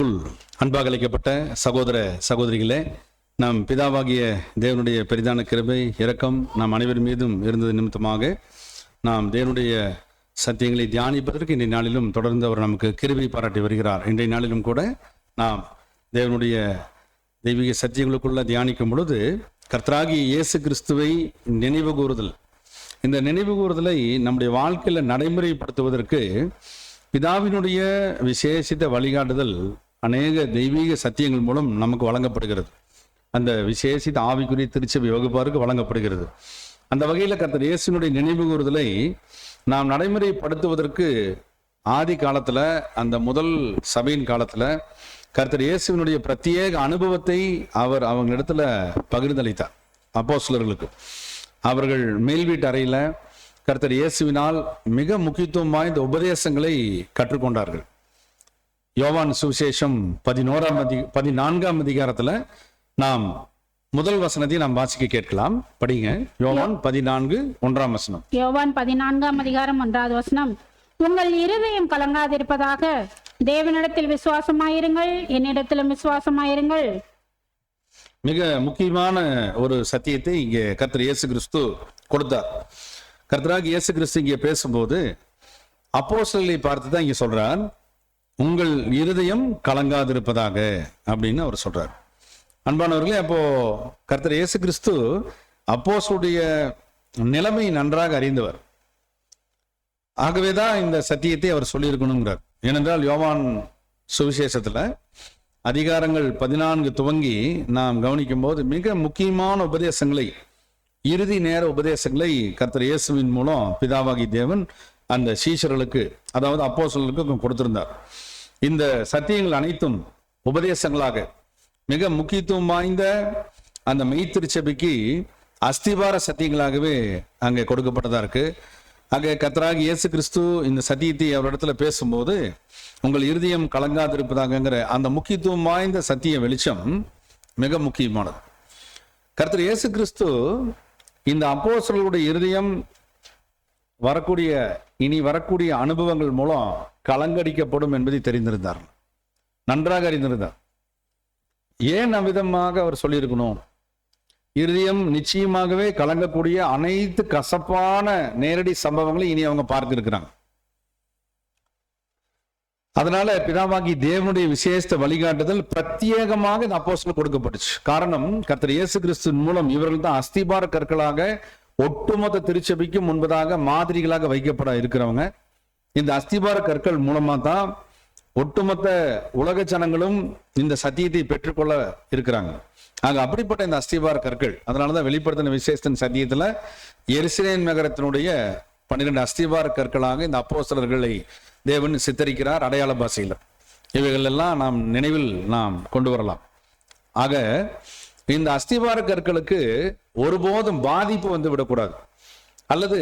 கிறிஸ்துவுக்குள் அன்பாக அழைக்கப்பட்ட சகோதர சகோதரிகளே, நம் பிதாவாகிய தேவனுடைய பெரிதான கிருபை இரக்கம் நாம் அனைவர் மீதும் இருந்தது நிமித்தமாக நாம் தேவனுடைய சத்தியங்களை தியானிப்பதற்கு இன்றைய நாளிலும் தொடர்ந்து அவர் நமக்கு கிருபை பாராட்டி வருகிறார். இன்றைய நாளிலும் கூட நாம் தேவனுடைய தெய்வீக சத்தியங்களுக்குள்ள தியானிக்கும் பொழுது கர்த்தராகிய இயேசு கிறிஸ்துவை நினைவு கூறுதல், இந்த நினைவு கூறுதலை நம்முடைய வாழ்க்கையில் நடைமுறைப்படுத்துவதற்கு பிதாவினுடைய விசேஷித்த வழிகாட்டுதல் அநேக தெய்வீக சத்தியங்கள் மூலம் நமக்கு வழங்கப்படுகிறது. அந்த விசேஷித்த ஆவிக்குரிய திருச்சபை வகுப்பாருக்கு வழங்கப்படுகிறது. அந்த வகையில் கர்த்தர் இயேசுனுடைய நினைவு கூறுதலை நாம் நடைமுறைப்படுத்துவதற்கு ஆதி காலத்தில், அந்த முதல் சபையின் காலத்தில் கர்த்தர் இயேசுவினுடைய பிரத்யேக அனுபவத்தை அவர் அவங்களிடத்துல பகிர்ந்தளித்தார். அப்போஸ்தலர்களுக்கு அவர்கள் மேல் வீட்டு அறையில் கர்த்தர் இயேசுவினால் மிக முக்கியத்துவம் வாய்ந்த உபதேசங்களை கற்றுக்கொண்டார்கள். யோவான் சுவிசேஷம் 14ஆம் அதிகாரத்தில் நாம் முதல் வசனத்தை நாம் வாசிக்க கேட்கலாம். படிங்க. யோவான் 14:1 வசனம். யோவான் 14ஆம் அதிகாரம் 1வது வசனம். உங்கள் இருதயம் கலங்காதிருப்பதாக தேவனிடத்தில் விசுவாசமாயிருங்கள், என்னிடத்திலும் விசுவாசமாயிருங்கள். மிக முக்கியமான ஒரு சத்தியத்தை இங்கே கர்த்தர் இயேசு கிறிஸ்து கொடுத்தார். கர்த்தராகிய இயேசு கிறிஸ்து இங்கே பேசும்போது அப்போஸ்தலர்களை பார்த்து தான் இங்கே சொல்றார், உங்கள் இருதயம் கலங்காதிருப்பதாக அப்படின்னு அவர் சொல்றார். அன்பானவர்களே, அப்போ கர்த்தர் இயேசு கிறிஸ்து அப்போஸ்தலருடைய நிலைமை நன்றாக அறிந்தவர். ஆகவேதான் இந்த சத்தியத்தை அவர் சொல்லியிருக்கணுங்கிறார். ஏனென்றால் யோவான் சுவிசேஷத்துல அதிகாரங்கள் 14 துவங்கி நாம் கவனிக்கும் போது மிக முக்கியமான உபதேசங்களை, இறுதி நேர உபதேசங்களை கர்த்தர் இயேசுவின் மூலம் பிதாவாகி தேவன் அந்த சீஷர்களுக்கு, அதாவது அப்போஸ்தலர்களுக்கு கொடுத்திருந்தார். இந்த சத்தியங்கள் அனைத்தும் உபதேசங்களாக மிக முக்கியத்துவம் வாய்ந்த அந்த மெய்த்திருச்சபைக்கு அஸ்திபார சத்தியங்களாகவே அங்கே கொடுக்கப்பட்டதா இருக்கு. அங்கே கர்த்தராகிய இயேசு கிறிஸ்து இந்த சத்தியத்தை அவரிடத்துல பேசும்போது உங்கள் இருதயம் கலங்காதிருப்பதாகங்கிற அந்த முக்கியத்துவம் வாய்ந்த சத்திய வெளிச்சம் மிக முக்கியமானது. கர்த்தர் இயேசு கிறிஸ்து இந்த அப்போஸ்தலர்களுடைய இருதயம் இனி வரக்கூடிய அனுபவங்கள் மூலம் கலங்கடிக்கப்படும் என்பதை தெரிந்திருந்தார், நன்றாக அறிந்திருந்தார். ஏன் அவ்விதமாக அவர் சொல்லியிருக்கணும்? இருதயம் நிச்சயமாகவே கலங்கக்கூடிய அனைத்து கசப்பான நேரடி சம்பவங்களை இனி அவங்க பார்க்க இருக்கிறாங்க. அதனால பிதாவாகி தேவனுடைய விசேஷ வழிகாட்டுதல் பிரத்யேகமாக இந்த அப்போஸ்தலருக்கு கொடுக்கப்பட்டுச்சு. காரணம், கர்த்தர் இயேசு கிறிஸ்துவின் மூலம் இவர்கள் தான் அஸ்திபார கற்களாக ஒட்டுமொத்த திருச்சபைக்கு முன்பதாக மாதிரிகளாக வைக்கப்பட இருக்கிறவங்க. இந்த அஸ்திபார கற்கள் மூலமா தான் ஒட்டுமொத்த உலக ஜனங்களும் இந்த சத்தியத்தை பெற்றுக்கொள்ள இருக்கிறாங்க. ஆக அப்படிப்பட்ட இந்த அஸ்திபார கற்கள், அதனாலதான் வெளிப்படுத்தின விசேஷத்தின் சத்தியத்துல எருசலேம் நகரத்தினுடைய 12 அஸ்திபார கற்களாக இந்த அப்போஸ்தலர்களை தேவன் சித்தரிக்கிறார் அடையாள பாஷையில். இவைகள் எல்லாம் நாம் நினைவில் நாம் கொண்டு வரலாம். ஆக இந்த அஸ்திபார கற்களுக்கு ஒருபோதும் பாதிப்பு வந்து விடக்கூடாது, அல்லது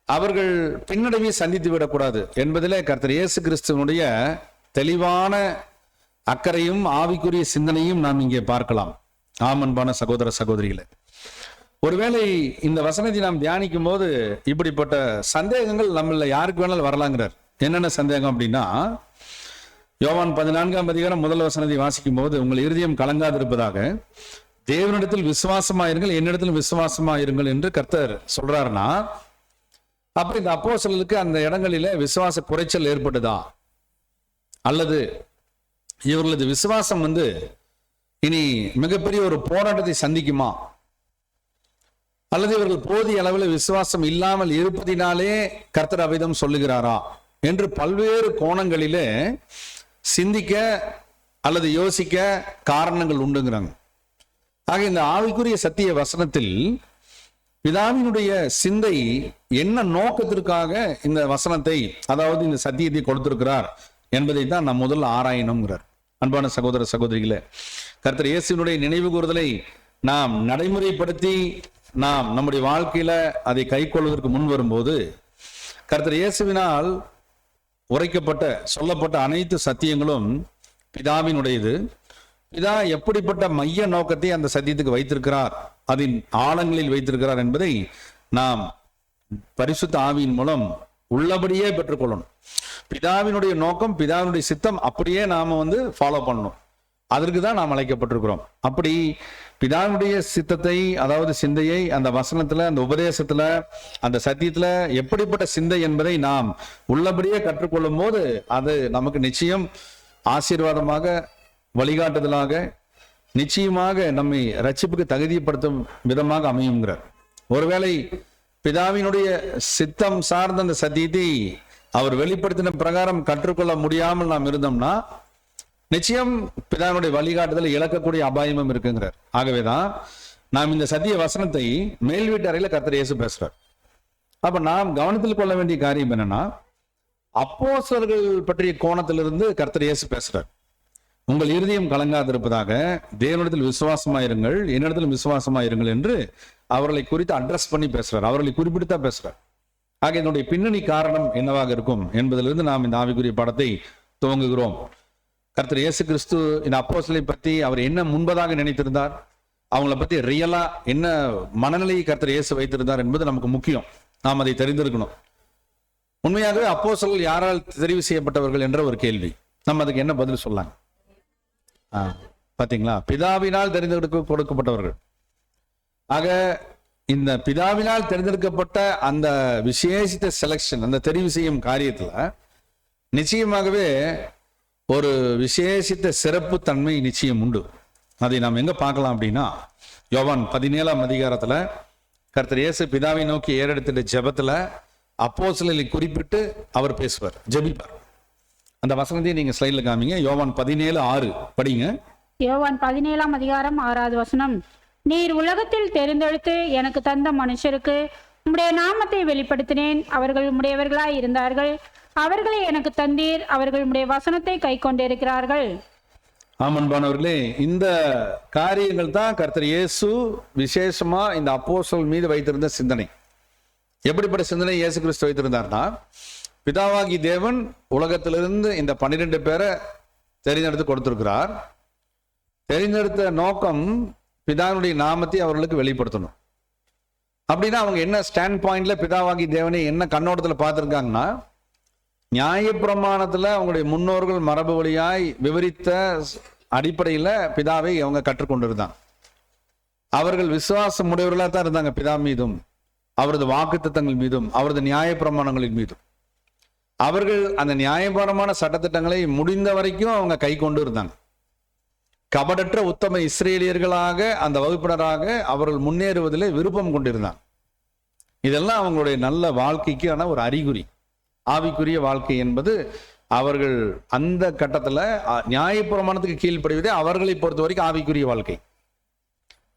அவர்கள் பின்னடைவை சந்தித்து விடக்கூடாது என்பதிலே கர்த்தர் இயேசு கிறிஸ்துவனுடைய தெளிவான அக்கறையும் ஆவிக்குரிய சிந்தனையும் நாம் இங்கே பார்க்கலாம். ஆமன்பான சகோதர சகோதரிகளே, ஒருவேளை இந்த வசனத்தை நாம் தியானிக்கும் போது இப்படிப்பட்ட சந்தேகங்கள் நம்மள யாருக்கு வேணாலும் வரலாங்கிறார். என்னென்ன சந்தேகம் அப்படின்னா, யோவான் 14ஆம் அதிகாரம் முதல் வசனத்தை வாசிக்கும் போது உங்கள் இருதயம் கலங்காதிருப்பதாக தேவனிடத்தில் விசுவாசமாயிருங்கள், என்னிடத்தில் விசுவாசமாயிருங்கள் என்று கர்த்தர் சொல்றாருன்னா, அப்ப இந்த அப்போஸ்தலருக்கு அந்த இடங்களில விசுவாச குறைச்சல் ஏற்பட்டுதா, அல்லது இவர்களது விசுவாசம் இனி மிகப்பெரிய ஒரு போராட்டத்தை சந்திக்குமா, அல்லது இவர்கள் போதிய அளவில் விசுவாசம் இல்லாமல் இருப்பதினாலே கர்த்தர் அவ்விதம் சொல்லுகிறாரா என்று பல்வேறு கோணங்களிலே சிந்திக்க அல்லது யோசிக்க காரணங்கள் உண்டுங்கிறாங்க. ஆக இந்த ஆவிக்குரிய சத்திய வசனத்தில் பிதாவினுடைய சிந்தை என்ன நோக்கத்திற்காக இந்த வசனத்தை, அதாவது இந்த சத்தியத்தை கொடுத்திருக்கிறார் என்பதை தான் நாம் முதல்ல ஆராயணுங்கிறார். அன்பான சகோதர சகோதரிகளே, கர்த்தர் இயேசுவினுடைய நினைவு கூறுதலை நாம் நடைமுறைப்படுத்தி நாம் நம்முடைய வாழ்க்கையில அதை கை கொள்வதற்கு முன் வரும்போது கர்த்தர் இயேசுவினால் உரைக்கப்பட்ட சொல்லப்பட்ட அனைத்து சத்தியங்களும் பிதாவினுடையது. பிதா எப்படிப்பட்ட மைய நோக்கத்தை அந்த சத்தியத்துக்கு வைத்திருக்கிறார், அதன் ஆழங்களில் வைத்திருக்கிறார் என்பதை நாம் பரிசுத்த ஆவியின் மூலம் உள்ளபடியே பெற்றுக்கொள்ளணும். பிதாவினுடைய நோக்கம், பிதாவினுடைய சித்தம் அப்படியே நாம ஃபாலோ பண்ணணும். அதற்கு தான் நாம் அழைக்கப்பட்டிருக்கிறோம். அப்படி பிதாவினுடைய சித்தத்தை, அதாவது சிந்தையை அந்த வசனத்துல, அந்த உபதேசத்துல, அந்த சத்தியத்துல எப்படிப்பட்ட சிந்தை என்பதை நாம் உள்ளபடியே கற்றுக்கொள்ளும் போது அது நமக்கு நிச்சயம் ஆசீர்வாதமாக, வழிகாட்டுதலாக, நிச்சயமாக நம்மை ரட்சிப்புக்கு தகுதிப்படுத்தும் விதமாக அமையுங்கிறார். ஒருவேளை பிதாவினுடைய சித்தம் சார்ந்த அந்த சத்தியத்தை அவர் வெளிப்படுத்தின பிரகாரம் கற்றுக்கொள்ள முடியாமல் நாம் இருந்தோம்னா நிச்சயம் பிதாவினுடைய வழிகாட்டுதலை இழக்கக்கூடிய அபாயமும் இருக்குங்கிறார். ஆகவேதான் நாம் இந்த சத்திய வசனத்தை மேல் வீட்டு அறையில கர்த்தர் இயேசு பேசுறார். அப்ப நாம் கவனத்தில் கொள்ள வேண்டிய காரியம் என்னன்னா, அப்போஸ்தலர்கள் பற்றிய கோணத்திலிருந்து கர்த்தர் இயேசு பேசுறார். உங்கள் இருதயம் கலங்காதிருப்பதாக, தேவனிடத்தில் விசுவாசமாயிருங்கள், என்னிடத்திலும் விசுவாசமாயிருங்கள் என்று அவர்களை குறித்து அட்ரஸ் பண்ணி பேசுறார். அவர்களை குறிப்பிட்டுதான் பேசுறார். ஆக இதனுடைய பின்னணி காரணம் என்னவாக இருக்கும் என்பதிலிருந்து நாம் இந்த ஆவிக்குரிய பாடத்தை துவங்குகிறோம். கர்த்தர் இயேசு கிறிஸ்து இந்த அப்போஸ்தலரை பற்றி அவர் என்ன முன்பதாக நினைத்திருந்தார், அவங்கள பத்தி ரியலா என்ன மனநிலையை கர்த்தர் இயேசு வைத்திருந்தார் என்பது நமக்கு முக்கியம். நாம் அதை தெரிந்திருக்கணும். உண்மையாகவே அப்போஸ்தலர்கள் யாரால் தெரிவு செய்யப்பட்டவர்கள் என்ற ஒரு கேள்வி, நம்ம அதுக்கு என்ன பதில் சொல்லலாம்? பாத்தீங்களா, பிதாவினால் தெரிந்தெடுக்க கொடுக்கப்பட்டவர்கள். ஆக இந்த பிதாவினால் தெரிந்தெடுக்கப்பட்ட அந்த விசேஷித்த செலக்ஷன், அந்த தெரிவு செய்யும் காரியத்துல நிச்சயமாகவே ஒரு விசேஷித்த சிறப்பு தன்மை நிச்சயம் உண்டு. அதை நாம் எங்க பார்க்கலாம் அப்படின்னா, யோவான் 17ஆம் அதிகாரத்துல கர்த்தர் இயேசு பிதாவை நோக்கி ஏறெடுத்த ஜெபத்துல அப்போஸ்தலரை குறிப்பிட்டு அவர் பேசுவார், ஜெபிப்பார். அந்த வசனத்தை நீங்க ஸ்லைட்ல காமிங்க. யோவான் 17:6 படிங்க. யோவான் 17ஆம் அதிகாரம் 6வது வசனம். நீர் உலகத்தில் தெரிந்தெடுத்து எனக்கு தந்த மனுஷருக்கு உம்முடைய நாமத்தை வெளிப்படுத்தினேன். அவர்கள் உம்முடையவர்களாய் இருந்தார்கள். அவர்களை எனக்கு தந்தீர். அவர்கள் உம்முடைய வசனத்தை கை கொண்டிருக்கிறார்கள். ஆமன்பானவர்களே, இந்த காரியங்கள் தான் கர்த்தர் இயேசு விசேஷமா இந்த அப்போஸ்தலர் மீது வைத்திருந்த சிந்தனை. எப்படிப்பட்ட சிந்தனை இயேசு கிறிஸ்து வைத்திருந்தார்னா, பிதாவாகி தேவன் உலகத்திலிருந்து இந்த 12 பேரை தெரிந்தெடுத்து கொடுத்திருக்கிறார். தெரிந்தெடுத்த நோக்கம் பிதாவினுடைய நாமத்தை அவர்களுக்கு வெளிப்படுத்தணும். அப்படின்னா அவங்க என்ன ஸ்டாண்ட் பாயிண்ட்ல பிதாவாகி தேவனை என்ன கண்ணோட்டத்துல பார்த்திருக்காங்கன்னா, நியாயப்பிரமாணத்துல அவங்களுடைய முன்னோர்கள் மரபு வழியாய் விவரித்த அடிப்படையில பிதாவை அவங்க கற்றுக்கொண்டிருந்தாங்க. அவர்கள் விசுவாசம் உடையவர்களா தான் இருந்தாங்க பிதா மீதும், அவரது வாக்குத்தத்தங்கள் மீதும், அவரது நியாயப்பிரமாணங்களின் மீதும். அவர்கள் அந்த நியாயபரமான சட்டத்திட்டங்களை முடிந்த வரைக்கும் அவங்க கை கொண்டு இருந்தாங்க. கபடற்ற உத்தம இஸ்ரேலியர்களாக, அந்த வகுப்பினராக அவர்கள் முன்னேறுவதிலே விருப்பம் கொண்டிருந்தாங்க. இதெல்லாம் அவங்களுடைய நல்ல வாழ்க்கைக்கான ஒரு அறிகுறி. ஆவிக்குரிய வாழ்க்கை என்பது அவர்கள் அந்த கட்டத்துல நியாயப்பிரமாணத்துக்கு கீழ்ப்படிவதே அவர்களை பொறுத்த வரைக்கும் ஆவிக்குரிய வாழ்க்கை.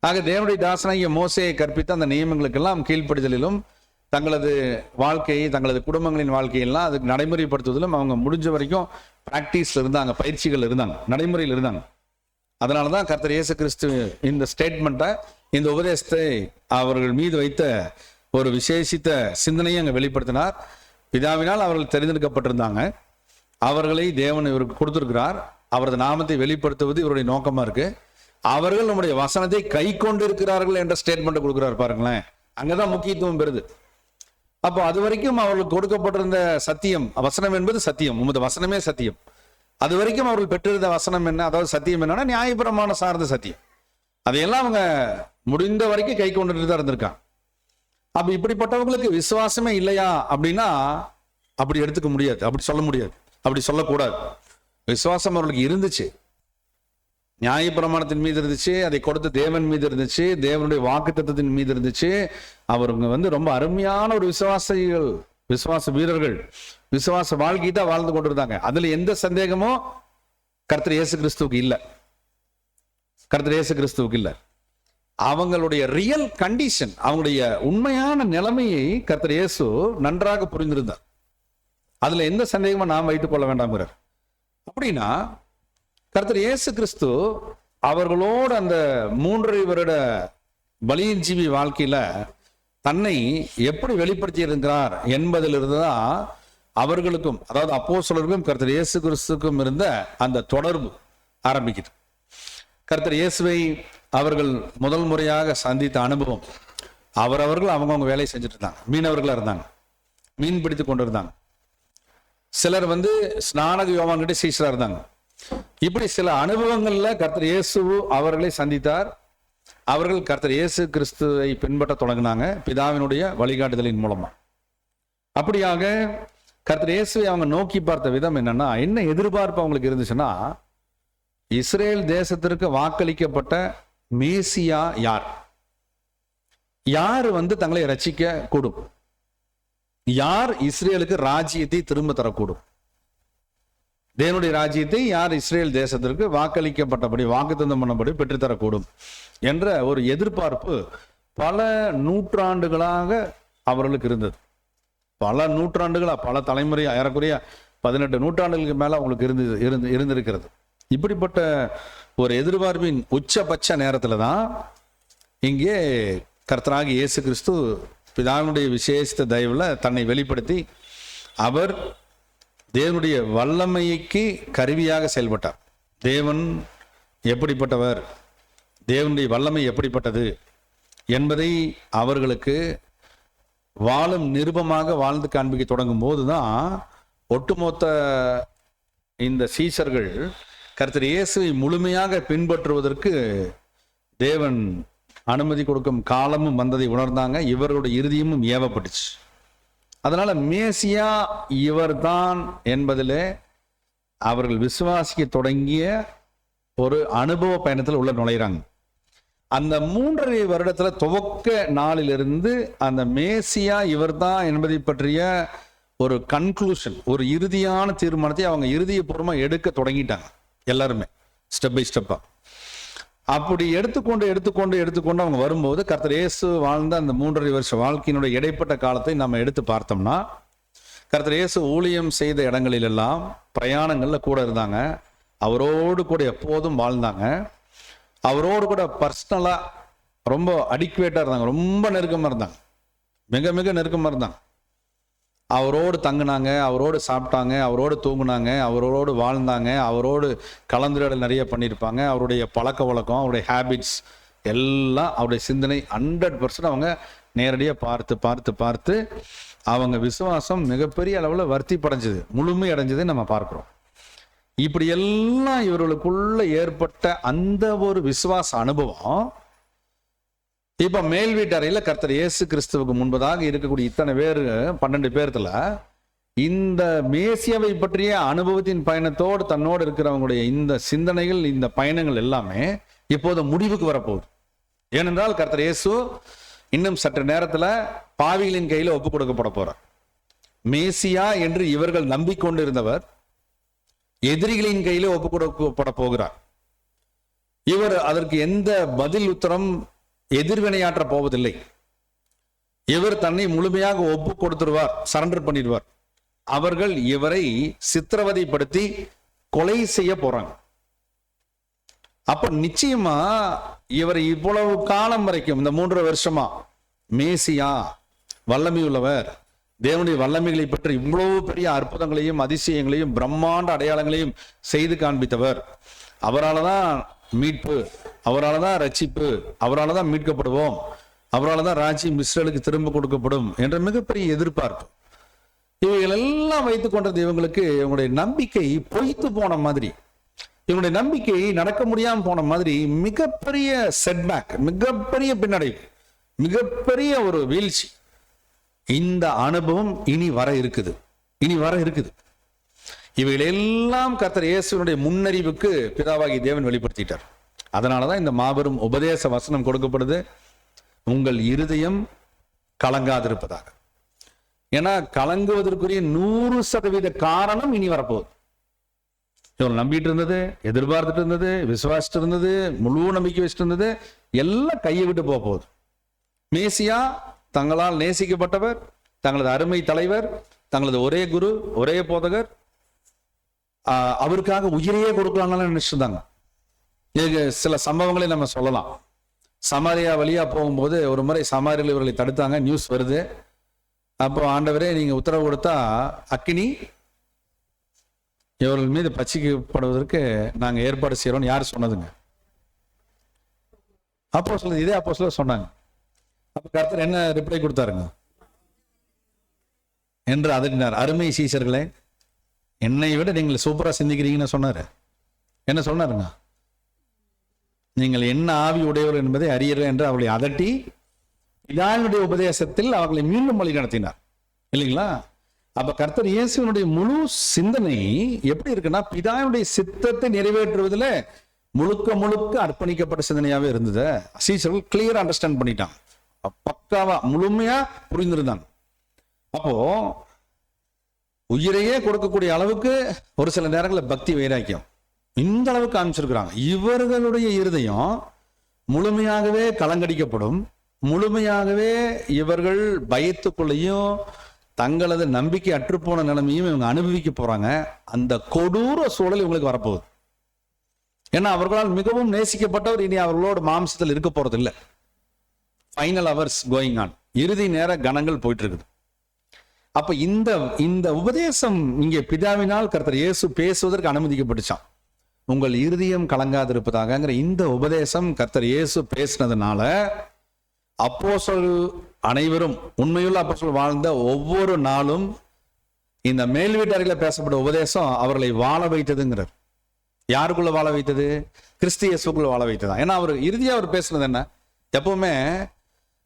ஆக தேவனுடைய தாசனாகிய மோசேயை கற்பித்த அந்த நியமங்களுக்கெல்லாம் கீழ்ப்படிதலிலும், தங்களது வாழ்க்கையை, தங்களது குடும்பங்களின் வாழ்க்கையெல்லாம் அதுக்கு நடைமுறைப்படுத்துவதிலும் அவங்க முடிஞ்ச வரைக்கும் பிராக்டிஸ்ல இருந்தாங்க, பயிற்சிகள் இருந்தாங்க, நடைமுறையில் இருந்தாங்க. அதனாலதான் கர்த்தர் இயேசு கிறிஸ்து இந்த ஸ்டேட்மெண்ட்டை, இந்த உபதேசத்தை அவர்கள் மீது வைத்த ஒரு விசேஷித்த சிந்தனையை அங்க வெளிப்படுத்தினார். பிதாவினால் அவர்கள் தெரிந்தெடுக்கப்பட்டிருந்தாங்க. அவர்களை தேவன் இவருக்கு கொடுத்திருக்கிறார். அவரது நாமத்தை வெளிப்படுத்துவது இவருடைய நோக்கமா இருக்கு. அவர்கள் நம்முடைய வசனத்தை கை கொண்டிருக்கிறார்கள் என்ற ஸ்டேட்மெண்ட் கொடுக்கிறார். பாருங்களேன், அங்கதான் முக்கியத்துவம் பெறுது. அப்போ அது வரைக்கும் அவர்களுக்கு கொடுக்கப்பட்டிருந்த சத்தியம், வசனம் என்பது சத்தியம், உமது வசனமே சத்தியம். அது வரைக்கும் அவர்கள் பெற்றிருந்த வசனம் என்ன, அதாவது சத்தியம் என்னன்னா நியாயப்பிரமாணம் சார்ந்த சத்தியம். அதையெல்லாம் அவங்க முடிந்த வரைக்கும் கை கொண்டுட்டு தான் இருந்திருக்காங்க. அப்ப இப்படிப்பட்டவங்களுக்கு விசுவாசமே இல்லையா அப்படின்னா அப்படி எடுத்துக்க முடியாது, அப்படி சொல்ல முடியாது, அப்படி சொல்லக்கூடாது. விசுவாசம் அவர்களுக்கு இருந்துச்சு, நியாயப்பிரமாணத்தின் மீது இருந்துச்சு, அதை கொடுத்த தேவன் மீது இருந்துச்சு, தேவனுடைய வாக்குத்தத்தத்தின் மீது இருந்துச்சு. அவருங்க ரொம்ப அருமையான ஒரு விசுவாசிகள், விசுவாச வீரர்கள், விசுவாச வாழ்க்கை தான் வாழ்ந்து கொண்டிருந்தாங்க. அதுல எந்த சந்தேகமும் கர்த்தர் இயேசு கிறிஸ்துவுக்கு இல்லை, கர்த்தர் இயேசு கிறிஸ்துவுக்கு இல்லை. அவங்களுடைய ரியல் கண்டிஷன், அவங்களுடைய உண்மையான நிலைமையை கர்த்தர் இயேசு நன்றாக புரிந்திருந்தார். அதுல எந்த சந்தேகமும் நாம் வைத்துக் கொள்ள வேண்டாம்ங்கிறார். அப்படின்னா கர்த்தர் இயேசு கிறிஸ்து அவர்களோடு அந்த 3.5 வருட பலியின் ஜீவி வாழ்க்கையில தன்னை எப்படி வெளிப்படுத்தி இருக்கிறார் என்பதிலிருந்து தான் அவர்களுக்கும், அதாவது அப்போஸ்தலர்களுக்கும் கர்த்தர் இயேசு கிறிஸ்துக்கும் இருந்த அந்த தொடர்பு ஆரம்பிக்குது. கர்த்தர் இயேசுவை அவர்கள் முதல் முறையாக சந்தித்த அனுபவம், அவரவர்கள் அவங்கவுங்க வேலையை செஞ்சுட்டு இருந்தாங்க, மீனவர்களா இருந்தாங்க. மீன் பிடித்து கொண்டு இருந்தாங்க. சிலர் ஸ்நானக யோவான் கிட்ட சீஷரா இருந்தாங்க. இப்படி சில அனுபவங்கள்ல கர்த்தர் இயேசு அவர்களை சந்தித்தார். அவர்கள் கர்த்தர் இயேசு கிறிஸ்துவை பின்பற்ற தொடங்கினாங்க பிதாவினுடைய வழிகாட்டுதலின் மூலமா. அப்படியாக கர்த்தர் இயேசுவை அவங்க நோக்கி பார்த்த விதம் என்னன்னா, என்ன எதிர்பார்ப்பு அவங்களுக்கு இருந்துச்சுன்னா, இஸ்ரேல் தேசத்திற்கு வாக்களிக்கப்பட்ட மேசியா யார், யார் தங்களை ரட்சிக்க கூடும், யார் இஸ்ரேலுக்கு ராஜ்யத்தை திரும்ப தரக்கூடும், தேவனுடைய ராஜ்யத்தை யார் இஸ்ரேல் தேசத்திற்கு வாக்களிக்கப்பட்டபடி வாக்குத்தத்தம் பண்ணபடி பெற்றுத்தரக்கூடும் என்ற ஒரு எதிர்பார்ப்பு பல நூற்றாண்டுகளாக அவர்களுக்கு இருந்தது. பல நூற்றாண்டுகளா, பல தலைமுறை, ஏறக்குறைய 18 நூற்றாண்டுகளுக்கு மேல அவங்களுக்கு இருந்திருக்கிறது. இப்படிப்பட்ட ஒரு எதிர்பார்ப்பின் உச்சபட்ச நேரத்துல தான் இங்கே கர்த்தராகிய இயேசு கிறிஸ்து பிதாவினுடைய விசேஷ தயவுல தன்னை வெளிப்படுத்தி அவர் தேவனுடைய வல்லமைக்கு கருவியாக செயல்பட்டார். தேவன் எப்படிப்பட்டவர், தேவனுடைய வல்லமை எப்படிப்பட்டது என்பதை அவர்களுக்கு வாழும் நிருபமாக வாழ்ந்து காண்பிக்க தொடங்கும் போதுதான் ஒட்டுமொத்த இந்த சீஷர்கள் கர்த்தர் இயேசுவை முழுமையாக பின்பற்றுவதற்கு தேவன் அனுமதி கொடுக்கும் காலமும் வந்ததை உணர்ந்தாங்க. இவர்களுடைய இறுதியமும் ஏவப்பட்டுச்சு. அதனால மேசியா இவர்தான் என்பதிலே அவர்கள் விசுவாசிக்க தொடங்கிய ஒரு அனுபவ பயணத்தில் உள்ள நுழைகிறாங்க. அந்த 3.5 வருடத்துல துவக்க நாளிலிருந்து அந்த மேசியா இவர்தான் என்பதை பற்றிய ஒரு கன்க்ளூஷன், ஒரு இறுதியான தீர்மானத்தை அவங்க இறுதியபூர்வமா எடுக்க தொடங்கிட்டாங்க. எல்லாருமே ஸ்டெப் பை ஸ்டெப்பா அப்படி எடுத்துக்கொண்டு அவங்க வரும்போது கர்த்தர் இயேசு வாழ்ந்த அந்த 3.5 வருஷ வாழ்க்கையினுடைய இடைப்பட்ட காலத்தை நம்ம எடுத்து பார்த்தோம்னா, கர்த்தர் இயேசு ஊழியம் செய்த இடங்களிலெல்லாம் பிரயாணங்கள்ல கூட இருந்தாங்க. அவரோடு கூட எப்போதும் வாழ்ந்தாங்க. அவரோடு கூட பர்சனலா ரொம்ப அடிக்குவேட்டா இருந்தாங்க, ரொம்ப நெருக்கமா இருந்தாங்க, மிக மிக நெருக்கமா இருந்தாங்க. அவரோடு தங்குனாங்க, அவரோடு சாப்பிட்டாங்க, அவரோடு தூங்குனாங்க, அவரோடு வாழ்ந்தாங்க, அவரோடு கலந்துரையாடல் நிறைய பண்ணியிருப்பாங்க. அவருடைய பழக்க வழக்கம், அவருடைய ஹேபிட்ஸ் எல்லாம், அவருடைய சிந்தனை 100% அவங்க நேரடியாக பார்த்து அவங்க விசுவாசம் மிகப்பெரிய அளவில் வர்த்தி படைஞ்சது, முழுமை அடைஞ்சதை நம்ம பார்க்கிறோம். இப்படி எல்லாம் இவர்களுக்குள்ள ஏற்பட்ட அந்த ஒரு விசுவாச அனுபவம் இப்ப மேல் வீட்டறையில கர்த்தர் இயேசு கிறிஸ்துவுக்கு முன்பதாக இருக்கக்கூடிய இத்தனை பேர் 12 பேர்த்துல இந்த மேசியாவை பற்றிய அனுபவத்தின் பயணத்தோடு தன்னோடு இருக்கிறவங்களுடைய இந்த சிந்தனைகள், இந்த பயணங்கள் எல்லாமே இப்போது முடிவுக்கு வரப்போகுது. ஏனென்றால் கர்த்தர் இயேசு இன்னும் சற்று நேரத்துல பாவிகளின் கையில ஒப்பு கொடுக்கப்பட போறார். மேசியா என்று இவர்கள் நம்பிக்கொண்டு இருந்தவர் எதிரிகளின் கையில ஒப்பு கொடுக்கப்பட போகிறார். இவர் அதற்கு எந்த பதில் உத்தரம் எதிர்வினையாற்ற போவதில்லை. இவர் தன்னை முழுமையாக ஒப்பு கொடுத்துருவார், சரண்டர் பண்ணிடுவார். அவர்கள் இவரை சித்திரவதைப்படுத்தி கொலை செய்ய போறாங்க. அப்ப நிச்சயமா இவர் இவ்வளவு காலம் வரைக்கும், இந்த 3.5 வருஷமா மேசியா வல்லமை உள்ளவர், தேவனுடைய வல்லமைகளை பற்றி இவ்வளவு பெரிய அற்புதங்களையும் அதிசயங்களையும் பிரம்மாண்ட அடையாளங்களையும் செய்து காண்பித்தவர், அவரால் தான் மீட்பு, அவரால் தான் ரட்சிப்பு, அவரால் தான் மீட்கப்படுவோம், அவரால் தான் ராஜ்யம் இஸ்ரேலுக்கு திரும்ப கொடுக்கப்படும் என்ற மிகப்பெரிய எதிர்பார்ப்பு. இவைகள் எல்லாம் வைத்துக் கொண்டது இவங்களுக்கு இவங்களுடைய நம்பிக்கை பொய்த்து போன மாதிரி, இவங்களுடைய நம்பிக்கை நடக்க முடியாம போன மாதிரி மிகப்பெரிய செட்பேக், மிகப்பெரிய பின்னடைவு, மிகப்பெரிய ஒரு வீழ்ச்சி. இந்த அனுபவம் இனி வர இருக்குது. இவைகள் எல்லாம் கர்த்தர் இயேசுவினுடைய முன்னறிவுக்கு பிதாவாகி தேவன் வெளிப்படுத்திட்டார். அதனாலதான் இந்த மாபெரும் உபதேச வசனம் கொடுக்கப்படுது, உங்கள் இருதயம் கலங்காதிருப்பதாக. ஏன்னா கலங்குவதற்குரிய 100% காரணம் இனி வரப்போகுது. இவங்க நம்பிட்டு இருந்தது, எதிர்பார்த்துட்டு இருந்தது, விசுவாசிட்டு இருந்தது, முழு நம்பிக்கை வச்சுட்டு இருந்தது எல்லாம் கையை விட்டு போக போகுது. மேசியா தங்களால் நேசிக்கப்பட்டவர், தங்களது அருமை தலைவர், தங்களது ஒரே குரு, ஒரே போதகர், அவருக்காக உயிரையே கொடுக்கலாம்னு நினைச்சிருந்தாங்க. இதுக்கு சில சம்பவங்களை நம்ம சொல்லலாம். சமாரியா வழியா போகும்போது ஒரு முறை சமாரியில் இவர்களை தடுத்தாங்க, நியூஸ் வருது. அப்போ ஆண்டவரே நீங்க உத்தரவு கொடுத்தா அக்கினி இவர்கள் மீது பட்சிக்கப்படுவதற்கு நாங்க ஏற்பாடு செய்யறோம் யார் சொன்னதுங்க? அப்போஸ்தலர், இதே அப்போஸ்தலர் சொன்னாங்க. அப்ப கர்த்தர் என்ன ரிப்ளை கொடுத்தாருங்க? என்று அதட்டினார். அருமை சீஷர்களே, என்னை விட நீங்கள் சூப்பரா சிந்திக்கிறீங்கன்னு சொன்னாரு. என்ன சொன்னாருங்க? நீங்கள் என்ன ஆவி உடையவர் என்பதை அறியீர்கள் என்று அவர்களை அதட்டி பிதாவினுடைய உபதேசத்தில் அவர்களை மீண்டும் வழி நடத்தினார். இல்லைங்களா? அப்ப கர்த்தர் இயேசுவினுடைய முழு சிந்தனை எப்படி இருக்குன்னா, பிதாவினுடைய சித்தத்தை நிறைவேற்றுவதில் முழுக்க முழுக்க அர்ப்பணிக்கப்பட்ட சிந்தனையாவே இருந்தது. சீஷர்கள் கிளியரா அண்டர்ஸ்டாண்ட் பண்ணிட்டாங்க, பக்காவா முழுமையா புரிந்திருந்தாங்க. அப்போ உயிரையே கொடுக்கக்கூடிய அளவுக்கு ஒரு சில நேரங்களில் பக்தி வைராக்கியம் இந்த அளவுக்கு காமிச்சிருக்கிறாங்க. இவர்களுடைய இருதயம் முழுமையாகவே கலங்கடிக்கப்படும், முழுமையாகவே இவர்கள் பயத்துக்குள்ளேயும் தங்களது நம்பிக்கை அற்றுப்போன நிலைமையும் இவங்க அனுபவிக்க போறாங்க. அந்த கொடூர சூழல் இவங்களுக்கு வரப்போகுது. ஏன்னா அவர்களால் மிகவும் நேசிக்கப்பட்டவர் இனி அவர்களோட மாம்சத்தில் இருக்க போறது இல்லை. ஃபைனல் அவர்ஸ் கோயிங் ஆன், இறுதி நேர கணங்கள் போயிட்டு இருக்குது. அப்ப இந்த உபதேசம் இங்கே பிதாவினால் கர்த்தர் இயேசு பேசுவதற்கு அனுமதிக்கப்பட்டுச்சான். உங்கள் இருதயம் கலங்காதிருப்பதாகங்கிற இந்த உபதேசம் கர்த்தர் இயேசு பேசினதுனால அப்போஸ்தலர்கள் அனைவரும், உண்மையுள்ள அப்போஸ்தலர்கள் வாழ்ந்த ஒவ்வொரு நாளும் இந்த மேல் வீட்டறையில பேசப்பட்ட உபதேசம் அவர்களை வாழ வைத்ததுங்கிறார். யாருக்குள்ள வாழ வைத்தது? கிறிஸ்து இயேசுக்குள்ள வாழ வைத்ததா. ஏன்னா அவர் இறுதியா அவர் பேசுனது என்ன? எப்பவுமே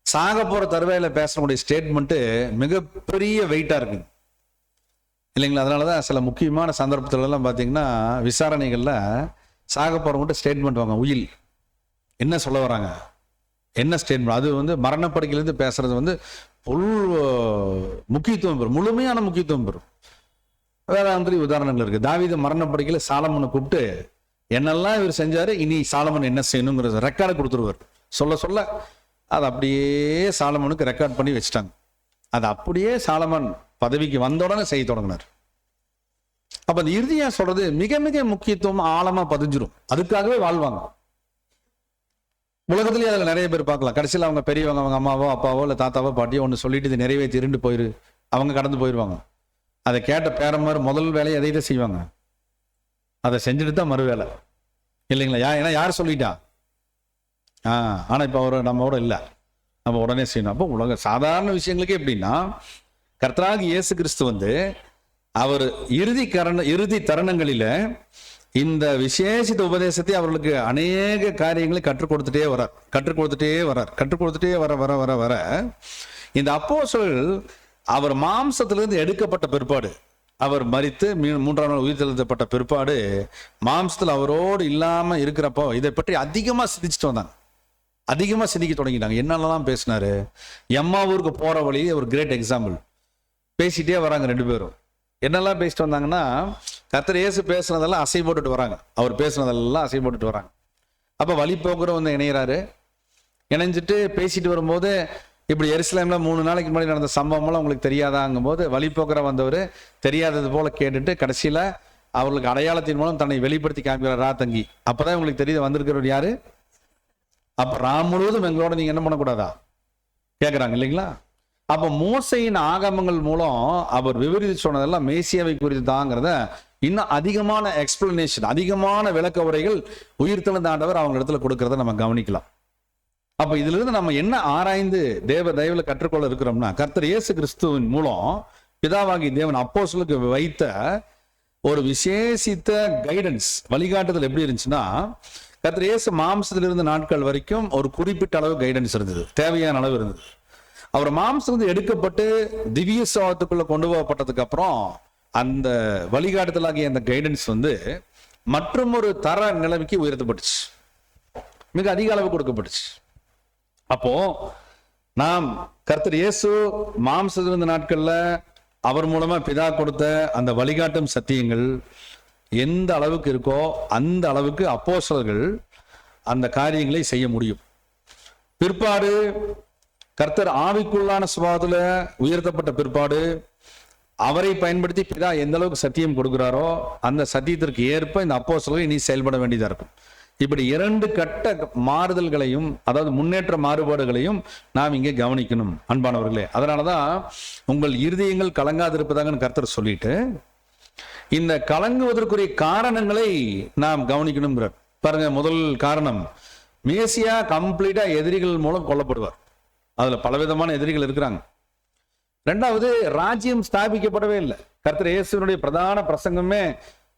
சாக போற தருவாயில பேசக்கூடிய ஸ்டேட்மெண்ட் மிகப்பெரிய வெயிட்டா இருக்கு இல்லைங்களா? அதனாலதான் சில முக்கியமான சந்தர்ப்பத்துல எல்லாம் பாத்தீங்கன்னா விசாரணைகள்ல சாக போறவங்க ஸ்டேட்மெண்ட் வாங்க, உயில் என்ன சொல்ல வராங்க, என்ன ஸ்டேட்மெண்ட். அது மரணப்படுக்கையிலிருந்து பேசுறது ஃபுல் முக்கியத்துவம் பெறும், முழுமையான முக்கியத்துவம் பெறும். வேற உதாரணங்கள் இருக்கு. தாவீது மரணப்படுக்கையில சாலமனை கூப்பிட்டு என்னெல்லாம் இவர் செஞ்சாரு, இனி சாலமன் என்ன செய்யணுங்கிறது ரெக்கார்டு கொடுத்துருவார். சொல்ல சொல்ல அது அப்படியே சாலமனுக்கு ரெக்கார்ட் பண்ணி வச்சுட்டாங்க. அது அப்படியே சாலமன் பதவிக்கு வந்த உடனே செய்ய தொடங்கினார். அப்ப அந்த இறுதியா சொல்றது மிக மிக முக்கியத்துவம் ஆழமா பதிஞ்சிரும். அதுக்காகவே வாழ்வாங்க. உலகத்திலேயே அதில் நிறைய பேர் பார்க்கலாம். கடைசியில் அவங்க பெரியவங்க, அவங்க அம்மாவோ அப்பாவோ இல்லை தாத்தாவோ பாட்டியோ ஒன்று சொல்லிட்டு இது நிறைவேற்றி இருண்டு போயிரு, அவங்க கடந்து போயிடுவாங்க. அதை கேட்ட பேரமார் முதல் வேலையை எதை செய்வாங்க? அதை செஞ்சுட்டு தான் மறு வேலை, இல்லைங்களா? ஏன்னா யார் சொல்லிட்டா? ஆனா இப்ப அவர் நம்மோட இல்லை, நம்ம உடனே செய்யணும். அப்போ உலக சாதாரண விஷயங்களுக்கே எப்படின்னா, கர்த்தராகிய இயேசு கிறிஸ்து அவர் இறுதி தருணங்களில இந்த விசேஷித்த உபதேசத்தை அவர்களுக்கு அநேக காரியங்களை கற்றுக் கொடுத்துட்டே வர இந்த அப்போஸ்தலர்கள் அவர் மாம்சத்திலிருந்து எடுக்கப்பட்ட பிற்பாடு, அவர் மரித்து 3ஆம் நாள் உயிர் தெழுந்தப்பட்ட பிற்பாடு மாம்சத்தில் அவரோடு இல்லாம இருக்கிறப்போ இதை பற்றி அதிகமா சிந்திச்சுட்டு வந்தாங்க, அதிகமா சிந்திக்க தொடங்கிட்டாங்க. என்னென்னலாம் பேசினாரு? எம்மாவூருக்கு போற வழி ஒரு கிரேட் எக்ஸாம்பிள். பேசிட்டே வராங்க ரெண்டு பேரும். என்னெல்லாம் பேசிட்டு வந்தாங்கன்னா, கர்த்தர் இயேசு பேசுனதெல்லாம் அசை போட்டுட்டு வராங்க, அவர் பேசுனதெல்லாம் அசை போட்டுட்டு வராங்க. அப்ப வழி போக்குற இணையிறாரு. இணைஞ்சிட்டு பேசிட்டு வரும்போது, இப்படி எருசலேம்ல 3 நாளைக்கு முன்னாடி நடந்த சம்பவம்லாம் உங்களுக்கு தெரியாதாங்கும் போது வழி போக்குற வந்தவர் தெரியாதது போல கேட்டுட்டு கடைசியில அவர்களுக்கு அடையாளத்தின் மூலம் தன்னை வெளிப்படுத்தி காமிக்கிறார். தங்கி அப்பதான் உங்களுக்கு தெரியுது வந்திருக்கிறவர் யாரு. அப்ப ராம் முழுவதும் எங்களோட நீங்க என்ன பண்ணக்கூடாதா கேட்கிறாங்க, இல்லைங்களா? அப்ப மோசையின் ஆகமங்கள் மூலம் அவர் விவரித்து சொன்னதெல்லாம் மேசியாவை குறித்து தாங்கிறத இன்னும் அதிகமான எக்ஸ்பிளனேஷன், அதிகமான விளக்க உரைகள் உயிர்த்தெழுந்த ஆண்டவர் அவங்க இடத்துல கொடுக்கறத நம்ம கவனிக்கலாம். அப்ப இதுல இருந்து நம்ம என்ன ஆராய்ந்து தேவ தயவுல கற்றுக்கொள்ள இருக்கிறோம்னா, கர்த்தர் இயேசு கிறிஸ்துவின் மூலம் பிதாவாகி தேவன் அப்போஸ்தலருக்கு வைத்த ஒரு விசேஷித்த கைடன்ஸ், வழிகாட்டுதல் எப்படி இருந்துச்சுன்னா, கர்த்தர் இயேசு மாம்சத்தில் இருந்த நாட்கள் வரைக்கும் ஒரு குறிப்பிட்ட அளவு கைடன்ஸ் இருந்தது, தேவையான அளவு இருந்தது. அவர் மாம்சத்திலிருந்து எடுக்கப்பட்டு திவ்ய சுவாபத்துக்குள்ள கொண்டு போகப்பட்டதுக்கு அப்புறம் அந்த வழிகாட்டுதலாகிய அந்த கைடன்ஸ் மற்றும் ஒரு தர நிலைமைக்கு உயர்த்தப்பட்டுச்சு, மிக அதிக அளவு கொடுக்கப்பட்டுச்சு. அப்போ நாம் கர்த்தர் இயேசு மாம்சத்தில் இருந்த நாட்கள்ல அவர் மூலமா பிதா கொடுத்த அந்த வழிகாட்டும் சத்தியங்கள் எந்த அளவுக்கு இருக்கோ அந்த அளவுக்கு அப்போஸ்தலர்கள் அந்த காரியங்களை செய்ய முடியும். பிற்பாடு கர்த்தர் ஆவிக்குள்ளான சுபாவத்துல உயர்த்தப்பட்ட பிற்பாடு அவரை பயன்படுத்தி பிதா எந்த அளவுக்கு சத்தியம் கொடுக்கிறாரோ அந்த சத்தியத்திற்கு ஏற்ப இந்த அப்போஸ்தலர்கள் இனி செயல்பட வேண்டியதா இருக்கும். இப்படி 2 கட்ட மாறுதல்களையும், அதாவது முன்னேற்ற மாறுபாடுகளையும் நாம் இங்கே கவனிக்கணும் அன்பானவர்களே. அதனாலதான் உங்கள் இருதயங்கள் கலங்காதிருப்பதாகன்னு கர்த்தர் சொல்லிட்டு இந்த கலங்குவதற்குரிய காரணங்களை நாம் கவனிக்கணுங்கிறார். பாருங்க, முதல் காரணம், மேசியா கம்ப்ளீட்டா எதிரிகள் மூலம் கொல்லப்படுவார். அதுல பலவிதமான எதிரிகள் இருக்கிறாங்க. ரெண்டாவது, ராஜ்யம் ஸ்தாபிக்கப்படவே இல்லை. கர்த்தர் இயேசுவினுடைய பிரதான பிரசங்கமே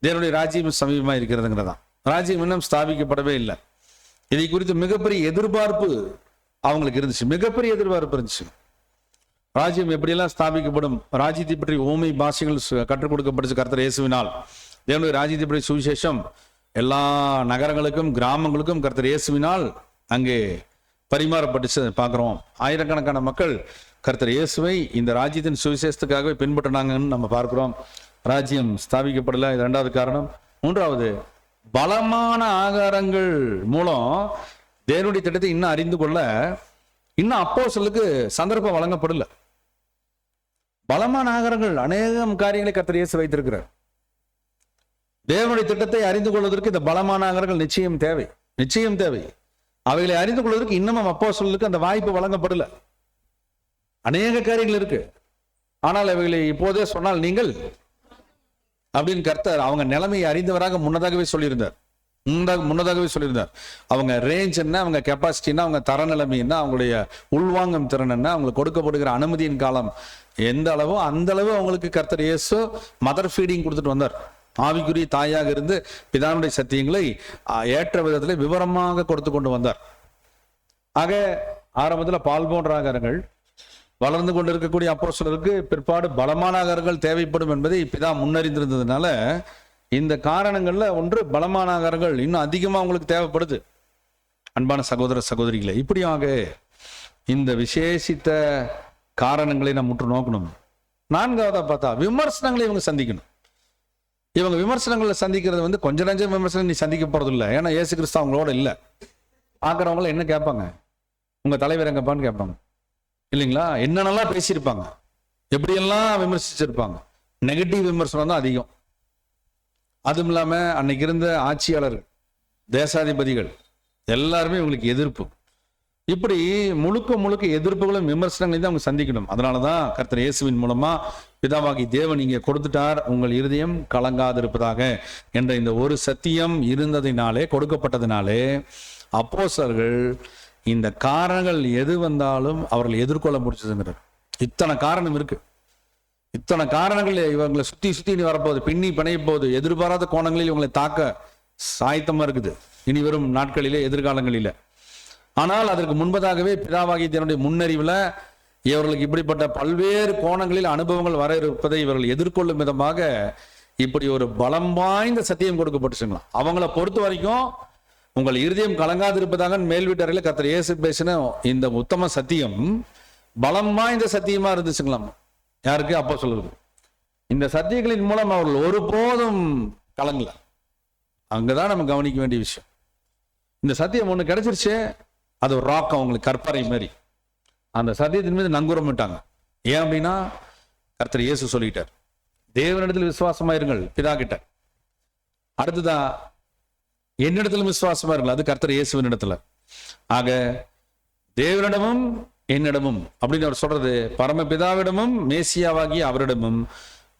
தேவனுடைய ராஜ்யம் சமீபமா இருக்கிறதுங்கிறதான். ராஜ்யம் இன்னும் ஸ்தாபிக்கப்படவே இல்லை. இதை குறித்து மிகப்பெரிய எதிர்பார்ப்பு அவங்களுக்கு இருந்துச்சு, மிகப்பெரிய எதிர்பார்ப்பு இருந்துச்சு. ராஜ்யம் எப்படியெல்லாம் ஸ்தாபிக்கப்படும், ராஜ்யத்தை பற்றி ஊமை பாஷைகள் கற்றுக் கொடுக்கப்படுச்சு கர்த்தர் இயேசுவினால். தேவனுடைய ராஜ்யத்தை பற்றி சுவிசேஷம் எல்லா நகரங்களுக்கும் கிராமங்களுக்கும் கர்த்தர் இயேசுவினால் அங்கே பரிமாறப்பட்டுச்சு பார்க்கிறோம். ஆயிரக்கணக்கான மக்கள் கர்த்தர் இயேசுவை இந்த ராஜ்யத்தின் சுவிசேஷத்துக்காகவே பின்பற்றினாங்கன்னு நம்ம பார்க்கிறோம். ராஜ்யம் ஸ்தாபிக்கப்படல, இது இரண்டாவது காரணம். மூன்றாவது, பலமான ஆகாரங்கள் மூலம் தேவனுடைய திட்டத்தை இன்னும் அறிந்து கொள்ள இன்னும் அப்போஸ்தலருக்கு சந்தர்ப்பம் வழங்கப்படல. பலமான ஆகாரங்கள், அநேகம் காரியங்களை கர்த்தர் இயேசு வைத்திருக்கிறார். தேவனுடைய திட்டத்தை அறிந்து கொள்வதற்கு இந்த பலமான ஆகாரங்கள் நிச்சயம் தேவை, நிச்சயம் தேவை. அவைகளை அறிந்து கொள்வதற்கு இன்னமும் அப்போஸ்தலருக்கு அந்த வாய்ப்பு வழங்கப்படல. அநேக காரியங்கள் இருக்கு, ஆனால் அவைகளை இப்போதே சொன்னால் நீங்கள் அப்படின்னு கர்த்தர் அவங்க நிலைமையை அறிந்தவராக முன்னதாகவே சொல்லியிருந்தார். அவங்க ரேஞ்ச் என்ன, அவங்க கெப்பாசிட்டின்னா, அவங்க தரநிலைமை என்ன, அவங்களுடைய உள்வாங்கும் திறன் என்ன, அவங்களுக்கு கொடுக்கப்படுகிற அனுமதியின் காலம் எந்த அளவோ அந்த அளவு அவங்களுக்கு கர்த்தர் இயேசு மதர் ஃபீடிங் கொடுத்துட்டு வந்தார். ஆவிக்குரிய தாயாக இருந்து பிதானுடைய சத்தியங்களை ஏற்ற விதத்தில் விவரமாக கொடுத்து கொண்டு வந்தார். ஆக ஆரம்பத்தில் பால் போன்ற ஆகாரங்கள், வளர்ந்து கொண்டு இருக்கக்கூடிய அப்போஸ்தலருக்கு பிற்பாடு பலமான ஆகாரங்கள் தேவைப்படும் என்பதை பிதா முன்னறிந்திருந்ததுனால இந்த காரணங்கள்ல ஒன்று, பலமான ஆகாரங்கள் இன்னும் அதிகமா உங்களுக்கு தேவைப்படுது. அன்பான சகோதர சகோதரிகளை, இப்படியாக இந்த விசேஷித்த காரணங்களை நாம் முற்று நோக்கணும். நான்காவதா பார்த்தா, விமர்சனங்களை இவங்க சந்திக்கணும். இவங்க விமர்சனங்களை சந்திக்கிறது கொஞ்சம் நஞ்சம் விமர்சனம் நீ சந்திக்க போறது இல்லை. ஏன்னா இயேசு கிறிஸ்து அவங்களோட இல்லை. பார்க்குறவங்கள என்ன கேட்பாங்க, உங்க தலைவர் எங்கப்பான்னு கேட்பாங்க இல்லைங்களா? என்னென்னலாம் பேசியிருப்பாங்க, எப்படியெல்லாம் விமர்சிச்சிருப்பாங்க. நெகட்டிவ் விமர்சனம் தான் அதிகம். அதுவும் இல்லாம அன்னைக்கு இருந்த ஆட்சியாளர்கள், தேசாதிபதிகள் எல்லாருமே இவங்களுக்கு எதிர்ப்பு. இப்படி முழுக்க முழுக்க எதிர்ப்புகளும் விமர்சனங்களையும் தான் அவங்க சந்திக்கணும். அதனாலதான் கர்த்தர் இயேசுவின் மூலமா பிதாவாகி தேவன் இங்கே கொடுத்துட்டார், உங்கள் இருதயம் கலங்காதிருப்பதாக என்ற இந்த ஒரு சத்தியம் இருந்ததினாலே, கொடுக்கப்பட்டதினாலே அப்போஸ்தலர்கள் இந்த காரணங்கள் எது வந்தாலும் அவர்கள் எதிர்கொள்ள முடிச்சதுங்கிறார். இத்தனை காரணம் இருக்கு, இத்தனை காரணங்கள் இவங்களை சுத்தி சுத்தி இனி வரப்போகுது, பின்னி பிணைய போகுது, எதிர்பாராத கோணங்களில் இவங்களை தாக்க சாயத்தமா இருக்குது இனி வரும் நாட்களிலே, எதிர்காலங்களில. ஆனால் அதற்கு முன்பதாகவே பிதாவாகிய தேவனுடைய முன்னறிவுல இவர்களுக்கு இப்படிப்பட்ட பல்வேறு கோணங்களில் அனுபவங்கள் வர இருப்பதை இவர்கள் எதிர்கொள்ளும் விதமாக இப்படி ஒரு பலம் வாய்ந்த சத்தியம் கொடுக்கப்பட்டுச்சுங்களா. அவங்கள பொறுத்த வரைக்கும் உங்கள் இருதயம் கலங்காதிருப்பதாக மேல் வீட்டறையில் கர்த்தர் இயேசு பேசின இந்த உத்தம சத்தியம் பலம் வாய்ந்த சத்தியமா இருந்துச்சுங்களாம். யாருக்கு? அப்போஸ்தலருக்கு. இந்த சத்தியங்களின் மூலம் அவர்கள் ஒருபோதும் கலங்கல. அங்கதான் நம்ம கவனிக்க வேண்டிய விஷயம். இந்த சத்தியம் ஒண்ணு கிடைச்சிருச்சு, அது ஒரு ராக், அவங்களுக்கு கற்பறை மாதிரி. அந்த சத்தியத்தின் மீது நங்கூரம் விட்டாங்க. ஏன் அப்படின்னா கர்த்தர் இயேசு சொல்லிட்டார், தேவனிடத்தில் விசுவாசமா இருங்கள் பிதா கிட்ட. அடுத்ததா என்னிடத்திலும் விசுவாசமா இருங்கள், அது கர்த்தர் இயேசுவின் இடத்துல. ஆக தேவனிடமும் என்னிடமும் அப்படின்னு அவர் சொல்றது, பரமபிதாவிடமும் மேசியாவாகிய அவரிடமும்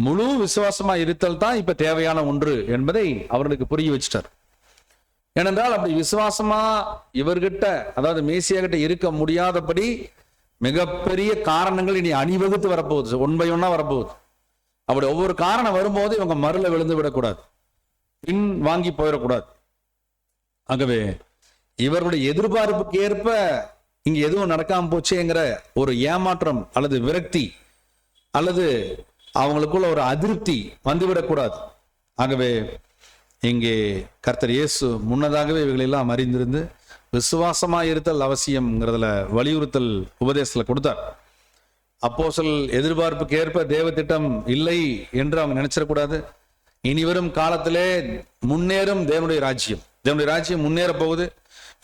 முழு விசுவாசமா இருத்தல் தான் இப்ப தேவையான ஒன்று என்பதை அவர்களுக்கு புரிய வச்சுட்டார். ஏனென்றால் அப்படி விசுவாசமா இவர்கிட்ட, அதாவது மேசியா கிட்ட இருக்க முடியாதபடி மிகப்பெரிய காரணங்கள் இனி அணிவகுத்து வரப்போகுது, ஒன் பை ஒன்னா வரப்போகுது. அப்படி ஒவ்வொரு காரணம் வரும்போது இவங்க மறுல விழுந்து விடக்கூடாது, பின் வாங்கி போயிடக்கூடாது. ஆகவே இவர்களுடைய எதிர்பார்ப்புக்கு ஏற்ப இங்க எதுவும் நடக்காம போச்சேங்கிற ஒரு ஏமாற்றம் அல்லது விரக்தி அல்லது அவங்களுக்குள்ள ஒரு அதிருப்தி வந்துவிடக்கூடாது. ஆகவே இங்கே கர்த்தர் இயேசு முன்னதாகவே இவைகளெல்லாம் அறிந்திருந்து விசுவாசமா இருத்தல் அவசியம்ங்கிறதுல வலியுறுத்தல் உபதேசத்துல கொடுத்தார். அப்போஸ்தலர் எதிர்பார்ப்புக்கு ஏற்ப தேவ திட்டம் இல்லை என்று அவங்க நினைச்சிடக்கூடாது. இனி வரும் காலத்திலே முன்னேறும் தேவனுடைய ராஜ்யம், தேவனுடைய ராஜ்யம் முன்னேற போகுது.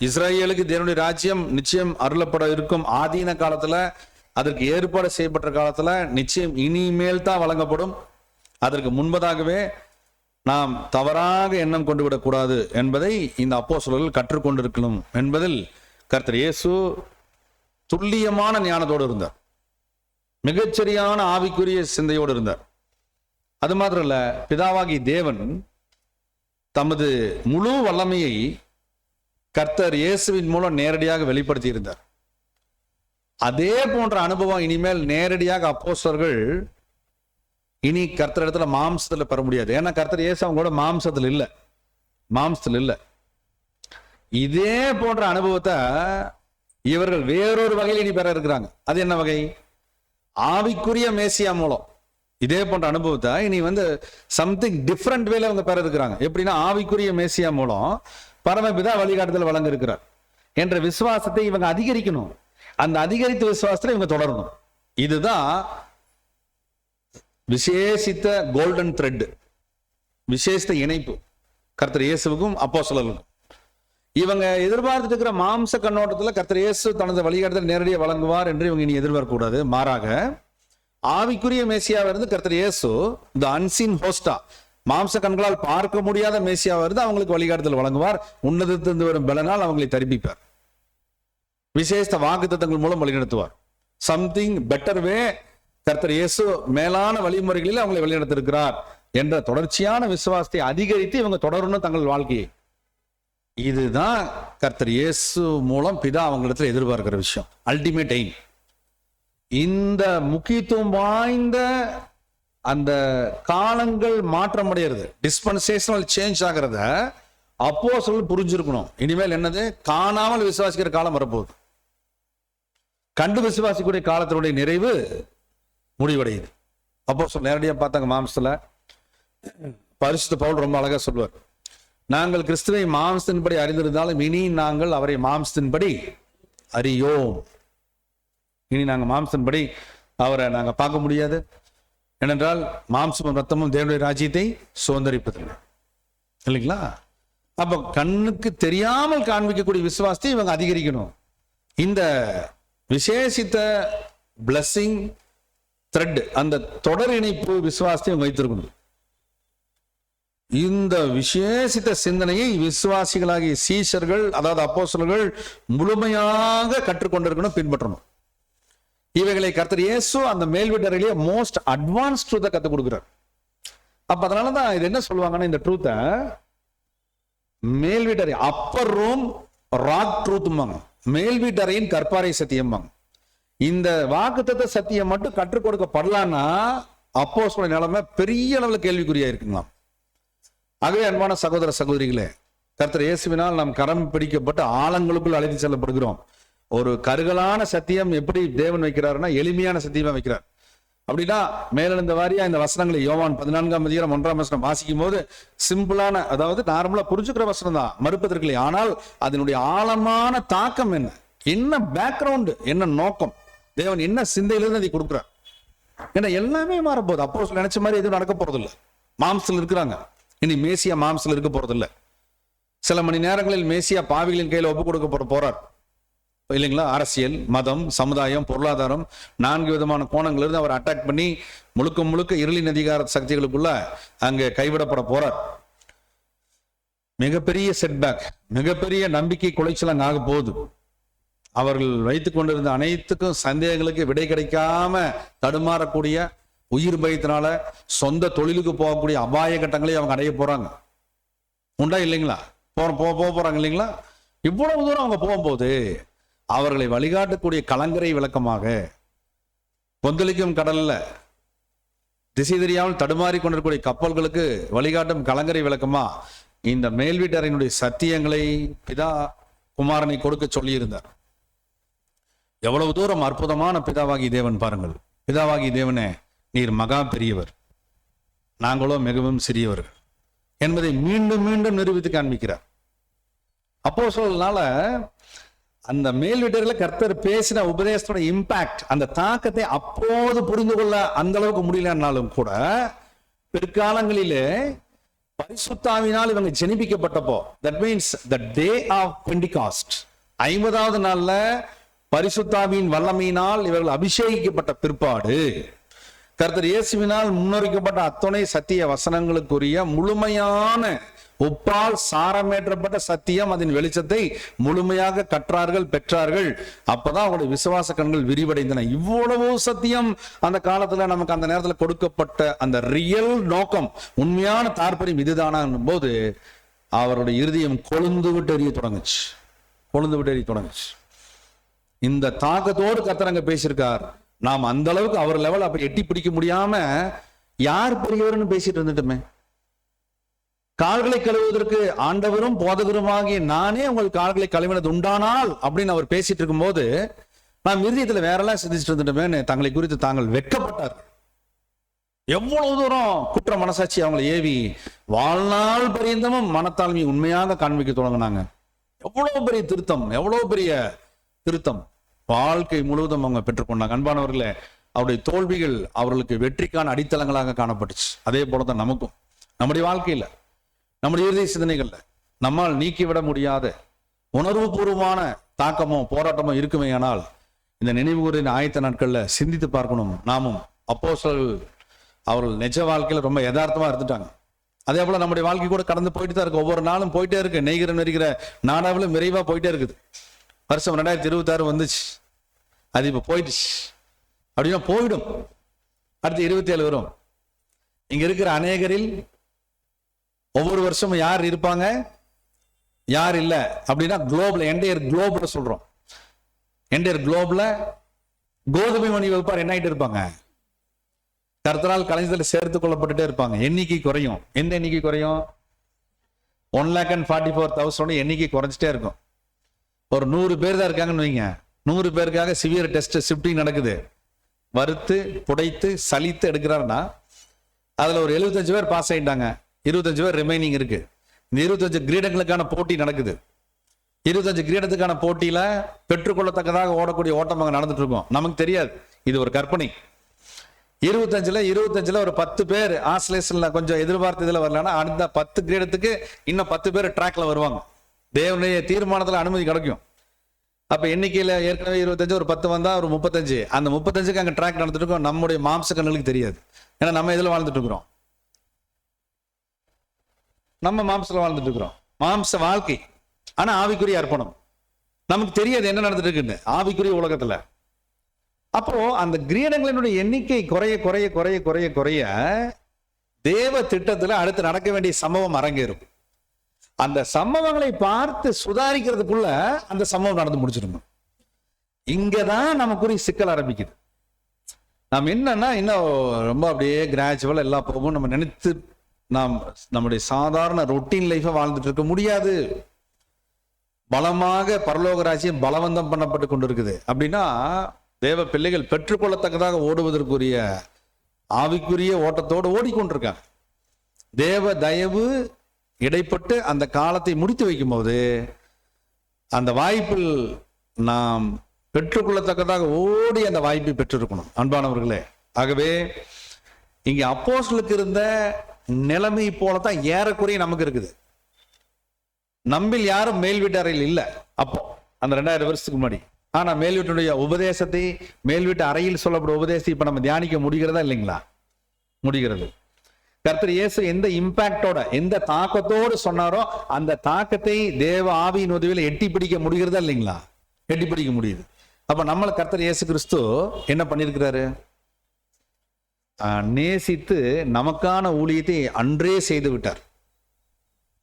இஸ்ரேலுக்கு தேவனுடைய ராஜ்யம் நிச்சயம் அருளப்பட இருக்கும். ஆதீன காலத்துல, அதற்கு ஏற்பாடு செய்யப்பட்ட காலத்துல நிச்சயம் இனிமேல் தான் வழங்கப்படும். அதற்கு முன்பதாகவே நாம் தவறாக எண்ணம் கொண்டு விடக்கூடாது என்பதை இந்த அப்போஸ்தலர்கள் கற்றுக்கொண்டிருக்கணும் என்பதில் கர்த்தர் இயேசு துல்லியமான ஞானத்தோடு இருந்தார், மிகச்சரியான ஆவிக்குரிய சிந்தையோடு இருந்தார். அது மாத்திரம் இல்ல, பிதாவாகி தேவன் தமது முழு வல்லமையை கர்த்தர் இயேசுவின் மூலம் நேரடியாக வெளிப்படுத்தி இருந்தார். அதே போன்ற அனுபவம் இனிமேல் நேரடியாக அப்போஸ்தலர்கள் இனி கர்த்தர் இடத்துல மாம்சத்துல பெற முடியாது. ஏன்னா கர்த்தர் இயேசு அவங்க கூட மாம்சத்துல இல்ல. இதே போன்ற அனுபவத்தை இவர்கள் வேறொரு வகையில் இனி பெற இருக்கிறாங்க. அது என்ன வகை? ஆவிக்குரிய மேசியா மூலம் இதே போன்ற அனுபவத்தை இனி சம்திங் டிஃப்ரெண்ட் வேல அவங்க பெற இருக்கிறாங்க. எப்படின்னா ஆவிக்குரிய மேசியா மூலம் பரமபிதா வழிகாட்டுதல் வழங்க இருக்கிறார் என்ற விசுவாசத்தை இவங்க அதிகரிக்கணும். அந்த அதிகரித்த விசுவாசத்தை இவங்க தொடரணும். இதுதான் விசேஷித்த கோல்டன் த்ரெட், விசேஷித்த இணைப்பு கர்த்தர் இயேசுவுக்கும் அப்போஸ்தலர்களுக்கும். இவங்க எதிர்பார்த்துட்டு இருக்கிற மாம்ச கண்ணோட்டத்தில் கர்த்தர் இயேசு தனது வழிகாட்டுதல் நேரடியாக வழங்குவார் என்று இவங்க இனி எதிர்பார்க்க கூடாது. மாறாக ஆவிக்குரிய மேசியாவை இருந்து கர்த்தர் இயேசு இந்த அன்சீன் ஹோஸ்டா, மாம்ச கண்களால் பார்க்க முடியாத மேசியாவை இருந்து அவங்களுக்கு வழிகாட்டுதல் வழங்குவார். உன்னதத்திலிருந்து வரும் பலனால் அவங்களை தரிப்பிப்பார். விசேஷ வாக்குத்தத்தங்கள் மூலம் வழிநடத்துவார். சம்திங் பெட்டர் வே கர்த்தர் இயேசு மேலான வழிமுறைகளில் அவங்களை வழிநடத்திருக்கிறார் என்ற தொடர்ச்சியான விசுவாசத்தை அதிகரித்து இவங்க தொடரணும் தங்கள் வாழ்க்கையை. இதுதான் கர்த்தர் இயேசு மூலம் பிதா அவங்களிடத்தில் எதிர்பார்க்கிற விஷயம், அல்டிமேட் எய்ம். இந்த முக்கியத்துவம் வாய்ந்த அந்த காலங்கள் மாற்றம் அடைகிறது, டிஸ்பென்சேஷனல் சேஞ்ச் ஆகிறத அப்போஸ்தலர்கள் புரிஞ்சிருக்கணும். இனிமேல் என்னது? காணாமல் விசுவாசிக்கிற காலம் வரப்போகுது. கண்டு விசுவாசிக்கூடிய காலத்தினுடைய நிறைவு முடிவடையுது. அப்போஸ்தலர் நேரடியாக பார்த்தாங்க மாம்சத்துல. பரிசுத்த பவுல் ரொம்ப அழகா சொல்வார், நாங்கள் கிறிஸ்துவை மாம்சத்தின்படி அறிந்திருந்தாலும் இனி நாங்கள் அவரை மாம்சத்தின்படி அறியோம். இனி நாங்கள் மாம்சத்தின்படி அவரை நாங்க பார்க்க முடியாது. ஏனென்றால் மாம்சமும் ரத்தமும் தேவனுடைய ராஜ்யத்தை சுதந்தரிப்பதில்லை, இல்லைங்களா? அப்ப கண்ணுக்கு தெரியாமல் காண்பிக்கக்கூடிய விசுவாசத்தை இவங்க அதிகரிக்கணும். இந்த விசேஷித்த பிளஸிங் த்ரெட், அந்த தொடர் இணைப்பு விசுவாசத்தை வைத்திருக்கணும். இந்த விசேஷித்த சிந்தனையை விசுவாசிகளாகிய சீஷர்கள், அதாவது அப்போஸ்தலர்கள் முழுமையாக கற்றுக்கொண்டிருக்கணும், பின்பற்றணும். இவைகளை கர்த்தர் இயேசு அந்த மேல் வீட்டறையிலேயே மோஸ்ட் அட்வான்ஸ் ட்ரூத்தை கற்றுக் கொடுக்கிறார். அப்ப அதனாலதான் இது என்ன சொல்லுவாங்கன்னா, இந்த ட்ரூத்தை மேல் வீட்டறை, அப்பர் ரூம் ராக் ட்ரூத்ம்பாங்க, மேல் வீட்டறையின் கற்பாரை சத்தியம்பாங்க. இந்த வாக்குத்தத்த சத்தியம் மட்டும் கற்றுக் கொடுக்கப்படலான்னா அப்போஸ்தலர் நிலைமை பெரிய அளவில் கேள்விக்குறியா இருக்குங்களாம். ஆகவே அன்பான சகோதர சகோதரிகளே, கர்த்தர் இயேசுவினால் நாம் கரம் பிடிக்கப்பட்டு ஆழங்களுக்குள் அழைத்து செல்லப்படுகிறோம். ஒரு கருகலான சத்தியம் எப்படி தேவன் வைக்கிறாருன்னா எளிமையான சத்தியமா வைக்கிறார். அப்படின்னா மேலெழுந்த வாரியா இந்த வசனங்களை யோவான் 14:1 வாசிக்கும் போது சிம்பிளான, அதாவது நார்மலா புரிஞ்சுக்கிற வசனம் தான், மறுப்பதற்கு இல்லை. ஆனால் அதனுடைய ஆழமான தாக்கம் என்ன, என்ன பேக்ரவுண்ட், என்ன நோக்கம், தேவன் என்ன சிந்தையிலிருந்து அதை கொடுக்குறார். ஏன்னா எல்லாமே மாறப்போகுது. அப்போ நினைச்ச மாதிரி எதுவும் நடக்க போறது இல்லை. மாம்சத்தில் இருக்கிறாங்க, இனி மேசியா மாம்சத்தில் இருக்க போறது இல்லை. சில மணி நேரங்களில் மேசியா பாவிகளின் கையில் ஒப்பு கொடுக்க போறார், இல்லைங்களா? அரசியல், மதம், சமுதாயம், பொருளாதாரம், 4 விதமான கோணங்களிலிருந்து அவர் அட்டாக் பண்ணி முழுக்க முழுக்க இருளின் அதிகார சக்திகளுக்குள்ள அங்கே கைவிடப்பட போறார். மிகப்பெரிய செட்பேக், மிகப்பெரிய நம்பிக்கை குலைச்சல் அங்க ஆக போகுது. அவர்கள் வைத்துக் கொண்டிருந்த அனைத்துக்கும் சந்தேகங்களுக்கு விடை கிடைக்காம தடுமாறக்கூடிய, உயிர் பயத்தினால சொந்த தொழிலுக்கு போகக்கூடிய அபாய கட்டங்களை அவங்க அடைய போறாங்க. உண்டா இல்லைங்களா? போறாங்க இல்லைங்களா? இவ்வளவு தூரம் அவங்க போகும்போது அவர்களை வழிகாட்டக்கூடிய கலங்கரை விளக்கமாக, கொந்தளிக்கும் கடல்ல திசை தெரியாமல் தடுமாறி கொண்டிருக்கூடிய கப்பல்களுக்கு வழிகாட்டும் கலங்கரை விளக்கமா இந்த மேல் வீட்டறையினுடைய சத்தியங்களை பிதா குமாரனை கொடுக்க சொல்லி இருந்தார். எவ்வளவு தூரம் அற்புதமான பிதாவாகி தேவன் பாருங்கள். பிதாவாகி தேவனே, நீர் மகா பெரியவர், நாங்களோ மிகவும் சிறியவர்கள் என்பதை மீண்டும் மீண்டும் நிரூபித்து காண்பிக்கிறார். அப்போஸ்தலர்களால அந்த மேல் வீட்டர்ல கர்த்தர் பேசின உபதேசத்தோட இம்பாக்ட், அந்த தாக்கத்தை அப்போது புரிந்து கொள்ள அந்த அளவுக்கு முடியலன்னாலும் கூட பிற்காலங்களிலே பரிசுத்தாவினால் இவங்க ஜெனிபிக்கப்பட்டப்போ, that means the day of Pentecost, 50வது நாள்ல பரிசுத்தாவின் வல்லமையினால் இவர்கள் அபிஷேகிக்கப்பட்ட பிற்பாடு கர்த்தர் இயேசுவினால் முன்னறிக்கப்பட்ட அத்தனை சத்திய வசனங்களுக்குரிய முழுமையான உப்பால் சாரமேற்றப்பட்ட சத்தியம், அதன் வெளிச்சத்தை முழுமையாக கற்றார்கள், பெற்றார்கள். அப்பதான் அவங்களுடைய விசுவாச கண்கள் விரிவடைந்தன. இவ்வளவு சத்தியம் அந்த காலத்துல நமக்கு அந்த நேரத்தில் கொடுக்கப்பட்ட அந்த ரியல் நோக்கம், உண்மையான தாற்பயம் இதுதானா போது அவருடைய இருதயம் கொழுந்து விட்டு எரிய தொடங்குச்சு. இந்த தாக்கத்தோடு கர்த்தர் அங்க பேசியிருக்கார். நாம் அந்த அளவுக்கு அவர் லெவல் அப்ப எட்டி பிடிக்க முடியாம யார் பெரியவர்னு பேசிட்டு இருந்துட்டுமே. கால்களை கழுவுவதற்கு ஆண்டவரும் போதகருமாகிய நானே உங்கள் கால்களை கழுவினது உண்டானால் அப்படின்னு அவர் பேசிட்டு இருக்கும்போது நாம் இறுதியத்துல வேறெல்லாம் சிந்திச்சுட்டு இருந்துட்டோமே தங்களை குறித்து தாங்கள் வெட்கப்பட்டார். எவ்வளவு தூரம் குற்ற மனசாட்சி அவங்களை ஏவி வாழ்நாள் பரியந்தமும் மனத்தாழ்மை உண்மையாக காண்பிக்க தொடங்கினாங்க. எவ்வளவு பெரிய திருத்தம், எவ்வளவு பெரிய திருத்தம் வாழ்க்கை முழுவதும் அவங்க பெற்றுக்கொண்டாங்க. அன்பானவர்களே, அவருடைய தோல்விகள் அவர்களுக்கு வெற்றிக்கான அடித்தளங்களாக காணப்பட்டுச்சு. அதே போலதான் நமக்கும் நம்முடைய வாழ்க்கையில, நம்முடைய இறுதி சிந்தனைகள்ல நம்மால் நீக்கிவிட முடியாத உணர்வு பூர்வமான தாக்கமோ போராட்டமோ இருக்குமே. ஆனால் இந்த நினைவுகூரின் ஆயத்த நாட்கள்ல சிந்தித்து பார்க்கணும். நாமும் அப்போஸ்தலர்கள் அவர்கள் நிஜ வாழ்க்கையில ரொம்ப யதார்த்தமா இருந்துட்டாங்க. அதே போல நம்முடைய வாழ்க்கை கூட கடந்து போயிட்டு தான் இருக்கு. ஒவ்வொரு நாளும் போயிட்டே இருக்கு. நெய்கிற நெறிகிற நாடாவிலும் விரைவா போயிட்டே இருக்குது. வருஷம் 2026 வந்துச்சு, அது இப்ப போயிடுச்சு. அப்படின்னா போயிடும். அடுத்து 27 வரும். இங்க இருக்கிற அநேகரில் ஒவ்வொரு வருஷமும் யார் இருப்பாங்க, யார் இல்ல அப்படின்னா குளோப்ல, என்டையர் குளோப்ல சொல்றோம். என்டையர் குளோப்ல கோதுமை மணி வகுப்பார் என்ன ஆயிட்டு இருப்பாங்க, கர்த்தரால் கலைஞர்கள் சேர்த்து கொள்ளப்பட்டுட்டே இருப்பாங்க. எண்ணிக்கை குறையும். எந்த எண்ணிக்கை குறையும்? 1,44,000 எண்ணிக்கை குறைஞ்சிட்டே இருக்கும். ஒரு 100 பேர் தான் இருக்காங்கன்னு வைங்க. 100 பேருக்காக சிவியர் டெஸ்ட் ஷிஃப்டிங் நடக்குது. வறுத்து புடைத்து சலித்து எடுக்கிறாருன்னா அதுல ஒரு 75 பேர் பாஸ் ஆயிட்டாங்க, 25 பேர் ரிமைனிங் இருக்கு. இந்த 25 கிரீடங்களுக்கான போட்டி நடக்குது. 25 கிரீடத்துக்கான போட்டியில பெற்றுக்கொள்ளத்தக்கதாக ஓடக்கூடிய ஓட்டம் அங்க நடந்துட்டு இருக்கும். நமக்கு தெரியாது, இது ஒரு கற்பனை. 25ல ஒரு 10 பேர் ஆஸ்லேஷன்ல கொஞ்சம் எதிர்பார்த்த இதுல வரலன்னா அந்த 10 கிரீடத்துக்கு இன்னும் 10 பேர் ட்ராக்ல வருவாங்க. தேவனுடைய தீர்மானத்துல அனுமதி கிடைக்கும். அப்ப எண்ணிக்கையில ஏற்கனவே 25, ஒரு 10 வந்தா ஒரு 35. அந்த 35க்கு அங்க ட்ராக் நடந்துட்டு இருக்கோம். நம்முடைய மாம்ச கண்ணுக்கு தெரியாது. ஏன்னா நம்ம இதுல வாழ்ந்துட்டு இருக்கிறோம். நம்ம மாம்சத்துல வாழ்ந்துட்டு இருக்கிறோம். மாம்ச வாழ்க்கை. ஆனா ஆவிக்குரிய அர்ப்பணம். நமக்கு தெரியாது என்ன நடந்துட்டு இருக்குன்னு ஆவிக்குரிய உலகத்துல. அப்போ அந்த கிரீடங்களினுடைய எண்ணிக்கை குறைய குறைய குறைய குறைய குறைய தேவ திட்டத்துல அடுத்து நடக்க வேண்டிய சம்பவம் அரங்கேறும். அந்த சம்பவங்களை பார்த்து சுதாரிக்கிறதுக்குள்ள அந்த சம்பவம் நடந்து முடிச்சிருக்கும். இங்கதான் நமக்குரிய சிக்கல் ஆரம்பிக்குது. நாம் என்னன்னா இன்னும் ரொம்ப அப்படியே கிராஜுவல் எல்லா போகும் நம்ம நினைத்து நாம் நம்முடைய சாதாரண ரொட்டீன் லைஃபை வாழ்ந்துட்டு இருக்க முடியாது. பலமாக பரலோக ராஜ்யம் பலவந்தம் பண்ணப்பட்டு கொண்டு இருக்குது. அப்படின்னா தேவ பிள்ளைகள் பெற்றுக்கொள்ளத்தக்கதாக ஓடுவதற்குரிய ஆவிக்குரிய ஓட்டத்தோடு ஓடிக்கொண்டிருக்காங்க. தேவ தயவு இடைப்பட்டு அந்த காலத்தை முடித்து வைக்கும் போது அந்த வாய்ப்பில் நாம் பெற்றுக்கொள்ளத்தக்கதாக ஓடி அந்த வாய்ப்பை பெற்றிருக்கணும். அன்பானவர்களே, ஆகவே இங்க அப்போஸ்தலருக்கு இருந்த நிலைமை போலத்தான் ஏறக்குறைய நமக்கு இருக்குது. நம்மில் யாரும் மேல் வீட்டறையில் இல்லை அப்போ, அந்த 2000 வருஷத்துக்கு முன்னாடி. ஆனா மேல் வீட்டுடைய உபதேசத்தை, மேல் வீட்டு அறையில் சொல்லப்படும் உபதேசத்தை இப்ப நம்ம தியானிக்க முடிகிறதா இல்லைங்களா? முடிகிறது. கர்த்தர் இயேசு எந்த இம்பாக்டோட, எந்த தாக்கத்தோடு சொன்னாரோ அந்த தாக்கத்தை தேவ ஆவியின் உதவியில எட்டி பிடிக்க முடிகிறதா இல்லைங்களா? எட்டி பிடிக்க முடியுது. அப்ப நம்மள கர்த்தர் இயேசு கிறிஸ்து என்ன பண்ணிருக்கிறாரு? நேசித்து நமக்கான ஊழியத்தை அன்றே செய்து விட்டார்.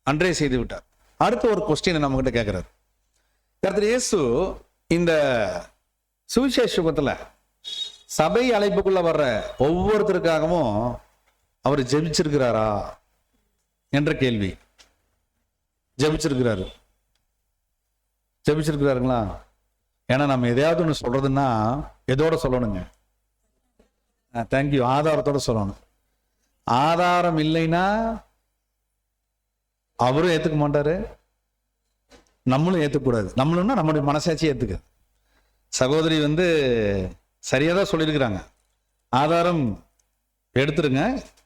அன்றே செய்து விட்டார். அடுத்த ஒரு கொஸ்டின் நம்ம கிட்ட கேட்கிறார். கர்த்தர் இயேசு இந்த சுவிசேஷ யுகத்துல சபை அழைப்புக்குள்ள வர்ற ஒவ்வொருத்தருக்காகவும் அவர் ஜெபிச்சிருக்கிறாரா என்ற கேள்வி. ஜெபிச்சிருக்கிறாரு. ஜெபிச்சிருக்கிறாருங்களா? ஏன்னா நம்ம எதையாவது ஒன்று சொல்றதுன்னா எதோட சொல்லணுங்க? தேங்க்யூ, ஆதாரத்தோட சொல்லணும். ஆதாரம் இல்லைன்னா அவரும் ஏத்துக்க மாட்டாரு, நம்மளும் ஏத்துக்கூடாது. நம்மளும்னா நம்முடைய மனசாட்சியை ஏத்துக்க. சகோதரி சரியாதான் சொல்லியிருக்கிறாங்க. ஆதாரம் எடுத்துருங்க.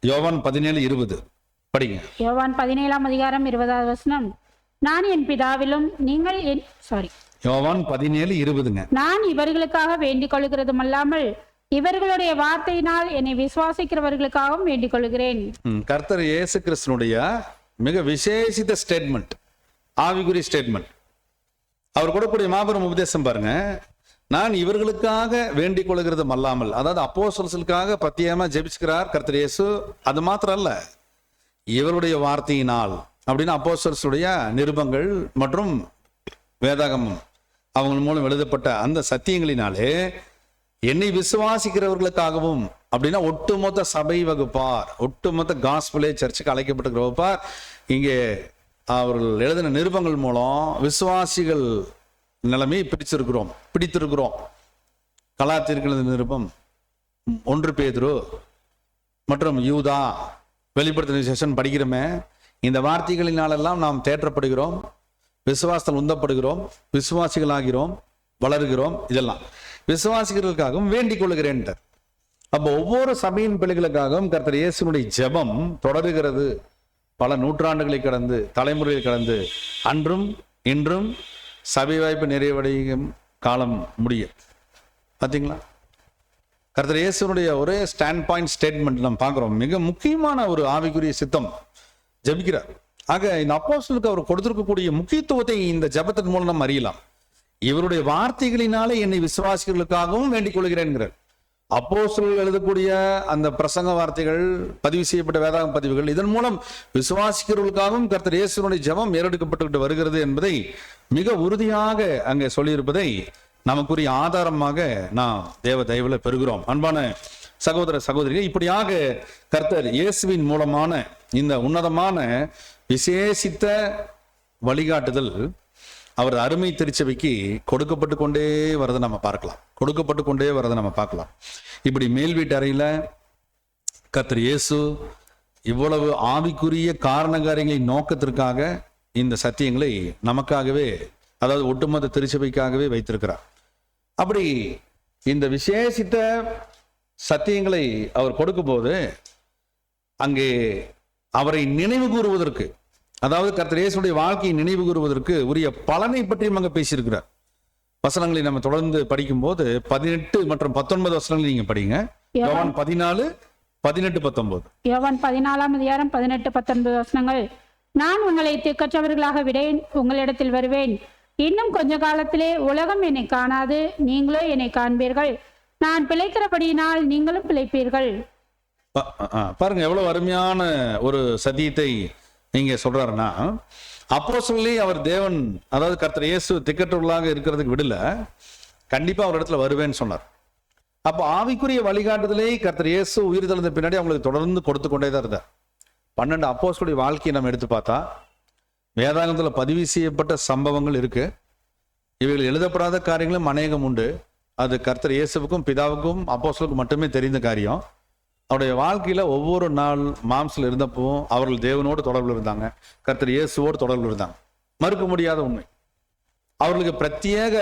யோவான் 17:20 படிங்க. யோவான் 17ஆம் அதிகாரம் 20வது வசனம். நான் என் பிதாவிலும் நீங்கள் யோவான் 17:20. நான் இவர்களுக்காக வேண்டிக் கொள்கிறதும் அல்லாமல் இவர்களுடைய வார்த்தையினால் என்னை விசுவாசிக்கிறவர்களுக்காகவும் வேண்டிக் கொள்கிறேன். கர்த்தர் இயேசு கிறிஸ்துனுடைய மிக விசேஷித்த ஸ்டேட்மெண்ட், ஆவிக்குரிய ஸ்டேட்மெண்ட். அவர் கொடுக்கக்கூடிய மாபெரும் உபதேசம் பாருங்க. நான் இவர்களுக்காக வேண்டிக் கொள்கிறதும் அல்லாமல், அதாவது அப்போஸ்தலர்களுக்காக பிரத்யேகமா ஜெபிச்சுக்கிறார் கர்த்தர் இயேசு. அது மாத்திரம் அல்ல, இவருடைய வார்த்தையினால் அப்படின்னா அப்போஸ்தலர்களுடைய நிருபங்கள் மற்றும் வேதாகமம் அவங்க மூலம் எழுதப்பட்ட அந்த சத்தியங்களினாலே என்னை விசுவாசிக்கிறவர்களுக்காகவும், அப்படின்னா ஒட்டுமொத்த சபை வகுப்பார், ஒட்டுமொத்த காஸ்பலே சர்ச்சுக்கு அழைக்கப்பட்டிருக்கிற வகுப்பார், இங்கே அவர்கள் எழுதின நிருபங்கள் மூலம் விசுவாசிகள் நிலைமை பிடித்திருக்கிறோம். கலாத்தியர்கள் நிருபம், 1 பேதுரு மற்றும் யூதா, வெளிப்படுத்தின விசேஷம் படிக்கிறோமே, இந்த வார்த்தைகளினாலெல்லாம் நாம் தேற்றப்படுகிறோம், விசுவாசத்தில் உந்தப்படுகிறோம், விசுவாசிகளாகிறோம், வளர்கிறோம். இதெல்லாம் விசுவாசிகளுக்காகவும் வேண்டிக் கொள்கிறேன். அப்போ ஒவ்வொரு சபையின் பிள்ளைகளுக்காகவும் கர்த்தர் இயேசுனுடைய ஜெபம் தொடருகிறது. பல நூற்றாண்டுகளை கடந்து, தலைமுறையை கடந்து, அன்றும் இன்றும் சபை வாய்ப்பு நிறைவடையும் காலம் முடியும். பார்த்தீங்களா, கர்த்தர் இயேசுனுடைய ஒரே ஸ்டாண்ட் பாயிண்ட் ஸ்டேட்மெண்ட் நம்ம பார்க்கிறோம். மிக முக்கியமான ஒரு ஆவிக்குரிய சித்தம் ஜெபிக்கிறார். ஆக இந்த அப்போஸ்தலருக்கு அவர் கொடுத்திருக்கக்கூடிய முக்கியத்துவத்தை இந்த ஜெபத்தின் மூலம் நம்ம அறியலாம். இவருடைய வார்த்தைகளினாலே என்னை விசுவாசிகளுக்காகவும் வேண்டிக் கொள்கிறேன்கிறார். அப்போஸ்தலர்கள் எழுதக்கூடிய அந்த பிரசங்க வார்த்தைகள், பதிவு செய்யப்பட்ட வேதாகம் பதிவுகள், இதன் மூலம் விசுவாசிக்கிறவர்களுக்காகவும் கர்த்தர் இயேசுனுடைய ஜெபம் ஏறெடுக்கப்பட்டு வருகிறது என்பதை மிக உறுதியாக அங்கே சொல்லியிருப்பதை நமக்குரிய ஆதாரமாக நாம் தேவ தயவுல பெறுகிறோம். அன்பான சகோதர சகோதரிகள், இப்படியாக கர்த்தர் இயேசுவின் மூலமான இந்த உன்னதமான விசேஷித்த வழிகாட்டுதல் அவர் அருமை திருச்சபைக்கு கொடுக்கப்பட்டு கொண்டே வரதை நம்ம பார்க்கலாம். இப்படி மேல் வீட்டு அறையில கர்த்தர் இயேசு இவ்வளவு ஆவிக்குரிய காரணகாரியங்களை நோக்கத்திற்காக இந்த சத்தியங்களை நமக்காகவே, அதாவது ஒட்டுமொத்த திருச்சபைக்காகவே வைத்திருக்கிறார். அப்படி இந்த விசேஷித்த சத்தியங்களை அவர் கொடுக்கும் போது அங்கே அவரை நினைவு கூறுவதற்கு, அதாவது கர்த்தர் இயேசுடைய வாழ்க்கையை நினைவு கூறுவதற்கு உரிய பலனை பற்றியும் அங்க பேசியிருக்கிறார். வசனங்களை நம்ம தொடர்ந்து படிக்கும் போது 18 மற்றும் 19 வசனங்களை நீங்க படிங்க. யோவான் 14, 18, 19. யோவான் 14ஆம் அதிகாரம் 18, 19 வசனங்கள். நான் உங்களை திக்கற்றவர்களாக விடேன், உங்களிடத்தில் வருவேன். இன்னும் கொஞ்ச காலத்திலே உலகம் என்னை காணாது, நீங்களோ என்னை காண்பீர்கள். நான் பிழைக்கிறபடியினால் நீங்களும் பிழைப்பீர்கள். பாருங்க எவ்வளவு அருமையான ஒரு சத்தியத்தை நீங்க சொல்றாருன்னா, அப்போஸ்தலரை அவர் தேவன், அதாவது கர்த்தர் இயேசு திக்கற்றவர்களாக இருக்கிறதுக்கு விடல, கண்டிப்பா அவர் இடத்துல வருவேன்னு சொன்னார். அப்போ ஆவிக்குரிய வழிகாட்டுதலை கர்த்தர் இயேசு உயிர் தெழுந்த பின்னாடி அவங்களுக்கு தொடர்ந்து கொடுத்து கொண்டே தான் இருந்தார். 12 அப்போஸ்தலருடைய வாழ்க்கையை நம்ம எடுத்து பார்த்தா வேதாகமத்துல பதிவு செய்யப்பட்ட சம்பவங்கள் இருக்கு. இவைகள் எழுதப்படாத காரியங்களும் அநேகம் உண்டு. அது கர்த்தர் இயேசுவுக்கும் பிதாவுக்கும் அப்போஸ்தலருக்கும் மட்டுமே தெரிந்த காரியம். அவருடைய வாழ்க்கையில ஒவ்வொரு நாள் மாம்சத்தில் இருந்தப்பவும் அவர்கள் தேவனோடு தொடர்பில் இருந்தாங்க, கர்த்தர் இயேசுவோடு தொடர்பில் இருந்தாங்க. மறுக்க முடியாத உண்மை. அவர்களுக்கு பிரத்யேக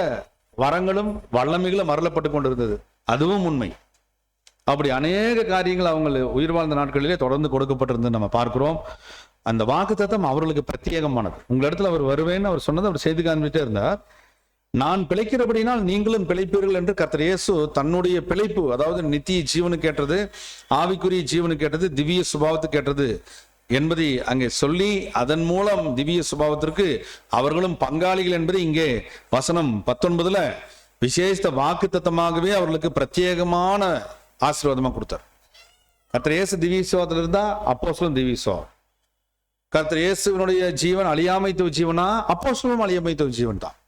வரங்களும் வல்லமைகளும் அருளப்பட்டு கொண்டிருந்தது, அதுவும் உண்மை. அப்படி அநேக காரியங்கள் அவங்க உயிர் வாழ்ந்த நாட்களிலே தொடர்ந்து கொடுக்கப்பட்டிருந்தது நம்ம பார்க்கிறோம். அந்த வாக்குத்தத்தம் அவர்களுக்கு பிரத்யேகமானது. உங்க இடத்துல அவர் வருவேன்னு அவர் சொன்னதை அவர் செய்து காண்பிட்டே இருந்தார். நான் பிழைக்கிறபடினால் நீங்களும் பிழைப்பீர்கள் என்று கர்த்தர் இயேசு தன்னுடைய பிழைப்பு, அதாவது நித்திய ஜீவனுக்கு ஏற்றது, ஆவிக்குரிய ஜீவனுக்கு ஏற்றது, திவ்ய சுபாவத்துக்கு ஏற்றது என்பதை அங்கே சொல்லி, அதன் மூலம் திவ்ய சுபாவத்திற்கு அவர்களும் பங்காளிகள் என்பதை இங்கே வசனம் 19 விசேஷ வாக்குத்தத்தமாகவே அவர்களுக்கு பிரத்யேகமான ஆசீர்வாதமா கொடுத்தார். கர்த்தர் இயேசு திவ்ய சுபாவத்தில் இருந்தா அப்போஸ்தலரும் திவ்ய சுபாவம். கர்த்தர் இயேசுவினுடைய ஜீவன் அழியாமைத்துவ ஜீவனா, அப்போஸ்தலரும் அழியாமைத்துவ ஜீவன் தான்.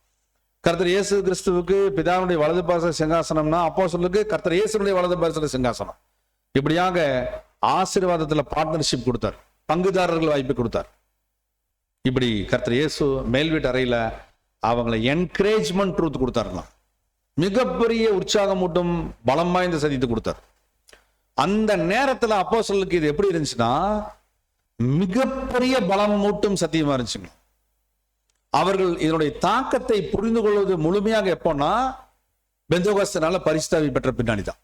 கர்த்தர் இயேசு கிறிஸ்துவுக்கு பிதாவுடைய வலது பாரிச சிங்காசனம்னா, அப்போஸ்தலருக்கு கர்த்தர் இயேசுடைய வலது பாரிச சிங்காசனம். இப்படியாக ஆசீர்வாதத்துல பார்ட்னர்ஷிப் கொடுத்தார், பங்குதாரர்கள் வாய்ப்பு கொடுத்தார். இப்படி கர்த்தர் இயேசு மேல் வீட்டு அறையில அவங்களை என்கரேஜ்மெண்ட் ட்ரூத் கொடுத்தாருலாம், மிகப்பெரிய உற்சாகமூட்டும் பலம் வாய்ந்த சதித்து கொடுத்தார். அந்த நேரத்துல அப்போஸ்தலருக்கு இது எப்படி இருந்துச்சுன்னா மிகப்பெரிய பலம் மூட்டும் சத்தியமா இருந்துச்சுங்க. அவர்கள் இதனுடைய தாக்கத்தை புரிந்து கொள்வது முழுமையாக எப்போன்னா பெந்தோகோஸ்தினால பரிசுத்தாவி பெற்ற பின்னாடி தான்.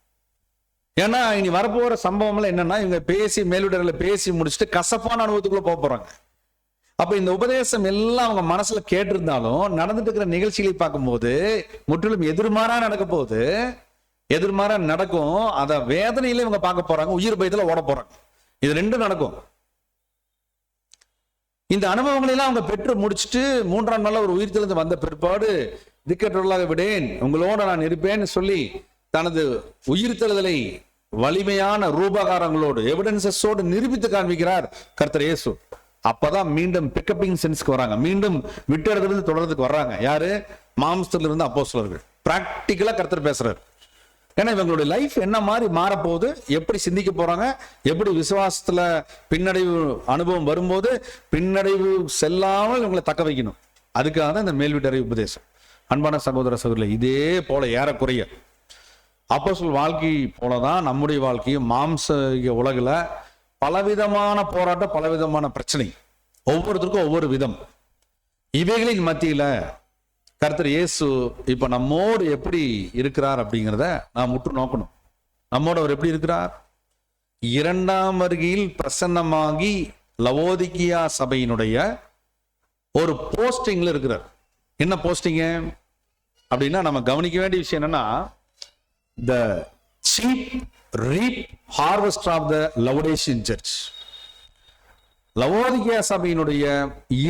ஏன்னா இனி வரப்போற சம்பவம்ல என்னன்னா, இவங்க பேசி மேல்விடர்களை பேசி முடிச்சுட்டு கசப்பான அனுபவத்துக்குள்ள போக போறாங்க. அப்ப இந்த உபதேசம் எல்லாம் அவங்க மனசுல கேட்டிருந்தாலும் நடந்துட்டு இருக்கிற நிகழ்ச்சிகளை பார்க்கும்போது முற்றிலும் எதிர்மாறா நடக்க போகுது, எதிர்மாறா நடக்கும். அத வேதனையில இவங்க பார்க்க போறாங்க, உயிர் பயத்துல ஓட போறாங்க. இது ரெண்டும் நடக்கும். இந்த அனுபவங்களை எல்லாம் அவங்க பெற்று முடிச்சுட்டு 3ஆம் நாள் ஒரு உயிர் தெழுந்து வந்த பிற்பாடு திக்கற்றவர்களாக விடேன், உங்களோட நான் இருப்பேன்னு சொல்லி தனது உயிர் தெழுதலை வலிமையான ரூபகாரங்களோடு எவிடன்சஸோடு நிரூபித்து காண்பிக்கிறார் கர்த்தர் இயேசு. அப்பதான் மீண்டும் பிக்கப்பிங் சென்ஸ்க்கு வராங்க, மீண்டும் விட்டெடுத்து தொடர்றதுக்கு வர்றாங்க. யாரு? மாம்சத்துல இருந்து அப்போஸ்தலர்கள். பிராக்டிக்கலா கர்த்தர் பேசுறாரு. ஏன்னா இவங்களுடைய லைஃப் என்ன மாதிரி மாறப்போகுது, எப்படி சிந்திக்க போறாங்க, எப்படி விசுவாசத்துல பின்னடைவு அனுபவம் வரும்போது பின்னடைவு செல்லாமல் இவங்களை தக்க வைக்கணும். அதுக்காக தான் இந்த மேல் வீட்டறை உபதேசம். அன்பான சகோதர சகோதரர்களே, இதே போல ஏறக்குறைய அப்போஸ்தலர் வாழ்க்கை போலதான் நம்முடைய வாழ்க்கையும் மாம்ச உலகில பலவிதமான போராட்டம், பலவிதமான பிரச்சனை, ஒவ்வொருத்தருக்கும் ஒவ்வொரு விதம். இவைகளின் மத்தியில கர்த்தர் இயேசு இப்ப நம்மோடு எப்படி இருக்கிறார் அப்படிங்கிறத நாம் முற்று நோக்கணும். நம்மோடு அவர் எப்படி இருக்கிறார்? இரண்டாம் வருகையில் பிரசன்னமாகி லவோதிக்கியா சபையினுடைய ஒரு போஸ்டிங்ல இருக்கிறார். என்ன போஸ்டிங் அப்படின்னா, நம்ம கவனிக்க வேண்டிய விஷயம் என்னன்னா, the chief reap harvester of the Laodicean church. Laodicea சபையினுடைய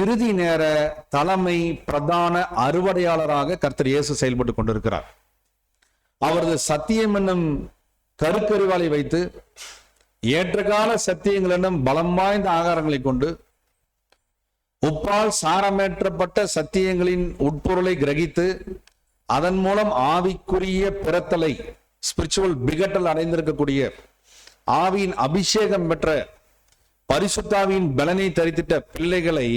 இறுதி நேர தலைமை பிரதான அறுவடையாளராக கர்த்தர் இயேசு செயல்பட்டு கொண்டிருக்கிறார். அவரது சத்தியம் என்னும் கருக்கறிவாளை வைத்து ஏற்றகால சத்தியங்கள் என்னும் பலம் வாய்ந்த ஆகாரங்களை கொண்டு உப்பால் சாரமேற்றப்பட்ட சத்தியங்களின் உட்பொருளை கிரகித்து அதன் மூலம் ஆவிக்குரிய பிறத்தலை, ஸ்பிரிச்சுவல் பிகட்டல் அடைந்திருக்கக்கூடிய, ஆவியின் அபிஷேகம் பெற்ற, பரிசுத்தாவின் பலனை தரித்திட்ட பிள்ளைகளை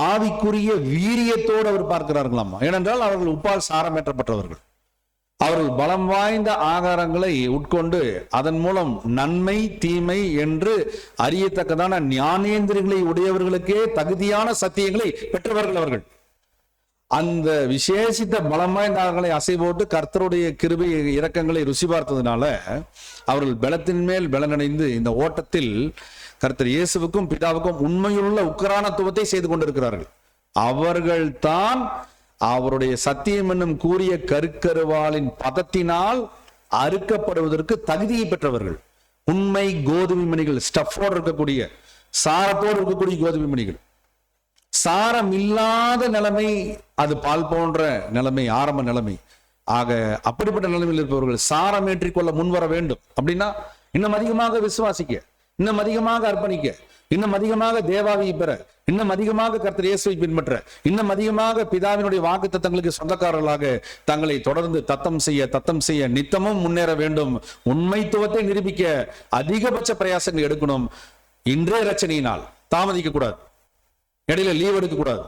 ஆவிக்குரிய வீரியத்தோடு அவர் பார்க்கிறார்களாம். ஏனென்றால் அவர்கள் உப்பால் சாரமேற்றப்பட்டவர்கள். அவர்கள் பலம் வாய்ந்த ஆகாரங்களை உட்கொண்டு அதன் மூலம் நன்மை தீமை என்று அறியத்தக்கதான ஞானேந்திரங்களை உடையவர்களுக்கே தகுதியான சத்தியங்களை பெற்றவர்கள் அவர்கள். அந்த விசேஷித்த பலம் வாய்ந்த ஆகாரங்களை அசை போட்டு கர்த்தருடைய கிருபை இரக்கங்களை ருசி பார்த்ததுனால அவர்கள் பலத்தின் மேல் பலனடைந்து இந்த ஓட்டத்தில் கர்த்தர் இயேசுவுக்கும் பிதாவுக்கும் உண்மையுள்ள உக்கரானத்துவத்தை செய்து கொண்டிருக்கிறார்கள். அவர்கள் தான் அவருடைய சத்தியம் என்னும் கூறிய கருக்கருவாளின் பதத்தினால் அறுக்கப்படுவதற்கு தகுதியை பெற்றவர்கள். உண்மை கோதுமை மணிகள், ஸ்டஃபோடு இருக்கக்கூடிய, சாரத்தோடு இருக்கக்கூடிய கோதுமை மணிகள். சாரம் இல்லாத நிலைமை அது பால் போன்ற நிலைமை, ஆரம்ப நிலைமை. ஆக அப்படிப்பட்ட நிலைமையில் இருப்பவர்கள் சாரம் ஏற்றிக்கொள்ள முன்வர வேண்டும். அப்படின்னா இன்னும் அதிகமாக விசுவாசிக்க, இன்னும் அதிகமாக அர்ப்பணிக்க, இன்னும் அதிகமாக தேவாவியை பெற, இன்னும் அதிகமாக கர்த்தர் இயேசுவை பின்பற்ற, இன்னும் அதிகமாக பிதாவினுடைய வாக்குத்தத்தங்களுக்கு சொந்தக்காரர்களாக தங்களை தொடர்ந்து தத்தம் செய்ய நித்தமும் முன்னேற வேண்டும். உண்மைத்துவத்தை நிரூபிக்க அதிகபட்ச பிரயாசங்கள் எடுக்கணும். இன்றைய ரச்சனையினால் தாமதிக்க கூடாது. இடையில லீவ் எடுக்க கூடாது.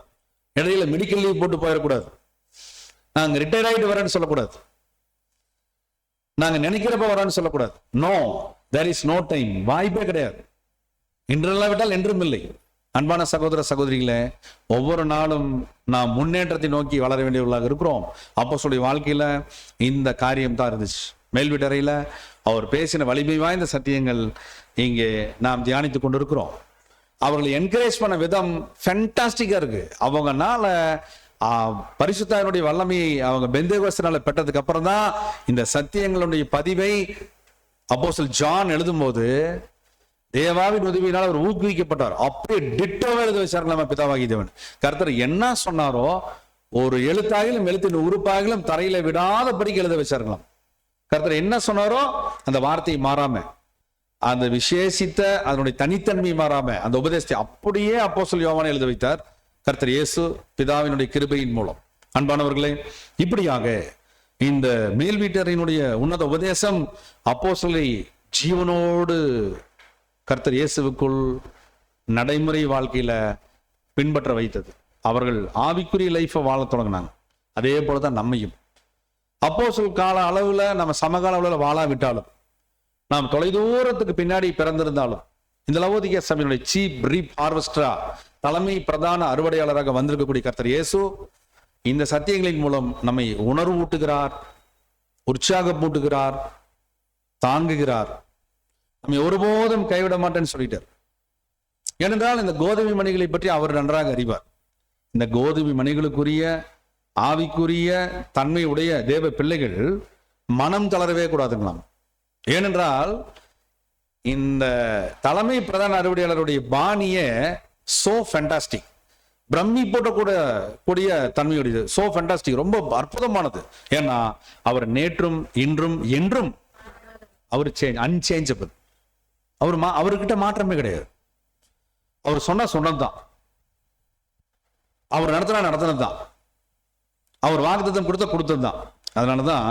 இடையில மெடிக்கல் லீவ் போட்டு போயிடக்கூடாது. நாங்க ரிட்டையர் ஆயிட்டு வரேன்னு சொல்லக்கூடாது. நாங்க நினைக்கிறப்ப வரேன்னு சொல்லக்கூடாது. No, there is no time. வாய்ப்பே கிடையாது. இன்றெல்லாம் விட்டால் என்றும் இல்லை. அன்பான சகோதர சகோதரிகளே, ஒவ்வொரு நாளும் நாம் முன்னேற்றத்தை நோக்கி வளர வேண்டியவர்களாக இருக்கிறோம். அப்போஸ்தலருடைய வாழ்க்கையில இந்த காரியம் தான் இருந்துச்சு. மேல் வீட்டறையில அவர் பேசின வலிமை வாய்ந்த சத்தியங்கள் இங்கே நாம் தியானித்துக் கொண்டிருக்கிறோம். அவர்களை என்கரேஜ் பண்ண விதம் ஃபேண்டாஸ்டிக்கா இருக்கு. அவங்கனால பரிசுத்தாவினுடைய வல்லமையை அவங்க பெந்தேகோஸ்தினால பெற்றதுக்கு அப்புறம் தான் இந்த சத்தியங்களுடைய பதிவை அப்போஸ்தலர் ஜான் எழுதும்போது தேவாவின் உதவியினால் அவர் ஊக்குவிக்கப்பட்டார். அப்படியே டிட்டோவா எழுத வச்சார்கள் நம்ம பிதாவாகி தேவன். கர்த்தர் என்ன சொன்னாரோ ஒரு எழுத்தாகிலும் எழுத்தின் உறுப்பாகிலும் தரையில விடாதபடிக்கு எழுத வச்சார்களாம். கர்த்தர் என்ன சொன்னாரோ அந்த வார்த்தையை மாறாம, அந்த விசேஷித்த அதனுடைய தனித்தன்மை மாறாம அந்த உபதேசத்தை அப்படியே அப்போஸ்தலர் யோவான் எழுத வைத்தார் கர்த்தர் இயேசு பிதாவினுடைய கிருபையின் மூலம். அன்பானவர்களே, இப்படியாக இந்த மேல் வீட்டறையினுடைய உன்னத உபதேசம் அப்போஸ்தலரை ஜீவனோடு கர்த்தர் இயேசுவுக்குள் நடைமுறை வாழ்க்கையில பின்பற்ற வைத்தது. அவர்கள் ஆவிக்குரிய லைஃபை வாழ தொடங்கினாங்க. அதே போலதான் நம்மையும் அப்போஸ்தலர் கால அளவுல நம்ம சமகால அளவுல வாழாவிட்டாலும், நாம் தொலைதூரத்துக்கு பின்னாடி பிறந்திருந்தாலும், இந்த லவோதிக்கியா சபையினுடைய சீப் ரீப் ஹார்வெஸ்டரா, தலைமை பிரதான அறுவடையாளராக வந்திருக்கக்கூடிய கர்த்தர் இயேசு இந்த சத்தியங்களின் மூலம் நம்மை உணர்வூட்டுகிறார், உற்சாகப்பூட்டுகிறார், தாங்குகிறார். நம்மை ஒருபோதும் கைவிட மாட்டேன்னு சொல்லிட்டார். ஏனென்றால் இந்த கோதுமை மணிகளை பற்றி அவர் நன்றாக அறிவார். இந்த கோதுமை மணிகளுக்குரிய ஆவிக்குரிய தன்மை உடைய தேவ பிள்ளைகள் மனம் தளரவே கூடாதுங்களாம். ஏனென்றால் இந்த தலைமை பிரதான அறுவடையாளருடைய பாணியே சோ ஃபேண்டாஸ்டிக், பிரம்மி போட்டக்கூடிய தன்மையுடையது, சோ ஃபேண்டாஸ்டிக், ரொம்ப அற்புதமானது. ஏன்னா அவர் நேற்றும் இன்றும் என்றும் அவர் அன்சேஞ்சபிள். அவர்கிட்ட மாற்றமே கிடையாது. அவர் சொன்னதுதான், அவர் நடத்தினதுதான். அவர் வாக்குத்தத்தம் கொடுத்ததுதான். அதனாலதான்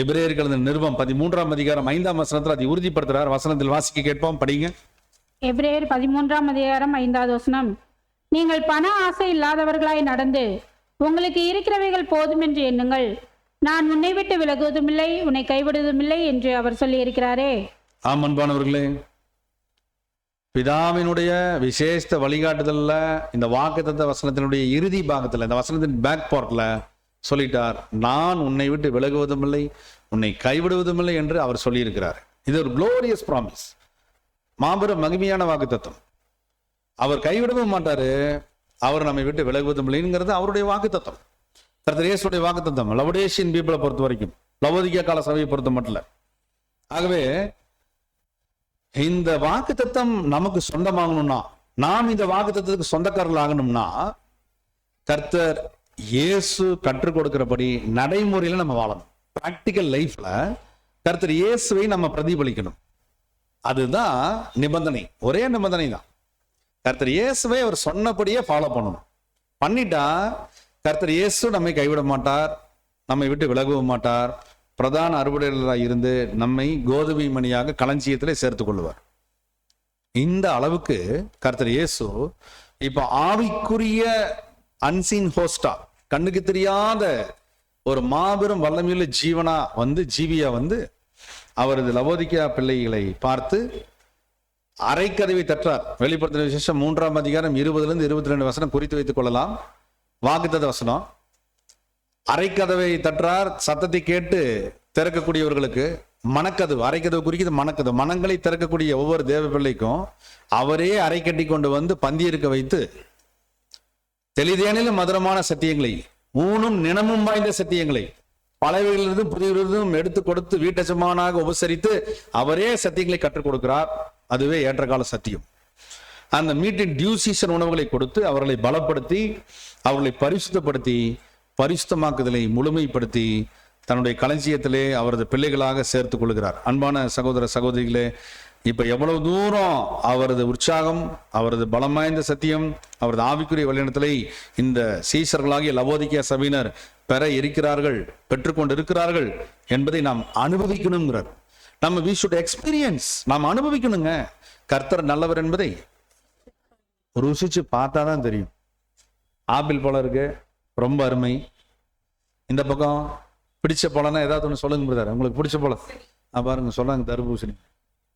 எபிரேயர்கள் நிருபம் 13ஆம் அதிகாரம் 5ஆம் வசனத்தில் அதை உறுதிப்படுத்துறார். வசனத்தில் வாசிக்க கேட்போம், படிங்க. எபிரேயர் 13ஆம் அதிகாரம் 5வது வசனம். நீங்கள் பண ஆசை இல்லாதவர்களாய் நடந்து உங்களுக்கு இருக்கிறவைகள் போதும் என்று எண்ணுங்கள். நான் உன்னை விட்டு விலகுவதும் இல்லை, உன்னை கைவிடுவதும் இல்லை என்று அவர் சொல்லி இருக்கிறாரே. ஆம் அன்பானவர்களே, பிதாவினுடைய விசேஷ வழிகாட்டுதல்ல இந்த வாக்குத்தத்த வசனத்தினுடைய இறுதி பாகத்துல, இந்த வசனத்தின் பேக் பார்ட்ல சொல்லிட்டார், நான் உன்னை விட்டு விலகுவதும் இல்லை, உன்னை கைவிடுவதும் இல்லை என்று அவர் சொல்லியிருக்கிறார். இது ஒரு குளோரியஸ் ப்ராமிஸ், மாபெரும் மகிமையான வாக்குத்தத்தம். அவர் கைவிடவும் மாட்டாரு, அவர் நம்மை விட்டு விலகுவதும் இல்லைங்கிறது அவருடைய வாக்குத்தத்தம். கர்த்தர் இயேசுடைய வாக்குத்தத்தம் லவோடியேஷியன் பீப்புளை பொறுத்த வரைக்கும், லவோதிக்கா கால சபையை பொறுத்த மட்டும். ஆகவே இந்த வாக்குத்தத்தம் நமக்கு சொந்தமாகணும்னா, நாம் இந்த வாக்குத்தத்தத்துக்கு சொந்தக்காரர்கள் ஆகணும்னா, கர்த்தர் இயேசு கற்றுக் கொடுக்கிறபடி நடைமுறையில நம்ம வாழணும். பிராக்டிக்கல் லைஃப்ல கர்த்தர் இயேசுவை நம்ம பிரதிபலிக்கணும். அதுதான் நிபந்தனை, ஒரே நிபந்தனை தான். கர்த்தர் இயேசுவை அவர் சொன்னபடியே ஃபாலோ பண்ணணும். பண்ணிட்டா கர்த்தர் இயேசு நம்மை கைவிட மாட்டார், நம்மை விட்டு விலகவும் மாட்டார். பிரதான அறுவடையாளராக இருந்து நம்மை கோதுமை மணியாக களஞ்சியத்திலே சேர்த்துக் கொள்வார். இந்த அளவுக்கு கர்த்தர் இயேசு இப்ப ஆவிக்குரிய அன்சீன் ஹோஸ்டா, கண்ணுக்கு தெரியாத ஒரு மாபெரும் வல்லமையுள்ள ஜீவனா ஜீவியா அவரது லவோதிக்கா பிள்ளைகளை பார்த்து அரைக்கதவை தற்றார். வெளிப்படுத்தின விசேஷம் 3ஆம் அதிகாரம் 20லிருந்து 22 வசனம் குறித்து வைத்துக் கொள்ளலாம். வாக்குத்தத்த வசனம். அரைக்கதவை தற்றார், சத்தத்தை கேட்டு திறக்கக்கூடியவர்களுக்கு மனக்கதவு. அரைக்கதவு குறிக்கிறது மனக்கதவு. மனங்களை திறக்கக்கூடிய ஒவ்வொரு தேவ பிள்ளைக்கும் அவரே அரை கட்டி கொண்டு பந்தி இருக்க வைத்து தெளிதேனிலும் மதுரமான சத்தியங்களை, ஊனும் நினமும் வாய்ந்த சத்தியங்களை பழையவர்களிலிருந்தும் புதியவர்களிருந்தும் எடுத்து கொடுத்து வீட்டச்சமானாக உபசரித்து அவரே சத்தியங்களை கற்றுக் கொடுக்கிறார். அதுவே ஏற்றகால சத்தியம். அந்த மீட்டின் டியூ சீசன் உணவுகளை கொடுத்து அவர்களை பலப்படுத்தி அவர்களை பரிசுத்தப்படுத்தி பரிசுத்தமாக்குதலை முழுமைப்படுத்தி தன்னுடைய களஞ்சியத்திலே அவரது பிள்ளைகளாக சேர்த்துக் கொள்கிறார். அன்பான சகோதர சகோதரிகளே, இப்ப எவ்வளவு தூரம் அவரது உற்சாகம், அவரது பலம் வாய்ந்த சத்தியம், அவரது ஆவிக்குரிய வழிநடத்தலை இந்த சீசர்களாகிய லவோதிக்கா சபையினர் பெற இருக்கிறார்கள், பெற்றுக்கொண்டு இருக்கிறார்கள் என்பதை நாம் அனுபவிக்கணுங்கிறார். நம்ம we should experience, நாம் அனுபவிக்கணுங்க. கர்த்தர் நல்லவர் என்பதை ருசிச்சு பார்த்தாதான் தெரியும். ஆப்பிள் பழம் இருக்கு, ரொம்ப அருமை. இந்த பக்கம் பிடிச்ச பழம்னா ஏதாவது ஒன்று சொல்லுங்க பிரதர், உங்களுக்கு பிடிச்ச பழம் பாருங்க. சொல்றாங்க தர்பூசணி.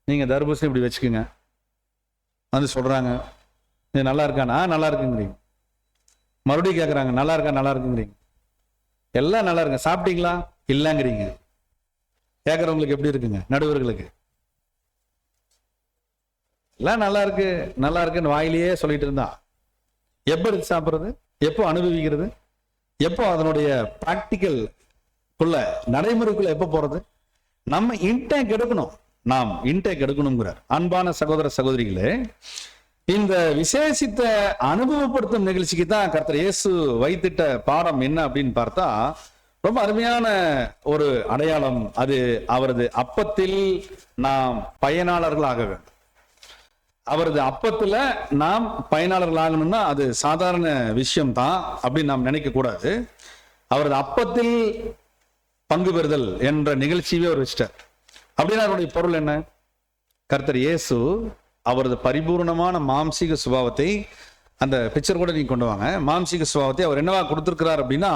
நீங்க தர்பூசணி இப்படி வச்சுக்கோங்க. சொல்றாங்க இது நல்லா இருக்கானா, நல்லா இருக்குங்கிறீங்க. மறுபடியும் கேட்கறாங்க நல்லா இருக்கா, நல்லா இருக்குங்கிறீங்க. எல்லாம் நல்லா இருக்கு, சாப்பிட்டீங்களா, இல்லைங்கிறீங்க. கேட்கறவங்களுக்கு எப்படி இருக்குங்க? நடுவர்களுக்கு எல்லாம் நல்லா இருக்கு, நல்லா இருக்குன்னு வாயிலேயே சொல்லிட்டு இருந்தா எப்ப எடுத்து சாப்பிடுறது, எப்போ அனுபவிக்கிறது, எப்போ அதனுடைய பிராக்டிக்கல் நடைமுறைக்குள்ள எப்போ போறது? நம்ம இன்டேக் எடுக்கணும், நாம் இன்டேக் எடுக்கணுங்கிறார். அன்பான சகோதர சகோதரிகளே, இந்த விசேஷித்த அனுபவப்படுத்தும் நிகழ்ச்சிக்கு தான் கர்த்தர் இயேசு வைத்திட்ட பாடம் என்ன அப்படின்னு பார்த்தா, ரொம்ப அருமையான ஒரு அடையாளம். அது அவரது அப்பத்தில் நாம் பயனாளர்கள் ஆக வேண்டும். அவரது அப்பத்துல நாம் பயனாளர்கள் ஆகணும்னா அது சாதாரண விஷயம் தான் அப்படின்னு நாம் நினைக்க கூடாது. அவரது அப்பத்தில் பங்கு பெறுதல் என்ற நிகழ்ச்சியவே அவர் வச்சிட்டார். அப்படின்னா அவருடைய பொருள் என்ன? கர்த்தர் இயேசு அவரது பரிபூர்ணமான மாம்சீக சுபாவத்தை, அந்த பிக்சர் கூட நீங்க கொண்டு வாங்க, மாம்சீக சுபாவத்தை அவர் என்னவா கொடுத்திருக்கிறார் அப்படின்னா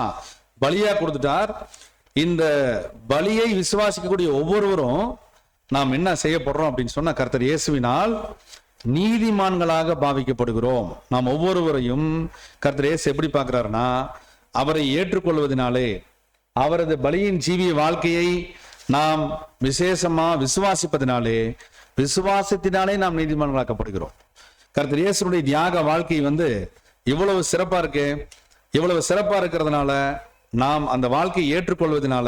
பலியா கொடுத்துட்டார். இந்த பலியை விசுவாசிக்கக்கூடிய ஒவ்வொருவரும் நாம் என்ன செய்யப்படுறோம் அப்படின்னு சொன்னா, கர்த்தர் இயேசுவினால் நீதிமான்களாக பாவிக்கப்படுகிறோம். நாம் ஒவ்வொருவரையும் கர்த்தர் இயேசு எப்படி பார்க்கிறாருன்னா, அவரை ஏற்றுக்கொள்வதனாலே, அவரது பலியின் ஜீவிய வாழ்க்கையை நாம் விசேஷமா விசுவாசிப்பதினாலே, விசுவாசத்தினாலே நாம் நீதிமான்களாக்கப்படுகிறோம். கர்த்தர் இயேசுடைய தியாக வாழ்க்கை இவ்வளவு சிறப்பா இருக்கு. இவ்வளவு சிறப்பா இருக்கிறதுனால நாம் அந்த வாழ்க்கையை ஏற்றுக்கொள்வதனால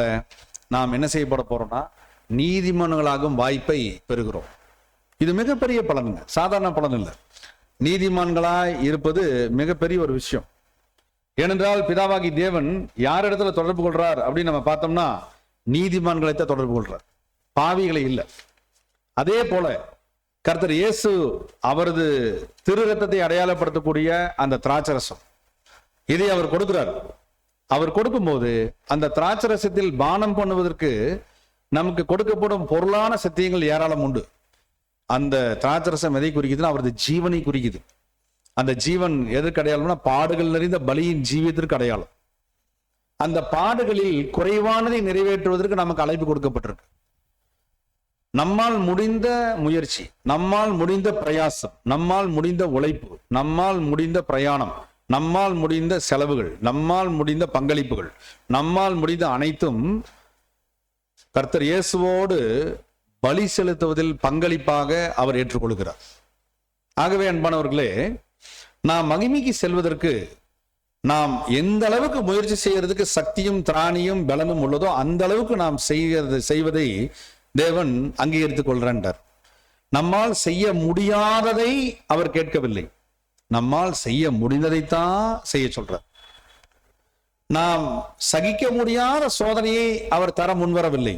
நாம் என்ன செய்யப்பட போறோம்னா நீதிமான்களாகும் வாய்ப்பை பெறுகிறோம். இது மிகப்பெரிய பலனுங்க, சாதாரண பலன் இல்லை. நீதிமான்களாய் இருப்பது மிகப்பெரிய ஒரு விஷயம். ஏனென்றால் பிதாவாகி தேவன் யார் இடத்துல தொடர்பு கொள்றார் அப்படின்னு நம்ம பார்த்தோம்னா நீதிமான்களை தான் தொடர்பு கொள்றார், பாவிகளை இல்லை. அதே போல கர்த்தர் இயேசு அவரது திரு ரத்தத்தை அடையாளப்படுத்தக்கூடிய அந்த திராட்சரசம் இதை அவர் கொடுக்கிறார். அவர் கொடுக்கும்போது அந்த திராட்சரசத்தில் பானம் பண்ணுவதற்கு நமக்கு கொடுக்கப்படும் பொருளான சத்தியங்கள் ஏராளம் உண்டு. அந்த திராட்சரசம் எதை குறிக்குதுன்னா அவரது ஜீவனை குறிக்குது. அந்த ஜீவன் எதற்கு அடையாளம்னா பாடுகள் நிறைந்த பலியின் ஜீவியத்திற்கு அடையாளம். அந்த பாடுகளில் குறைவானதை நிறைவேற்றுவதற்கு நமக்கு அழைப்பு கொடுக்கப்பட்டிருக்கு. நம்மால் முடிந்த முயற்சி, நம்மால் முடிந்த பிரயாசம், நம்மால் முடிந்த உழைப்பு, நம்மால் முடிந்த பிரயாணம், நம்மால் முடிந்த செலவுகள், நம்மால் முடிந்த பங்களிப்புகள், நம்மால் முடிந்த அனைத்தும் கர்த்தர் இயேசுவோடு பலி செலுத்துவதில் பங்களிப்பாக அவர் ஏற்றுக்கொள்கிறார். ஆகவே அன்பானவர்களே, நாம் மகிமைக்கு செல்வதற்கு நாம் எந்த அளவுக்கு முயற்சி செய்யறதுக்கு சக்தியும் திராணியும் பலனும் உள்ளதோ அந்த அளவுக்கு நாம் செய்வதை தேவன் அங்கீகரித்துக் கொள்றார். நம்மால் செய்ய முடியாததை அவர் கேட்கவில்லை, நம்மால் செய்ய முடிந்ததைத்தான் செய்ய சொல்றார். நாம் சகிக்க முடியாத சோதனையை அவர் தர முன்வரவில்லை,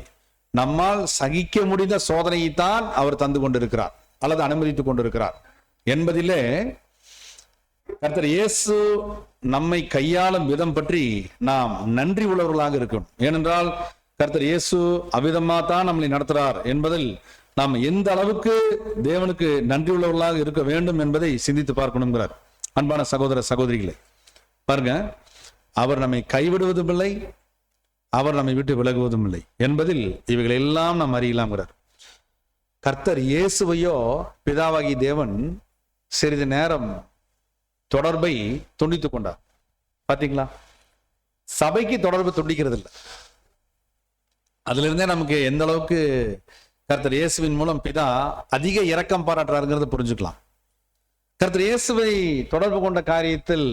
நம்மால் சகிக்க முடிந்த சோதனையைத்தான் அவர் தந்து கொண்டிருக்கிறார் அல்லது அனுமதித்துக் கொண்டிருக்கிறார் என்பதிலே கர்த்தர் இயேசு நம்மை கையாளும் விதம் பற்றி நாம் நன்றி உள்ளவர்களாக இருக்கணும். ஏனென்றால் கர்த்தர் இயேசு அவ்விதமா தான் நம்மளை நடத்துறார் என்பதில் நாம் எந்த அளவுக்கு தேவனுக்கு நன்றி உள்ளவர்களாக இருக்க வேண்டும் என்பதை சிந்தித்து பார்க்கணுங்கிறார். அன்பான சகோதர சகோதரிகளே, பாருங்க, அவர் நம்மை கைவிடுவதும் இல்லை, அவர் நம்மை விட்டு விலகுவதும் இல்லை என்பதில் இவைகள் எல்லாம் நாம் அறியலாம்ங்கிறார். கர்த்தர் இயேசுவையோ பிதாவாகி தேவன் சிறிது நேரம் தொடர்பை துண்டித்துக் கொண்டார். பாத்தீங்களா? சபைக்கு தொடர்பு துண்டிக்கிறது இல்லை. அதுல இருந்தே நமக்கு எந்த அளவுக்கு கர்த்தர் இயேசுவின் மூலம் பிதா அதிக இரக்கம் பாராட்டுறாருங்கிறத புரிஞ்சுக்கலாம். கர்த்தர் இயேசுவை தொடர்பு கொண்ட காரியத்தில்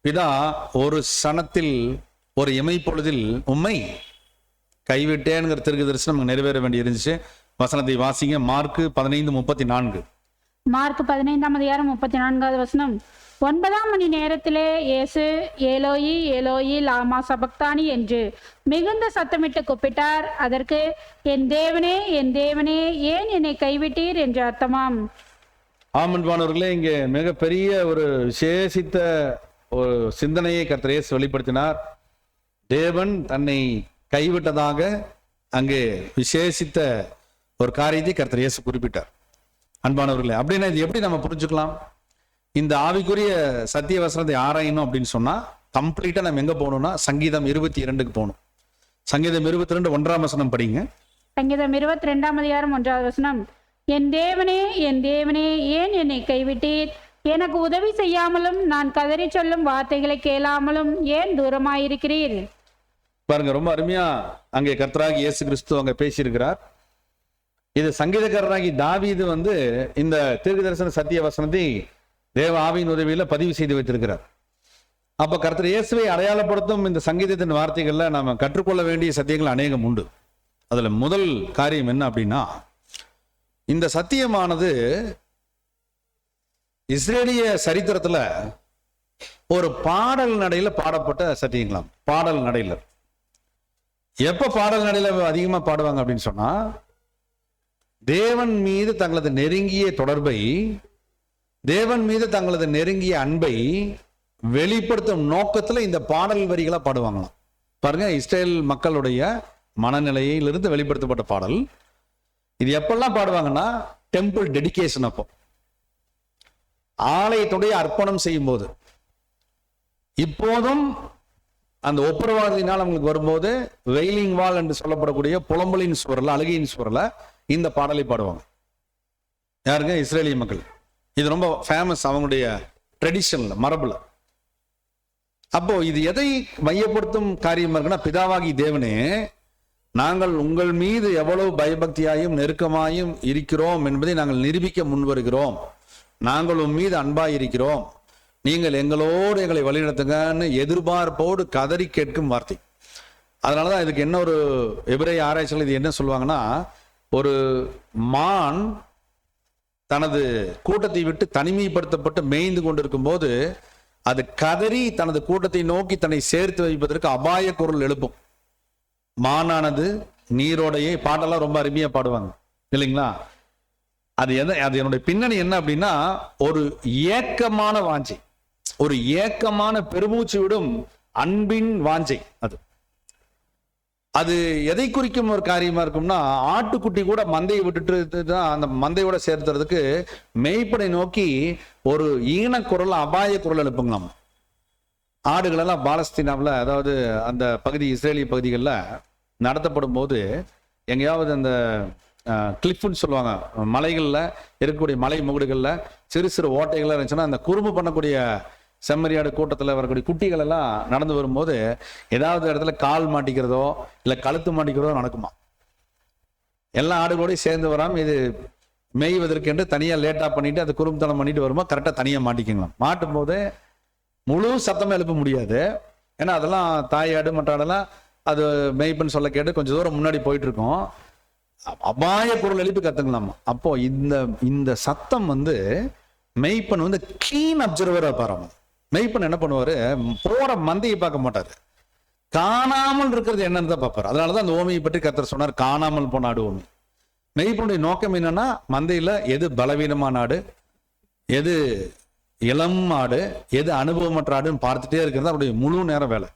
பிதா ஒரு சனத்தில் ஒரு இமைப்பொழுதில் உம்மை கைவிட்டேன்கிற திருக்கு தரிசனம் நிறைவேற வேண்டி இருந்துச்சு. வசனத்தை வாசிங்க. மார்க்கு 15:34. மார்க் 15:34. 9ஆம் மணி நேரத்திலே இயேசு ஏலோயி ஏலோயி லாமா சபக்தானி என்று மிகுந்த சத்தமிட்டு கூப்பிட்டார். அதற்கு என் தேவனே என் தேவனே ஏன் என்னை கைவிட்டீர் என்று அர்த்தமாம். ஆமன்பானவர்களே, இங்கே மிகப்பெரிய ஒரு விசேஷித்த ஒரு சிந்தனையை கர்த்தர் இயேசு வெளிப்படுத்தினார். தேவன் தன்னை கைவிட்டதாக அங்கே விசேஷித்த ஒரு காரியத்தை கர்த்தர் இயேசு குறிப்பிட்டார். அன்பானவர்களே, அப்படின்னா இது எப்படி நம்ம புரிஞ்சுக்கலாம்? இந்த ஆவிக்குரிய சத்திய வசனத்தை ஆராயணும் அப்படின்னு சொன்னா கம்ப்ளீட்டா நம்ம எங்க போகணும்னா சங்கீதம் 22க்கு போகணும். சங்கீதம் 22 1ஆம் வசனம் படிங்க. சங்கீதம் 22ஆம் அதிகாரம் 1வது வசனம். என் தேவனே என் தேவனே ஏன் என்னை கைவிட்டீர்? எனக்கு உதவி செய்யாமலும் நான் கதறி சொல்லும் வார்த்தைகளை கேளாமலும் ஏன் தூரமாயிருக்கிறீர்? பாருங்க, ரொம்ப அருமையா அங்கே கர்த்தராகி இயேசு கிறிஸ்து அங்க பேசியிருக்கிறார். இது சங்கீதக்காரராகி தாவீது இந்த தீர்க்க தரிசன சத்திய வசனத்தை தேவ ஆவியின் உதவியில பதிவு செய்து வைத்திருக்கிறார். அப்ப கர்த்தர் இயேசுவை அடையாளப்படுத்தும் இந்த சங்கீதத்தின் வார்த்தைகள்ல நாம கற்றுக்கொள்ள வேண்டிய சத்தியங்கள் அநேகம் உண்டு. அதுல முதல் காரியம் என்ன அப்படின்னா, இந்த சத்தியமானது இஸ்ரேலிய சரித்திரத்துல ஒரு பாடல் நடையில பாடப்பட்ட சத்தியங்களாம். பாடல் நடையில எப்ப பாடல் நடையில அதிகமா பாடுவாங்க அப்படின்னு சொன்னா, தேவன் மீது தங்களது நெருங்கிய தொடர்பை, தேவன் மீது தங்களது நெருங்கிய அன்பை வெளிப்படுத்தும் நோக்கத்துல இந்த பாடல் வரிகளா பாடுவாங்களாம். பாருங்க, இஸ்ரேல் மக்களுடைய மனநிலையிலிருந்து வெளிப்படுத்தப்பட்ட பாடல். இது எப்பெல்லாம் பாடுவாங்கன்னா டெம்பிள் டெடிகேஷன், அப்போ ஆலயத்துடைய அர்ப்பணம் செய்யும் போது. இப்போதும் அந்த ஒப்புரவாதினால் அவங்களுக்கு வரும்போது வெயிலிங் வால் என்று சொல்லப்படக்கூடிய புலம்பலின் சுவரில், அழுகையின் சுவரில் இந்த பாடலை பாடுவாங்க. யாருங்க? இஸ்ரேலிய மக்கள். இது ரொம்ப ஃபேமஸ் அவங்களுடைய ட்ரெடிஷன்ல, மரபுல. அப்போ இது எதை மையப்படுத்தும் காரியம் இருக்குன்னா, பிதாவாகி தேவனே, நாங்கள் உங்கள் மீது எவ்வளவு பயபக்தியாயும் நெருக்கமாயும் இருக்கிறோம் என்பதை நாங்கள் நிரூபிக்க முன்வருகிறோம். நாங்கள் உன் மீது அன்பாய் இருக்கிறோம், நீங்கள் எங்களோடு எங்களை வழிநடத்துங்கன்னு எதிர்பார்ப்போடு கதறி கேட்கும் வார்த்தை. அதனாலதான் இதுக்கு என்ன ஒரு எபிரேய ஆராய்ச்சிகள் இது என்ன சொல்லுவாங்கன்னா, ஒரு மான் தனது கூட்டத்தை விட்டு தனிமைப்படுத்தப்பட்டு மேய்ந்து கொண்டிருக்கும் போது அது கதறி தனது கூட்டத்தை நோக்கி தன்னை சேர்த்து வைப்பதற்கு அபாய குரல் எழுப்பும். மானானது நீரோடையை, பாட்டெல்லாம் ரொம்ப அருமையா பாடுவாங்க இல்லைங்களா? அது என்னுடைய பின்னணி என்ன அப்படின்னா, ஒரு ஏக்கமான வாஞ்சி, ஒரு ஏக்கமான பெருமூச்சு விடும் அன்பின் வாஞ்சை. அது எதை குறிக்கும் ஒரு காரியமா இருக்கும்னா, ஆட்டுக்குட்டி கூட மந்தையை விட்டுட்டு தான் அந்த மந்தையோட சேர்த்துறதுக்கு மேய்ப்பனை நோக்கி ஒரு ஈனக்குரல், அபாய குரல் எழுப்புங்களாம். ஆடுகள் எல்லாம் பாலஸ்தீனாவில், அதாவது அந்த பகுதி இஸ்ரேலிய பகுதிகளில் நடத்தப்படும் போது எங்கேயாவது அந்த கிளிஃப்னு சொல்லுவாங்க, மலைகளில் இருக்கக்கூடிய மலை முகடுகளில் சிறு சிறு ஓட்டைகள்லாம் இருந்துச்சுன்னா அந்த குறும்பு பண்ணக்கூடிய செம்மறியாடு கூட்டத்தில் வரக்கூடிய குட்டிகள் எல்லாம் நடந்து வரும்போது ஏதாவது இடத்துல கால் மாட்டிக்கிறதோ இல்லை கழுத்து மாட்டிக்கிறதோ நடக்குமா. எல்லா ஆடுகளோடையும் சேர்ந்து வராமல் இது மேய்வதற்கு என்று தனியாக லேட்டாக பண்ணிட்டு அது குறும்புத்தனம் பண்ணிட்டு வருமா, கரெக்டாக தனியாக மாட்டிக்கலாம். மாட்டும் போது முழு சத்தமாக எழுப்ப முடியாது. ஏன்னா அதெல்லாம் தாயாடு மற்ற ஆடெல்லாம் அது மேய்ப்புன்னு சொல்ல கேட்டு கொஞ்சம் தூரம் முன்னாடி போயிட்டு இருக்கோம். அபாய குரல் எழுப்பி கத்துக்கலாமா. அப்போ இந்த சத்தம் மெய்ப்பன் கீன் அப்சர்வரா பாருங்க. மெய்ப்பன் என்ன பண்ணுவாரு, போற மந்தையை பார்க்க மாட்டாரு, காணாமல் இருக்கிறது என்னன்னு தான் பார்ப்பாரு. அதனாலதான் அந்த ஓமையை பற்றி கர்த்தர் சொன்னார், காணாமல் போன ஆடு ஓமி. மெய்ப்பனுடைய நோக்கம் என்னன்னா, மந்தையில எது பலவீனமான ஆடு, எது இளம் ஆடு, எது அனுபவமற்ற ஆடுன்னு பார்த்துட்டே இருக்கிறது அவருடைய முழு நேரம் வேலை.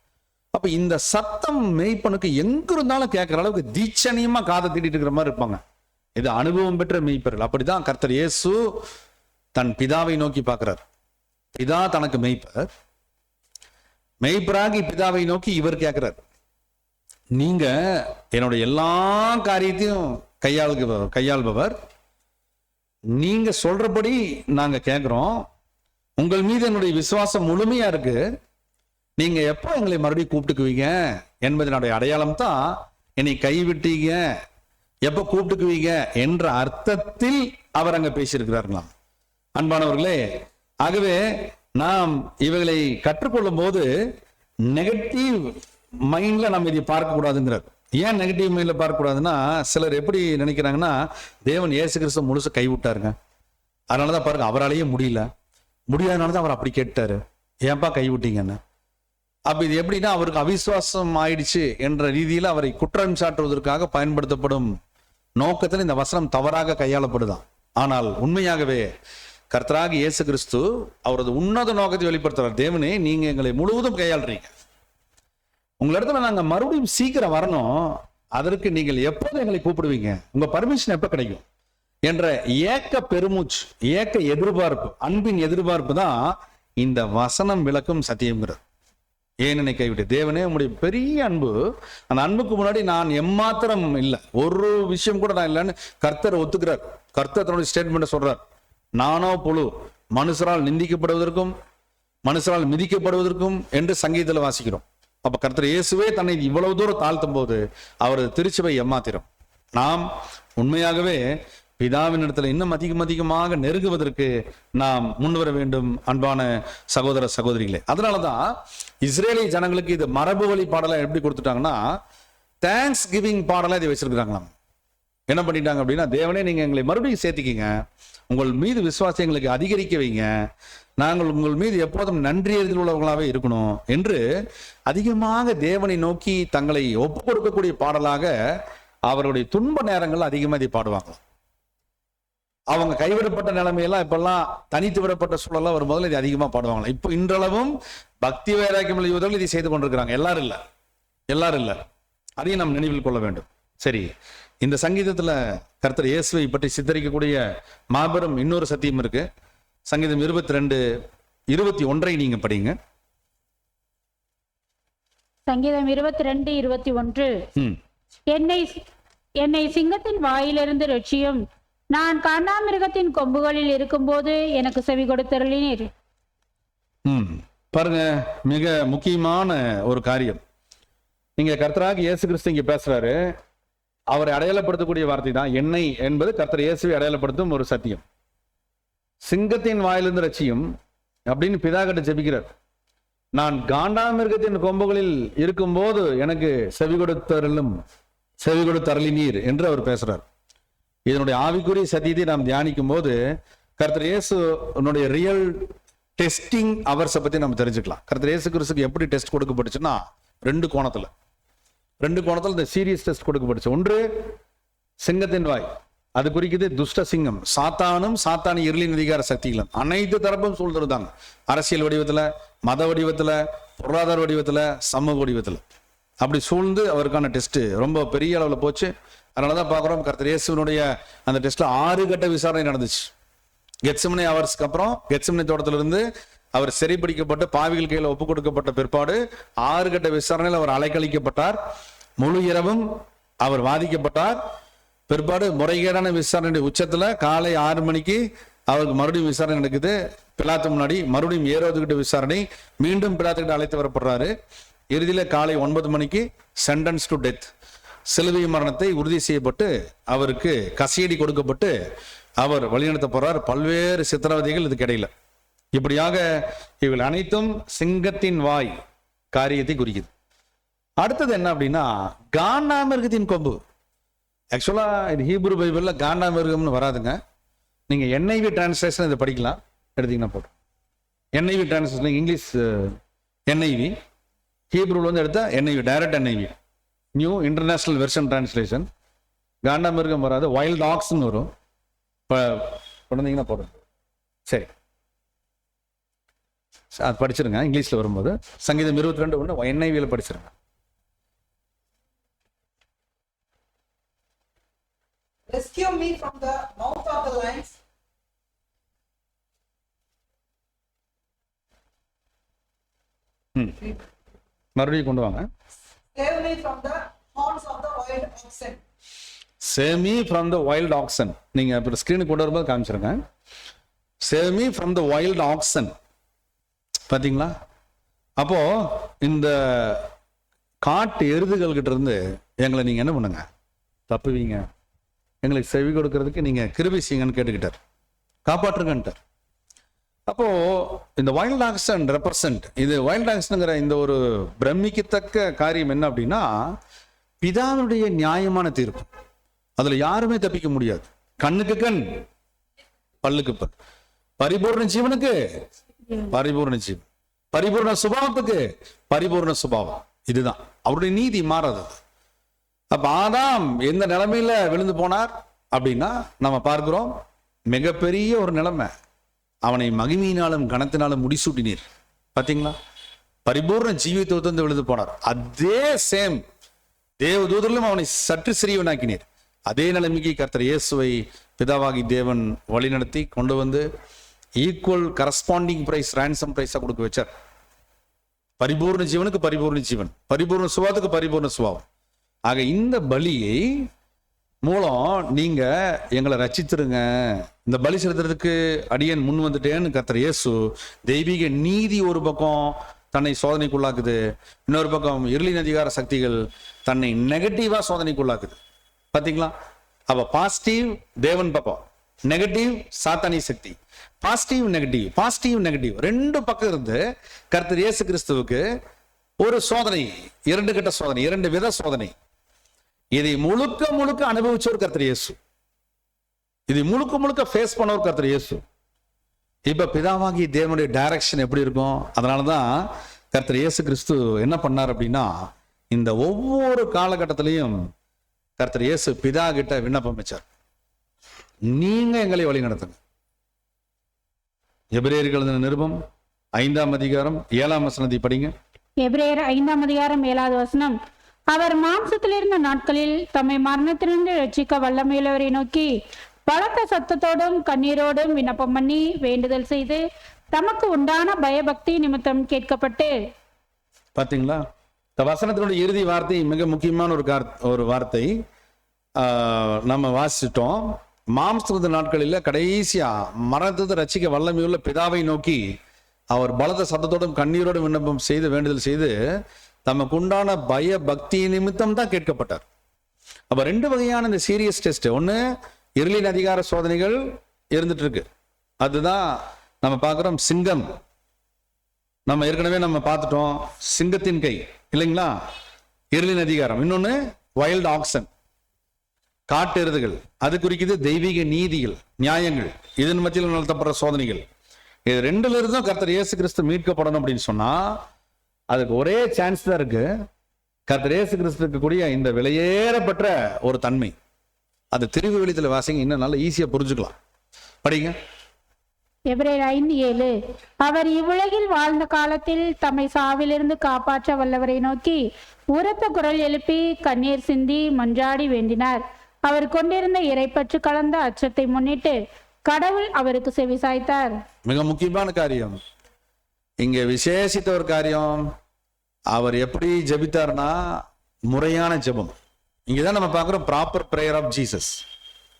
அப்ப இந்த சத்தம் மெய்ப்பனுக்கு எங்க இருந்தாலும் கேட்கிற அளவுக்கு தீட்சணியமா காதை தீட்டிட்டு இருக்கிற மாதிரி இருப்பாங்க. இது அனுபவம் பெற்ற மெய்ப்பர்கள். அப்படிதான் கர்த்தர் இயேசு தன் பிதாவை நோக்கி பார்க்கிறார். பிதா தனக்கு மெய்ப்பர், மெய்ப்பராகி பிதாவை நோக்கி இவர் கேட்கிறார், நீங்க என்னுடைய எல்லா காரியத்தையும் கையாள்பவர், நீங்க சொல்றபடி நாங்க கேட்கிறோம், உங்கள் மீது என்னுடைய விசுவாசம் முழுமையா இருக்கு, நீங்க எப்போ எங்களை மறுபடியும் கூப்பிட்டுக்குவீங்க என்பதனுடைய அடையாளம் தான் என்னை கைவிட்டீங்க, எப்போ கூப்பிட்டுக்குவீங்க என்ற அர்த்தத்தில் அவர் அங்க பேசியிருக்கிறார்களாம். அன்பானவர்களே, ஆகவே நாம் இவைகளை கற்றுக்கொள்ளும் போது நெகட்டிவ் மைண்ட்ல நம்ம இதை பார்க்க கூடாதுங்கிறார். ஏன் நெகட்டிவ் மைண்ட்ல பார்க்க கூடாதுன்னா, சிலர் எப்படி நினைக்கிறாங்கன்னா, தேவன் இயேசு கிறிஸ்து முழுசு கைவிட்டாருங்க, அதனாலதான் பாருங்க அவராலேயே முடியாதனாலதான் அவர் அப்படி கேட்டாரு, ஏன்பா கைவிட்டீங்கன்னு. அப்ப இது எப்படின்னா, அவருக்கு அவிசுவாசம் ஆயிடுச்சு என்ற ரீதியில அவரை குற்றம் சாட்டுவதற்காக பயன்படுத்தப்படும் நோக்கத்தில் இந்த வசனம் தவறாக கையாளப்படுதான். ஆனால் உண்மையாகவே கர்த்தராகிய இயேசு கிறிஸ்து அவரது உன்னத நோக்கத்தை வெளிப்படுத்துறார். தேவனே, நீங்க எங்களை முழுவதும் கையாளுறீங்க, உங்களிடத்துல நாங்க மறுபடியும் சீக்கிரம் வரணும், அதற்கு நீங்கள் எப்போது எங்களை கூப்பிடுவீங்க, உங்க பர்மிஷன் எப்ப கிடைக்கும் என்ற ஏக்க பெருமூச்சு, ஏக்க எதிர்பார்ப்பு, அன்பின் எதிர்பார்ப்பு தான் இந்த வசனம் விளக்கும் சத்தியம்ங்கிறது. ஏன் என்னை கைவிட்டு, தேவனே உங்களுடைய பெரிய அன்பு, அந்த அன்புக்கு முன்னாடி நான் எம்மாத்திரம் இல்லை, ஒரு விஷயம் கூட நான் இல்லைன்னு கர்த்தர் ஒத்துக்கிறார். கர்த்தர் தன்னுடைய ஸ்டேட்மெண்ட் சொல்றார், நானோ புழு, மனுஷரால் நிந்திக்கப்படுவதற்கும் மனுஷரால் மிதிக்கப்படுவதற்கும் என்று சங்கீதத்தில் வாசிக்கிறோம். அப்ப கர்த்தர் இயேசுவே தன்னை இவ்வளவு தூரம் தாழ்த்தும் போது அவரது திருச்சபை எம்மாத்திரம். நாம் உண்மையாகவே பிதாவின் இடத்துல இன்னும் அதிகமாக நெருங்குவதற்கு நாம் முன்வர வேண்டும். அன்பான சகோதர சகோதரிகளே, அதனாலதான் இஸ்ரேலிய ஜனங்களுக்கு இது மரபு வழி பாடலை எப்படி கொடுத்துட்டாங்கன்னா, தேங்க்ஸ் கிவிங் பாடலை இதை வச்சிருக்கிறாங்களாம். என்ன பண்ணிட்டாங்க அப்படின்னா, தேவனே நீங்க எங்களை மறுபடியும் சேர்த்துக்கிங்க, உங்கள் மீது விசுவாசம் எங்களுக்கு அதிகரிக்க வைங்க, நாங்கள் உங்கள் மீது எப்போதும் நன்றியறிதல் உள்ளவர்களாகவே இருக்கணும் என்று அதிகமாக தேவனை நோக்கி தங்களை ஒப்பு கொடுக்கக்கூடிய பாடலாக அவருடைய துன்ப நேரங்கள் அதிகமாக இதை பாடுவாங்க. அவங்க கைவிடப்பட்ட நிலைமையெல்லாம் இப்பெல்லாம் தனித்து விடப்பட்ட சூழலாம் வரும்போது இது அதிகமா பாடுவாங்களா. இப்போ இன்றளவும் பக்தி வைராக்கியம் யுவதர்கள் இதை செய்து கொண்டிருக்கிறாங்க. எல்லாரும் இல்ல, அதையும் நாம் நினைவில் கொள்ள வேண்டும். சரி, இந்த சங்கீதத்துல கர்த்தர் இயேசுவை பற்றி சித்தரிக்கக்கூடிய மாபெரும் இன்னொரு சத்தியம் இருக்கு. சங்கீதம் 22:21 நீங்க படிங்க. சங்கீதம் 22:21 என்னை சிங்கத்தின் வாயிலிருந்து ரட்சியும், நான் காண்டாமிருகத்தின் கொம்புகளில் இருக்கும்போது எனக்கு செவி கொடுத்தருளினீர். பாருங்க, மிக முக்கியமான ஒரு காரியம். நீங்க கர்த்தராகிய இயேசு கிறிஸ்து இங்க பேசுறாரு, அவரை அடையாளப்படுத்தக்கூடிய வார்த்தை தான் என்னை என்பது கர்த்தர் இயேசுவை அடையாளப்படுத்தும் ஒரு சத்தியம். சிங்கத்தின் வாயிலிருந்து ரட்சியும் அப்படின்னு பிதா கிட்ட ஜெபிக்கிறார். நான் காண்டாமிருகத்தின் கொம்புகளில் இருக்கும்போது எனக்கு செவி கொடுத்தருளினீர் என்று அவர் பேசுறார். இதனுடைய ஆவிக்குரிய சத்தியத்தை நாம் தியானிக்கும் போது கர்த்தர் இயேசுனுடைய ரியல் டெஸ்டிங் அவர்ஸை பத்தி நம்ம தெரிஞ்சுக்கலாம். கர்த்தர் இயேசு கிறிஸ்துக்கு எப்படி டெஸ்ட் கொடுக்கப்பட்டுச்சுன்னா, ரெண்டு கோணத்துல இந்த சீரியஸ் டெஸ்ட் கொடுக்கப்பட்டுச்சு. ஒன்று சிங்கத்தின் வாய், அது குறிக்குது துஷ்ட சிங்கம், சாத்தானும் சாத்தானி இருளின் அதிகார சக்திகளும் அனைத்து தரப்பும் சூழ்ந்திருந்தாங்க. அரசியல் வடிவத்துல, மத வடிவத்துல, பொருளாதார வடிவத்துல, சமூக வடிவத்துல அப்படி சூழ்ந்து அவருக்கான டெஸ்ட் ரொம்ப பெரிய அளவுல போச்சு. அதனாலதான் பாக்குறோம் கர்த்தர் இயேசுவினுடைய அந்த டெஸ்ட்ல 6 கட்ட விசாரணை நடந்துச்சு. கெத்செமனே ஹவர்ஸ்க்கு அப்புறம் கெத்செமனே தோட்டத்திலிருந்து அவர் சிறைப்பிடிக்கப்பட்டு பாவிகள் கையில் ஒப்பு கொடுக்கப்பட்ட பிற்பாடு 6 கட்ட விசாரணையில் அவர் அலைக்கழிக்கப்பட்டார். முழு இரவும் அவர் வாதிக்கப்பட்டார். பிற்பாடு முறைகேடான விசாரணை உச்சத்துல காலை 6 மணிக்கு அவருக்கு மறுபடியும் விசாரணை நடக்குது. பிலாத்து முன்னாடி மறுபடியும் ஏரோதுகிட்ட விசாரணை, மீண்டும் பிலாத்துக்கிட்ட அழைத்து வரப்படுறாரு. இறுதியில காலை 9 மணிக்கு சென்டென்ஸ் டு டெத், சிலுவை மரணத்தை உறுதி செய்யப்பட்டு அவருக்கு கசியடி கொடுக்கப்பட்டு அவர் வழிநடத்த போறார். பல்வேறு சித்திரவதைகள் இதுக்கு இடையில. இப்படியாக இவர்கள் அனைத்தும் சிங்கத்தின் வாய் காரியத்தை குறிக்குது. அடுத்தது என்ன அப்படின்னா காண்டாமிருகத்தின் கொம்பு. ஆக்சுவலா இது ஹீப்ரு பைபிள்ல காண்டாமிருகம்னு வராதுங்க. நீங்க NIV டிரான்ஸ்லேஷன் இதை படிக்கலாம், எடுத்தீங்கன்னா போதும். NIV டிரான்ஸ்லேஷன் இங்கிலீஷ் NIV, ஹீப்ருல வந்து எடுத்தா NIV, direct NIV, new international version translation. காண்டாமிருகம் வராது, வைல்ட் ஆக்ஸ்ன்னு வரும். போதும். சரி, அது படிச்சிருங்க. இங்கிலீஷ்ல வரும்போது சங்கீதம் 22:1 NIV படிச்சிருங்க. Rescue me from the mouth of the lions. மறுபடியும் கொண்டு வாங்க. Save me from the horns of the wild oxen. Save me from the wild oxen. நீங்க அப்புறம் ஸ்கிரீனுக்கு கொண்டு வரும்போது காமிச்சிருங்க. Save me from the wild oxen. பாத்தீங்களா? அப்போ இந்த காட்டு எருதுகள் கிட்ட இருந்து எங்களை நீங்க என்ன பண்ணுங்க, தப்புவீங்க, எங்களுக்கு செவி கொடுக்கறதுக்கு நீங்க கிருபை செய்யுங்கன்னு கேட்டுக்கிட்டார், காப்பாற்றுங்கன்ட்டார். அப்போ இந்த வைல்ட் ஆக்சன் ரெப்ரசன்ட், இது வைல்ட் ஆக்சன்ங்கிற இந்த ஒரு பிரமிக்கத்தக்க காரியம் என்ன அப்படின்னா பிதாவுடைய நியாயமான தீர்ப்பு. அதுல யாருமே தப்பிக்க முடியாது. கண்ணுக்கு கண், பல்லுக்கு பல், பரிபூர்ண ஜீவனுக்கு பரிபூர்ண ஜீவன், பரிபூர்ண சுபாவத்துக்கு பரிபூர்ண சுபாவம். இதுதான் அவருடைய நீதி, மாறாது. அப்ப ஆதாம் எந்த நிலைமையில விழுந்து போனார் அப்படின்னா நம்ம பார்க்கிறோம் மிகப்பெரிய ஒரு நிலைமை. அவனை மகிமையினாலும் கனத்தினாலும் முடிசூட்டினீர். பாத்தீங்களா? பரிபூர்ண ஜீவித்துவத்தை விழுந்து போனார். அதே சேம் தேவதூதரிலும் அவனை சற்று சிறியவனாக்கினீர். அதே நிலைமைக்கு கர்த்தர் இயேசுவை பிதாவாகி தேவன் வழிநடத்தி கொண்டு வந்து ஈக்குவல் கரஸ்பாண்டிங் பிரைஸ், ரான்சம் பிரைஸா கொடுக்க வச்சார். பரிபூர்ண ஜீவனுக்கு பரிபூர்ண ஜீவன், பரிபூர்ண சுபாவத்துக்கு பரிபூர்ண சுபாவம். ஆக இந்த பலியை மூலம் நீங்க எங்களை ரட்சித்திருங்க, இந்த பலி செலுத்துறதுக்கு அடியேன் முன் வந்துட்டேன்னு கர்த்தர் இயேசு தெய்வீக நீதி ஒரு பக்கம் தன்னை சோதனைக்குள்ளாக்குது, இன்னொரு பக்கம் இருளின் அதிகார சக்திகள் தன்னை நெகட்டிவா சோதனைக்குள்ளாக்குது. பாத்தீங்களா? அப்ப பாசிட்டிவ் தேவன் பக்கம், நெகட்டிவ் சாத்தானி சக்தி. பாசிட்டிவ் நெகட்டிவ், பாசிட்டிவ் நெகட்டிவ் ரெண்டு பக்கம் இருந்து கர்த்தர் இயேசு கிறிஸ்துவுக்கு ஒரு சோதனை, 2 கட்ட சோதனை, 2 வித சோதனை. இதை முழுக்க முழுக்க அனுபவிச்சவர் கர்த்தர் இயேசு. இதை முழுக்க முழுக்க ஃபேஸ் பண்ணவர் கர்த்தர் இயேசு. இப்ப பிதாவாகி தேவனுடைய டைரக்ஷன் எப்படி இருக்கும்? அதனாலதான் கர்த்தர் இயேசு கிறிஸ்து என்ன பண்ணார் அப்படின்னா இந்த ஒவ்வொரு காலகட்டத்திலையும் கர்த்தர் இயேசு பிதா கிட்ட விண்ணப்பம் வச்சார், நீங்க எங்களை வழி நடத்துங்க. எபிரேயர்கள் எழுதின நிருபம் 5ஆம் அதிகாரம் 7ஆம் வசனத்தை படிங்க. எபிரேயர் 5ஆம் அதிகாரம் 7வது வசனம். அவர் மாம்சத்தில் இருந்த நாட்களில் தம்மை மரணத்திலிருந்து ரட்சிக்க வல்லமையுள்ளவரை நோக்கி பலத்த சத்தத்தோடும் கண்ணீரோடும் விண்ணப்பம் பண்ணி வேண்டுதல் செய்து தமக்கு உண்டான பயபக்தி நிமித்தம் கேட்கப்பட்டு. பாத்தீங்களா? இந்த வசனத்தினுடைய இறுதி வார்த்தை மிக முக்கியமான ஒரு வார்த்தை நம்ம வாசிச்சிட்டோம். மாம்ச நாட்களில் கடைசியா மரணத்தை ரட்சிக்க வல்லமையுள்ள பிதாவை நோக்கி அவர் பலத்த சத்தத்தோடும் கண்ணீரோடும் விண்ணப்பம் செய்து வேண்டுதல் செய்து தமக்கு உண்டான பய பக்தி நிமித்தம் தான் கேட்கப்பட்டார். அப்ப 2 வகையான இந்த சீரியஸ் டெஸ்ட். ஒண்ணு இருளின் அதிகார சோதனைகள் இருந்துட்டு இருக்கு, அதுதான் நம்ம பார்க்கிறோம். சிங்கம் நம்ம ஏற்கனவே நம்ம பார்த்துட்டோம், சிங்கத்தின் கை இல்லைங்களா, இருளின் அதிகாரம். இன்னொன்னு வைல்ட் ஆக்சன், காட்டு எருதுகள், அது குறிக்குது தெய்வீக நீதிகள், நியாயங்கள், இதன் மத்தியில் நடத்தப்படுற சோதனைகள். இது 2ல இருந்தும் கர்த்தர் இயேசு கிறிஸ்து மீட்கப்படணும் அப்படின்னு சொன்னா அதுக்கு ஒரே சான்ஸ் தான் இருக்கு. கர்த்தர் இயேசு கிறிஸ்துக்கு கூடிய இந்த விலையேறப்பட்ட ஒரு தன்மை, அந்த திருவிழித்துல வாசிங்க, இன்னும் நல்லா ஈஸியா புரிஞ்சுக்கலாம். படிங்க. எபிரேயர் 5:7. அவர் இவ்வுலகில் வாழ்ந்த காலத்தில் தம்மை சாவிலிருந்து காப்பாற்ற வல்லவரை நோக்கி உரத்த குரல் எழுப்பி கண்ணீர் சிந்தி மன்றாடி வேண்டினார். அவர் கொண்டிருந்த இறைப்பற்று கலந்த அச்சத்தை முன்னிட்டு கடவுள் அவருக்கு செவிசாய்த்தார். மிக முக்கியமான காரியம் இங்க, விசேஷித்த ஒரு காரியம். அவர் எப்படி ஜெபித்தார்னா முறையான ஜெபம். இங்கதான் நம்ம பார்க்கிறோம் ப்ராப்பர் பிரேயர் ஆஃப் ஜீசஸ்.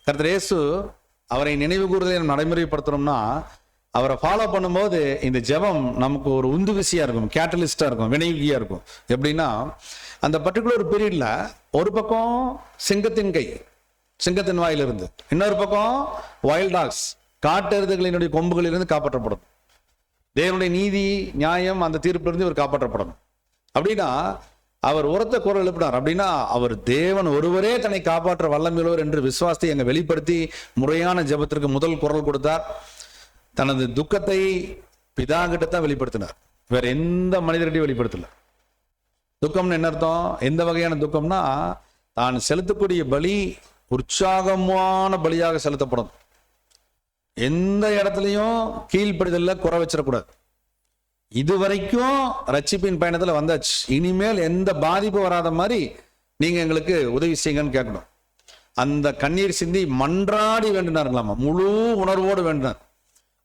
கர்த்தர் இயேசு அவரை நினைவு கூறுதலை நம்ம நடைமுறைப்படுத்தணும்னா, அவரை ஃபாலோ பண்ணும்போது இந்த ஜெபம் நமக்கு ஒரு உந்து விசையா இருக்கும், கேட்டலிஸ்டா இருக்கும், வினையுகியா இருக்கும். எப்படின்னா, அந்த பர்டிகுலர் பீரியட்ல ஒரு பக்கம் சிங்கத்தின் கை, சிங்கத்தின் வாயிலிருந்து, இன்னொரு பக்கம் வைல்ட் டாக்ஸ், காட்டெருதுகளினுடைய கொம்புகளிலிருந்து காப்பாற்றப்படும். தேவனுடைய நீதி நியாயம் அந்த தீர்ப்பிலிருந்து இவர் காப்பாற்றப்படணும். அப்படின்னா அவர் உரத்த குரல் எழுப்பினார். அப்படின்னா அவர் தேவன் ஒருவரே தன்னை காப்பாற்ற வல்லமையுள்ளவர் என்று விசுவாசத்தை அங்க வெளிப்படுத்தி முறையான ஜெபத்திற்கு முதல் குரல் கொடுத்தார். தனது துக்கத்தை பிதா கிட்டத்தான் வெளிப்படுத்தினார், வேற எந்த மனிதர்கிட்டையும் வெளிப்படுத்தல. துக்கம்னு என்ன அர்த்தம்? எந்த வகையான துக்கம்னா, தான் செலுத்தக்கூடிய பலி உற்சாகமான பலியாக செலுத்தப்படும். எந்த இடத்துலையும் கீழ்ப்படிதல்ல குறை வச்சிடக்கூடாது. இதுவரைக்கும் ரட்சிப்பின் பயணத்துல வந்தாச்சு, இனிமேல் எந்த பாதிப்பு வராத மாதிரி நீங்க எங்களுக்கு உதவி செய்யுங்கன்னு கேட்கணும். அந்த கண்ணீர் சிந்தி மன்றாடி வேண்டினார்களாமா, முழு உணர்வோடு வேண்டினார்.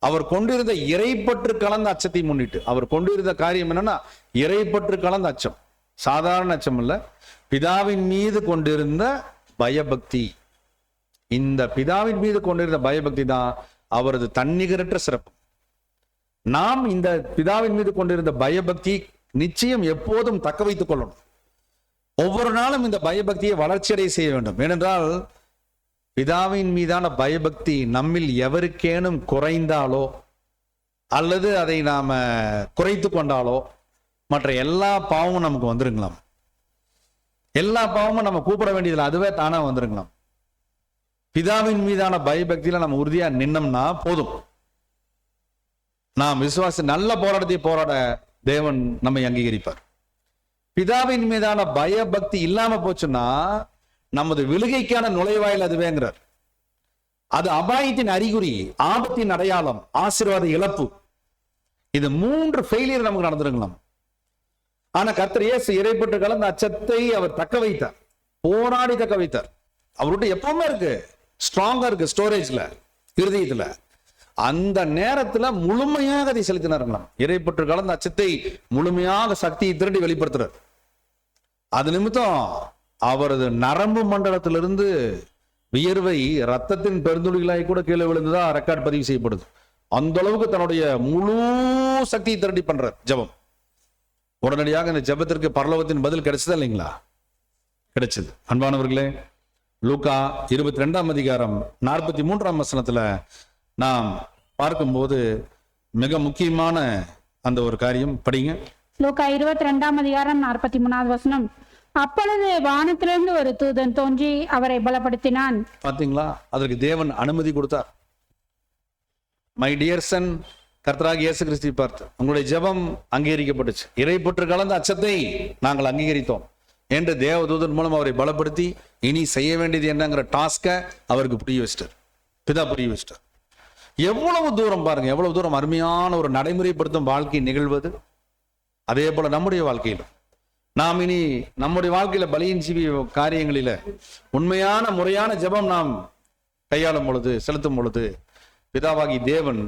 அவர் கொண்டிருந்த இறைப்பற்று கலந்த அச்சத்தை முன்னிட்டு, அவர் கொண்டிருந்த காரியம் என்னன்னா இறைப்பற்று கலந்த அச்சம். சாதாரண அச்சம் இல்ல, பிதாவின் மீது கொண்டிருந்த பயபக்தி. இந்த பிதாவின் மீது கொண்டிருந்த பயபக்தி தான் அவரது தன்னிகரற்ற சிறப்பு. நாம் இந்த பிதாவின் மீது கொண்டிருந்த பயபக்தி நிச்சயம் எப்போதும் தக்க வைத்துக் கொள்ளணும். ஒவ்வொரு நாளும் இந்த பயபக்தியை வளர்ச்சியடைய செய்ய வேண்டும். ஏனென்றால் பிதாவின் மீதான பயபக்தி நம்மில் எவருக்கேனும் குறைந்தாலோ அல்லது அதை நாம குறைத்து கொண்டாலோ மற்ற எல்லா பாவமும் நமக்கு வந்துருங்களாம். எல்லா பாவமும் நம்ம கூப்பிட வேண்டியதில்லை, அதுவே தானா வந்துருங்களாம். பிதாவின் மீதான பயபக்தியில நம்ம உறுதியா நின்னோம்னா போதும். நாம் விசுவாசி நல்ல போராட்டத்தை போராட தேவன் நம்மை அங்கீகரிப்பார். பிதாவின் மீதான பயபக்தி இல்லாம போச்சுன்னா நமது விழுகைக்கான நுழைவாயில் அதுவேங்கிறார். அது அபாயத்தின் அறிகுறி, ஆபத்தின் அடையாளம், ஆசீர்வாத இழப்பு. இது 3 ஃபெயிலியர் நமக்கு நடந்துருங்களாம். ஆனா கர்த்தர் இயேசு இறைப்பற்று கலந்த அச்சத்தை அவர் தக்க வைத்தார், போராடி தக்க வைத்தார். அவர்கிட்ட எப்பவுமே இருக்கு, ஸ்ட்ராங்கா இருக்கு ஸ்டோரேஜ்ல, இருதயத்துல. அந்த நேரத்துல முழுமையாக அதை செலுத்தினார்களாம். இறைப்பற்று கலந்த அச்சத்தை முழுமையாக சக்தியை திரட்டி வெளிப்படுத்துறார். அது நிமித்தம் அவரது நரம்பு மண்டலத்திலிருந்து வியர்வை ரத்தத்தின் பெருந்துளிகளாய் கூட கீழே விழுந்ததா ரெக்கார்ட் பதிவு செய்யப்படுது. அந்த அளவுக்கு தன்னுடைய முழு சக்தியை திரட்டி பண்றார் ஜெபம். உடனடியாக இந்த ஜெபத்திற்கு பரலோகத்தின் பதில் கிடைச்சதா இல்லைங்களா? கிடைச்சது. அன்பானவர்களே, லூக்கா 22ஆம் அதிகாரம் 43ஆம் வசனத்துல நாம் பார்க்கும்போது மிக முக்கியமான அந்த ஒரு காரியம் படிங்க. லூக்கா 22ஆம் அதிகாரம் 43வது வசனம். அப்பொழுது வானத்திலிருந்து ஒரு தூதன் தோன்றி அவரை பலப்படுத்தினான். பாத்தீங்களா? அதற்கு தேவன் அனுமதி கொடுத்தார். மை டியர் சன், கர்த்தராகிய இயேசு கிறிஸ்துவை பார்த்து, உங்களுடைய ஜெபம் அங்கீகரிக்கப்பட்டுச்சு, இறைப்பற்று கலந்த அச்சத்தை நாங்கள் அங்கீகரித்தோம் என்று தேவதூதன் மூலம் அவரை பலப்படுத்தி இனி செய்ய வேண்டியது என்னங்கிற டாஸ்கை அவருக்கு புரிய வச்சிட்டார். பிதா புரிய வச்சிட்டார். எவ்வளவு தூரம் பாருங்க, எவ்வளவு தூரம் அருமையான ஒரு நடைமுறைப்படுத்தும் வாழ்க்கை நிகழ்வது. அதே போல நம்முடைய வாழ்க்கையில நாம் இனி நம்முடைய வாழ்க்கையில பலியின் ஜீவி காரியங்களில உண்மையான முறையான ஜெபம் நாம் கையாளும் பொழுது, செலுத்தும் பொழுது பிதாவாகி தேவன்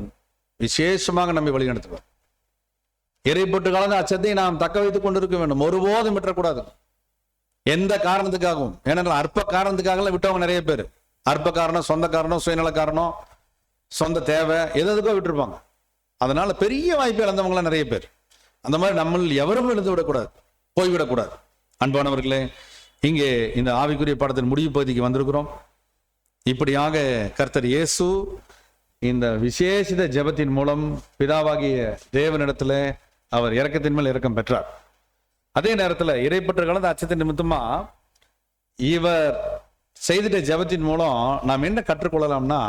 விசேஷமாக நம்மை வழிநடத்துவார். இறைப்பற்று கலந்த அச்சத்தை நாம் தக்க வைத்துக் கொண்டிருக்க வேண்டும், ஒருபோதும் விட்டுறக்கூடாது. எந்த காரணத்துக்காகவும், ஏனென்றால் அற்ப காரணத்துக்காக விட்டவங்க நிறைய பேர். அற்ப காரணம், சொந்த காரணம், சுயநல காரணம், சொந்த தேவை, எதுக்கோ விட்டுருப்பாங்க. அதனால பெரிய வாய்ப்பு இழந்தவங்களாம் நிறைய பேர். அந்த மாதிரி நம்ம எவரும் இழந்து விடக்கூடாது, போய்விடக்கூடாது. அன்பானவர்களே, இங்கே இந்த ஆவிக்குரிய பாடத்தின் முடிவு பகுதிக்கு வந்திருக்கிறோம். இப்படியாக கர்த்தர் இயேசு இந்த விசேஷித ஜெபத்தின் மூலம் பிதாவாகிய தேவனிடத்துல அவர் இரக்கத்தின் மேல் இரக்கம் பெற்றார். அதே நேரத்தில் இறைப்பற்று கலந்த அச்சத்தின் நிமித்தமா இவர் செய்திட்ட ஜெபத்தின் மூலம் நாம் என்ன கற்றுக்கொள்ளலாம்னா,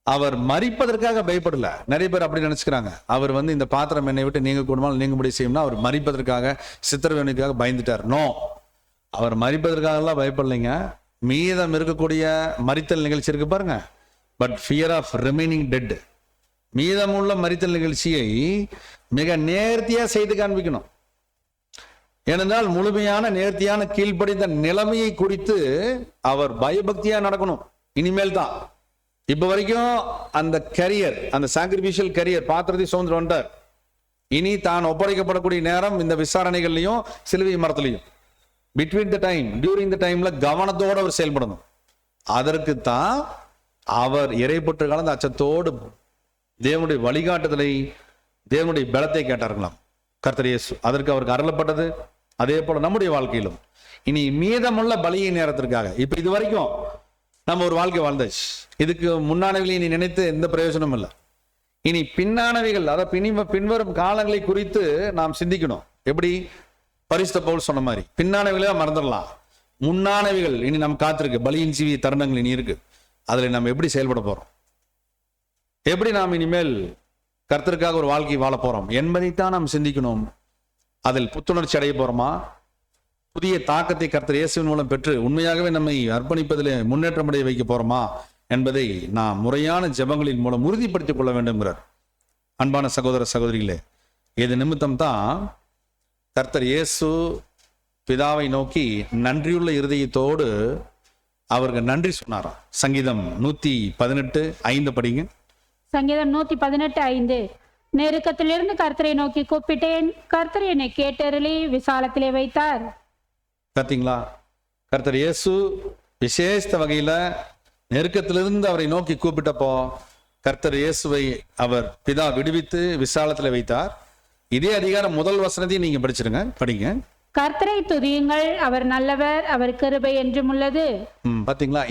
அவர் மரிப்பதற்காக பயப்படல. நிறைய பேர் அப்படி நினைச்சுக்கிறாங்க. அவர் இந்த பாத்திரம் என்னை விட்டு நீங்க கூடுமால் நீங்க முடி செய்யும்னா அவர் மரிப்பதற்காக, சித்திரவேணுக்காக பயந்துட்டார். நோ, அவர் மரிப்பதற்காக எல்லாம் பயப்படலைங்க. மீதம் இருக்கக்கூடிய மரித்தல் நிகழ்ச்சி இருக்கு பாருங்க, but fear of remaining dead, மீதமுள்ள மரித்தல் நிகழ்ச்சியை மிக நேர்த்தியா செய்து காண்பிக்கணும். ஏனென்றால் முழுமையான நேர்த்தியான கீழ்ப்படிந்த நிலைமையை குறித்து அவர் பயபக்தியா நடக்கணும். இனிமேல் தான், இப்ப வரைக்கும் அந்த கரியர், அந்த சாக்ரிபிஷியல் கரியர் பாத்திரத்தை சுமந்து வந்தார். இனி தான் ஒப்படைக்கப்படக்கூடிய நேரம் இந்த விசாரணைகள்லையும் சிலுவை மரத்திலையும் between the time, during the டைம்ல கவனத்தோடு அவர் செயல்படணும். அதற்குத்தான் அவர் இறைப்பற்று கலந்த அச்சத்தோடு தேவனுடைய வழிகாட்டுதலை, தேவனுடைய பலத்தை கேட்டார்களாம் கர்த்தர் இயேசு. அதற்கு அவருக்கு அருளப்பட்டது. அதே போல நம்முடைய வாழ்க்கையிலும் இனி மீதமுள்ள பலியை நேரத்திற்காக, இப்ப இது வரைக்கும் நம்ம ஒரு வாழ்க்கை வாழ்ந்தாச்சு, இதுக்கு முன்னானவைகளை நீ நினைத்து எந்த பிரயோஜனமும் இல்லை. இனி பின்னானவைகள், அதாவது பின்வரும் காலங்களை குறித்து நாம் சிந்திக்கணும். எப்படி பரிசுத்த பவுல் சொன்ன மாதிரி பின்னானவைகளே மறந்துடலாம், முன்னானவைகள் இனி நம்ம காத்திருக்கு, பலியின் ஜீவிய தருணங்கள் இனி இருக்கு. அதுல நம்ம எப்படி செயல்பட போறோம், எப்படி நாம் இனிமேல் கர்த்தருக்காக ஒரு வாழ்க்கை வாழ போறோம் என்பதைத்தான் நாம் சிந்திக்கணும். அதில் புத்துணர்ச்சி அடைய போறோமா, புதிய தாக்கத்தை கர்த்தர் இயேசுவின் மூலம் பெற்று உண்மையாகவே நம்மை அர்ப்பணிப்பதில் முன்னேற்றம் அடைய வைக்க போறோமா என்பதை நாம் முறையான ஜெபங்களின் மூலம் உறுதிப்படுத்திக் கொள்ள வேண்டும்ங்கிறார். அன்பான சகோதர சகோதரிகளே, இது நிமித்தம் தான் கர்த்தர் இயேசு பிதாவை நோக்கி நன்றியுள்ள இருதயத்தோடு அவருக்கு நன்றி சொன்னாராம். சங்கீதம் 118:5 படிங்க. சங்கீதம் 118:5. நெருக்கத்திலிருந்து கர்த்தரை நோக்கி கூப்பிட்டேன், கர்த்தர் என்னை கேட்டருளி விசாலத்திலே வைத்தார். பார்த்தீங்களா, கர்த்தர் இயேசு விசேஷ வகையில நெருக்கத்திலிருந்து அவரை நோக்கி கூப்பிட்டப்போ கர்த்தர் இயேசுவை அவர் பிதா விடுவித்து விசாலத்துல வைத்தார். இதே அதிகாரம் முதல் வசனத்தையும் நீங்க படிச்சிருங்க, படிங்க. கர்த்தரை துதியுங்கள், அவர் நல்லவர், அவர் கிருபை என்றும் உள்ளது. பாத்தீங்களா,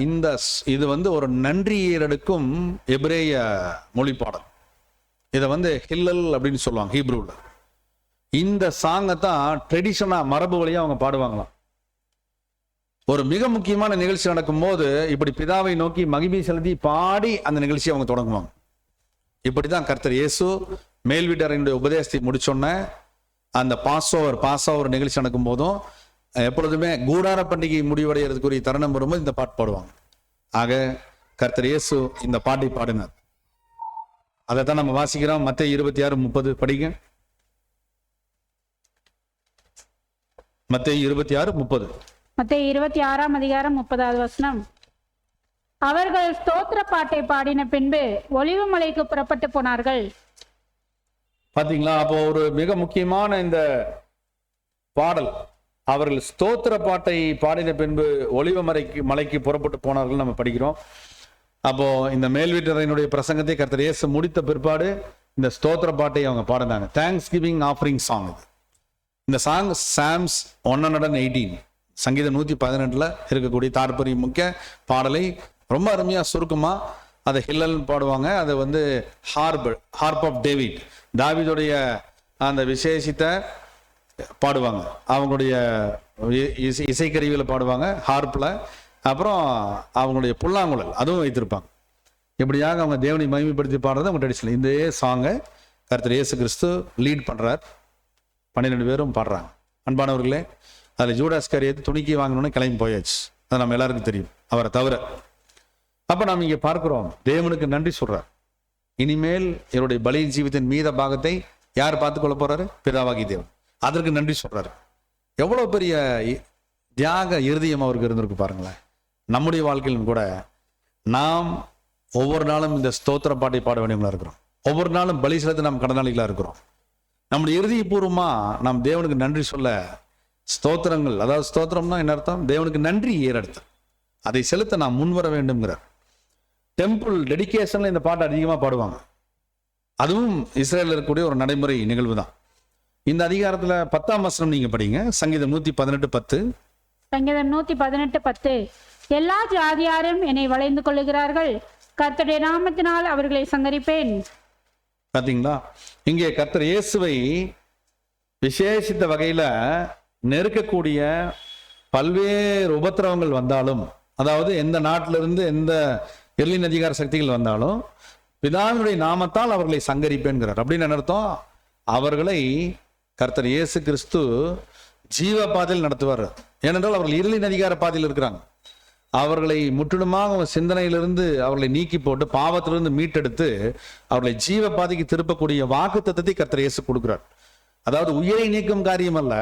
இது ஒரு நன்றி ஏறெடுக்கும் எபிரேய மொழி பாடல். இதை ஹில்லல் அப்படின்னு சொல்லுவாங்க ஹீப்ரூல. இந்த சாங்கை தான் ட்ரெடிஷனா மரபு வழியா அவங்க பாடுவாங்களாம். ஒரு மிக முக்கியமான நிகழ்ச்சி நடக்கும் போது இப்படி பிதாவை நோக்கி மகிமை செலுத்தி பாடி அந்த நிகழ்ச்சியை அவங்க தொடங்குவாங்க. இப்படிதான் கர்த்தர் இயேசு மேல் வீட்டறையினுடைய உபதேசத்தை முடிச்சோன்ன அந்த பாஸ்ஓவர் நிகழ்ச்சி நடக்கும் போதும் எப்பொழுதுமே கூடார பண்டிகை முடிவடைகிறதுக்குரிய தருணம் வரும்போது இந்த பாட்டு பாடுவாங்க. ஆக கர்த்தர் இயேசு இந்த பாட்டை பாடினார். அதைத்தான் நம்ம வாசிக்கிறோம். மத்தேயு 26:30 படிங்க. மத்தேயு 26:30. மத்தேயு 26ஆம் அதிகாரம் 30வது வசனம். அவர்கள் ஸ்தோத்திர பாட்டை பாடின பின்பு ஒலிவு மலைக்கு புறப்பட்டு போனார்கள். பாத்தீங்களா, அப்போ ஒரு மிக முக்கியமான இந்த பாடல், அவர்கள் ஸ்தோத்திர பாட்டை பாடின பின்பு ஒலிவ மலைக்கு புறப்பட்டு போனார்கள் நம்ம படிக்கிறோம். அப்போ இந்த மேல் வீட்டறையினுடைய பிரசங்கத்தை கர்த்தர் இயேசு முடித்த பிற்பாடு இந்த ஸ்தோத்திர பாட்டை அவங்க பாடினாங்க. Thanks giving offering song. இந்த சாங் சாம்ஸ் 118, சங்கீதம் 118 இருக்கக்கூடிய தாற்பரிய முக்கிய பாடலை ரொம்ப அருமையா சுருக்கமா அதை ஹில்லல் பாடுவாங்க. அது ஹார்ப் ஆஃப் டேவிட், தாவீதுடைய அந்த விசேஷித்த பாடுவாங்க. அவங்களுடைய இசைக்கருவிகளை பாடுவாங்க ஹார்ப்ல. அப்புறம் அவங்களுடைய புல்லாங்குழல் அதுவும் வைத்திருப்பாங்க. இப்படியாக அவங்க தேவனை மகிமைப்படுத்தி பாடுறது அவங்க ட்ரெடிஷனல். இந்த சாங்கை கர்த்தர் இயேசு கிறிஸ்து லீட் பண்றார். 12 பேரும் பாடுறாங்க. அன்பானவர்களே, அதில் ஜூடாஸ் காரியத்தை துணிக்கி வாங்கணும்னு கிளம்பி போயாச்சு. அது நம்ம எல்லாருக்கும் தெரியும், அவரை தவிர. அப்ப நாம் இங்க பார்க்கிறோம், தேவனுக்கு நன்றி சொல்றார். இனிமேல் என்னுடைய பலியின் ஜீவித்தின் மீத பாகத்தை யார் பார்த்துக்கொள்ள போறாரு? பிதாவாகி தேவன். அதற்கு நன்றி சொல்றாரு. எவ்வளவு பெரிய தியாக இருதயம் அவருக்கு இருந்திருக்கு பாருங்களேன். நம்முடைய வாழ்க்கையிலும் கூட நாம் ஒவ்வொரு நாளும் இந்த ஸ்தோத்திர பாட்டை பாட வேண்டியவங்களா இருக்கிறோம். ஒவ்வொரு நாளும் பலி செலுத்த நாம் கடனாளிகளா இருக்கிறோம். நம்முடைய இறுதியபூர்வமா நாம் தேவனுக்கு நன்றி சொல்ல ஸ்தோத்திரங்கள், அதாவது ஸ்தோத்திரம்னா என்ன அர்த்தம்? தேவனுக்கு நன்றி ஏறெடுத்து அதை செலுத்த நாம் முன்வர வேண்டும்ங்கிறார். டெம்பிள் டெடிகேஷன்ல இந்த பாட்டு அதிகமா பாடுவாங்க. அதுவும் இஸ்ரேலில் இருக்கக்கூடிய ஒரு நடைமுறை நிகழ்வு தான். இந்த அதிகாரத்துல 10ஆம் வசனம் நீங்க படிங்க. சங்கீதம் 118:10. சங்கீதம் 118:10. எல்லா ஜாதியாரும் என்னை வளைந்து கொள்ளுகிறார்கள், கர்த்தருடைய நாமத்தினால் அவர்களை சங்கரிப்பேன். பாத்தீங்களா, இங்கே கர்த்தர் இயேசுவை விசேஷித்த வகையில நெருக்கக்கூடிய பல்வேறு உபத்திரவங்கள் வந்தாலும், அதாவது எந்த நாட்டிலிருந்து எந்த எர்லின் அதிகார சக்திகள் வந்தாலும் பிதாவினுடைய நாமத்தால் அவர்களை சங்கரிப்பேன்கிறார். அப்படின்னு என்ன அர்த்தம்? அவர்களை கர்த்தர் இயேசு கிறிஸ்து ஜீவ பாதையில் நடத்துவார். ஏனென்றால் அவர்கள் இருளின் அதிகார பாதையில் இருக்கிறாங்க. அவர்களை முற்றிலுமாக அவன் சிந்தனையிலிருந்து அவர்களை நீக்கி போட்டு பாவத்திலிருந்து மீட்டெடுத்து அவர்களை ஜீவ பாதைக்கு திருப்பக்கூடிய வாக்குத்தத்தத்தை கர்த்தர் இயேசு கொடுக்கிறார். அதாவது உயிரை நீக்கும் காரியம் அல்ல,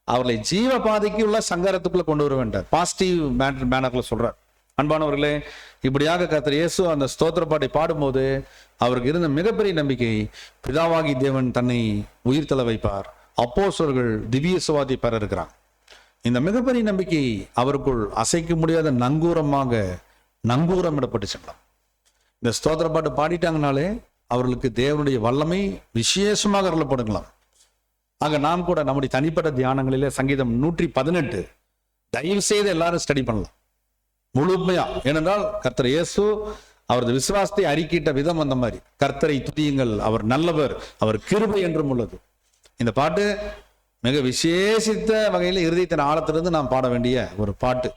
அவர்களை ஜீவ பாதைக்கு உள்ள சங்கரத்துக்குள்ள கொண்டு வர வேண்டார். பாசிட்டிவ் மேனர்ல சொல்றார். அன்பானவர்களே, இப்படியாக கர்த்தர் இயேசு அந்த ஸ்தோத்திர பாட்டை பாடும்போது அவருக்கு இருந்த மிகப்பெரிய நம்பிக்கை, பிதாவாகி தேவன் தன்னை உயிர் தள்ள வைப்பார், அப்போஸ்தலர்கள் திவ்ய சுவாதி பெற இருக்கிறாங்க. இந்த மிகப்பெரிய நம்பிக்கை அவருக்குள் அசைக்க முடியாத நங்கூரமிடப்பட்டுச்சுங்களாம். இந்த ஸ்தோத்திர பாட்டு பாடிட்டாங்கனாலே அவர்களுக்கு தேவனுடைய வல்லமை விசேஷமாக அருளப்படுங்களாம். ஆக நாம் கூட நம்முடைய தனிப்பட்ட தியானங்களிலே சங்கீதம் 118 தயவு செய்து எல்லாரும் ஸ்டடி பண்ணலாம் முழுமையா. ஏனென்றால் கர்த்தர் இயேசு அவரது விசுவாசத்தை அறிக்கையிட்ட விதம் அந்த மாதிரி. கர்த்தரை துதியுங்கள், அவர் நல்லவர், அவர் கிருபை என்றும் உள்ளது. இந்த பாட்டு மிக விசேஷித்த வகையில் இருதயத்தின் ஆழத்திலிருந்து நாம் பாட வேண்டிய ஒரு பாட்டு.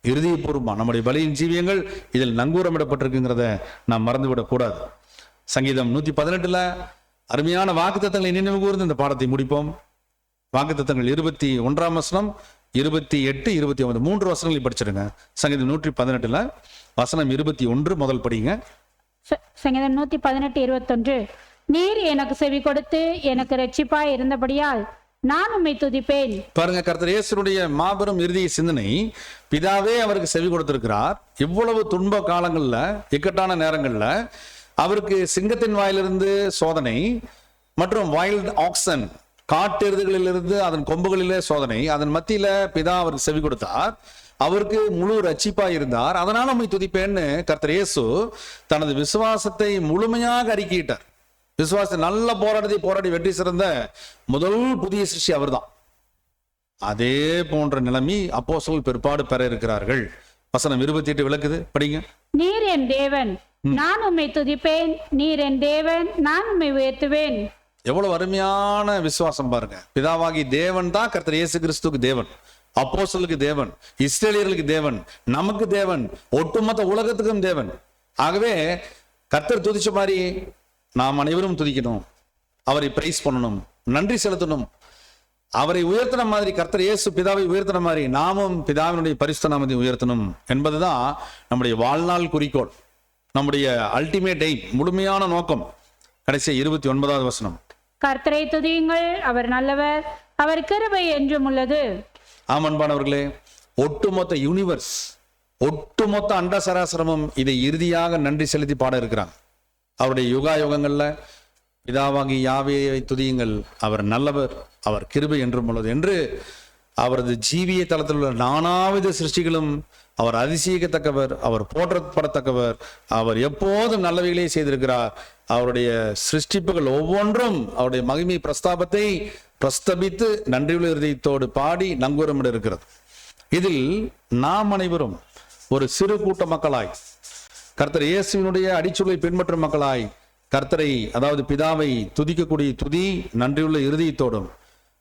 இறுதிப்பூர்வமா நம்முடைய பலியின் ஜீவியங்கள் இதில் நங்கூரமிடப்பட்டிருக்குங்கிறத நாம் மறந்துவிடக் கூடாது. சங்கீதம் 118 அருமையான வாக்குத்தத்தங்களை நினைவு கூர்ந்து இந்த பாடத்தை முடிப்போம். வாக்குத்தத்தங்கள் 21 வசனம், 28, 29 3 வசனங்களை படிச்சிருங்க. சங்கீதம் 118 வசனம் 21 முதல் படிங்க. சங்கீதம் 118, 21. நீர் எனக்கு செவி கொடுத்து எனக்கு இரட்சிப்பாய் இருந்தபடியால் நான் உம்மை துதிப்பேன். பாருங்க, கர்த்தர் இயேசுடைய மாபெரும் இறுதிய சிந்தனை, பிதாவே அவருக்கு செவி கொடுத்திருக்கிறார். இவ்வளவு துன்ப காலங்கள்ல, இக்கட்டான நேரங்கள்ல அவருக்கு சிங்கத்தின் வாயிலிருந்து சோதனை மற்றும் வைல்ட் ஆக்சன் காட்டெருதுகளிலிருந்து அதன் கொம்புகளிலே சோதனை, அதன் மத்தியில பிதா அவருக்கு செவி கொடுத்தார், அவருக்கு முழு ரட்சிப்பாய் இருந்தார். அதனால உம்மை துதிப்பேன்னு கர்த்தர் இயேசு தனது விசுவாசத்தை முழுமையாக அறிக்கையிட்டார். விசுவாசத்தை நல்ல போராடி வெற்றி சிறந்த முதல் புதிய சிருஷ்டி அவர்தான். அதே போன்ற நிலைமை அப்போஸ்தலர்கள் பிற்பாடு பெற இருக்கிறார்கள். வசனம் 28 விளக்குது, படிங்க. நீர் என் தேவன், நான் உம்மை துதிப்பேன், நீர் என் தேவன், நான் உம்மை உயர்த்துவேன். எவ்வளவு அருமையான விசுவாசம் பாருங்க. பிதாவாகி தேவன் தான் கர்த்தர் இயேசு கிறிஸ்துவுக்கு தேவன், அப்போஸ்தலருக்கு தேவன், இஸ்ரேலியர்களுக்கு தேவன், நமக்கு தேவன், ஒட்டுமொத்த உலகத்துக்கும் தேவன். ஆகவே கர்த்தர் துதிச்ச மாதிரி நாம் அனைவரும் துதிக்கணும், அவரை பிரைஸ் பண்ணணும், நன்றி செலுத்தணும். அவரை உயர்த்தின மாதிரி கர்த்தர் இயேசு பிதாவை உயர்த்தின மாதிரி நாமும் பிதாவினுடைய பரிசுத்த நாமத்தை உயர்த்தணும் என்பதுதான் நம்முடைய வாழ்நாள் குறிக்கோள், நம்முடைய அல்டிமேட் எய்ம், முழுமையான நோக்கம். கடைசி 29வது வசனம். கர்த்தரை துதியுங்கள், அவர் நல்லவர், அவர் கிருபை என்றும் உள்ளது. ஆமன்பானவர்களே, ஒட்டுமொத்த யூனிவர்ஸ், ஒட்டுமொத்த அண்ட சராசரமும் இதை இறுதியாக நன்றி செலுத்தி பாட இருக்கிறாங்க. அவருடைய யுகா யுகங்கள்ல பிதாவாகி யாவேயை துதியுங்கள், அவர் நல்லவர், அவர் கிருபை என்றும் உள்ளது என்று அவரது ஜீவிய தளத்தில் உள்ள நானாவித சிருஷ்டிகளும் அவர் அதிசயிக்கத்தக்கவர், அவர் போற்றப்படத்தக்கவர், அவர் எப்போதும் நல்லவைகளே செய்திருக்கிறார். அவருடைய சிருஷ்டிப்புகள் ஒவ்வொன்றும் அவருடைய மகிமை பிரஸ்தாபத்தை பிரஸ்தபித்து நன்றியுள்ள இருதயத்தோடு பாடி நங்கூரமிட இருக்கிறது. இதில் நாம் அனைவரும் ஒரு சிறு கூட்ட மக்களாய், கர்த்தர் இயேசுவினுடைய அடிச்சுளை பின்பற்றும் மக்களாய், கர்த்தரை அதாவது பிதாவை துதிக்கக்கூடிய துதி நன்றியுள்ள இருதயத்தோடும்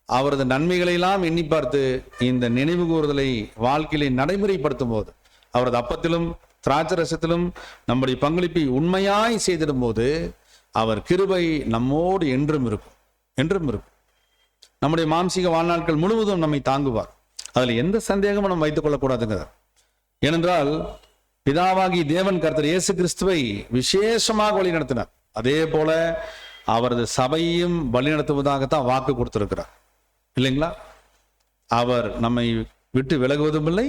அவரது நன்மைகளை எல்லாம் எண்ணி பார்த்து இந்த நினைவு கூறுதலை வாழ்க்கையிலே நடைமுறைப்படுத்தும் போது, அவரது அப்பத்திலும் திராட்சரசத்திலும் நம்முடைய பங்களிப்பை உண்மையாய் செய்திடும் போது அவர் கிருபை நம்மோடு என்றும் இருக்கும், என்றும் இருக்கும். நம்முடைய மாம்சீக வாழ்நாட்கள் முழுவதும் நம்மை தாங்குவார். அதுல எந்த சந்தேகமும் நம்ம வைத்துக் கொள்ளக்கூடாதுங்கிறார். ஏனென்றால் பிதாவாகி தேவன் கர்த்தர் இயேசு கிறிஸ்துவை விசேஷமாக வழி நடத்தினார். அதே போல அவரது சபையும் வழி நடத்துவதாகத்தான் வாக்கு கொடுத்திருக்கிறார், இல்லைங்களா? அவர் நம்மை விட்டு விலகுவதும் இல்லை,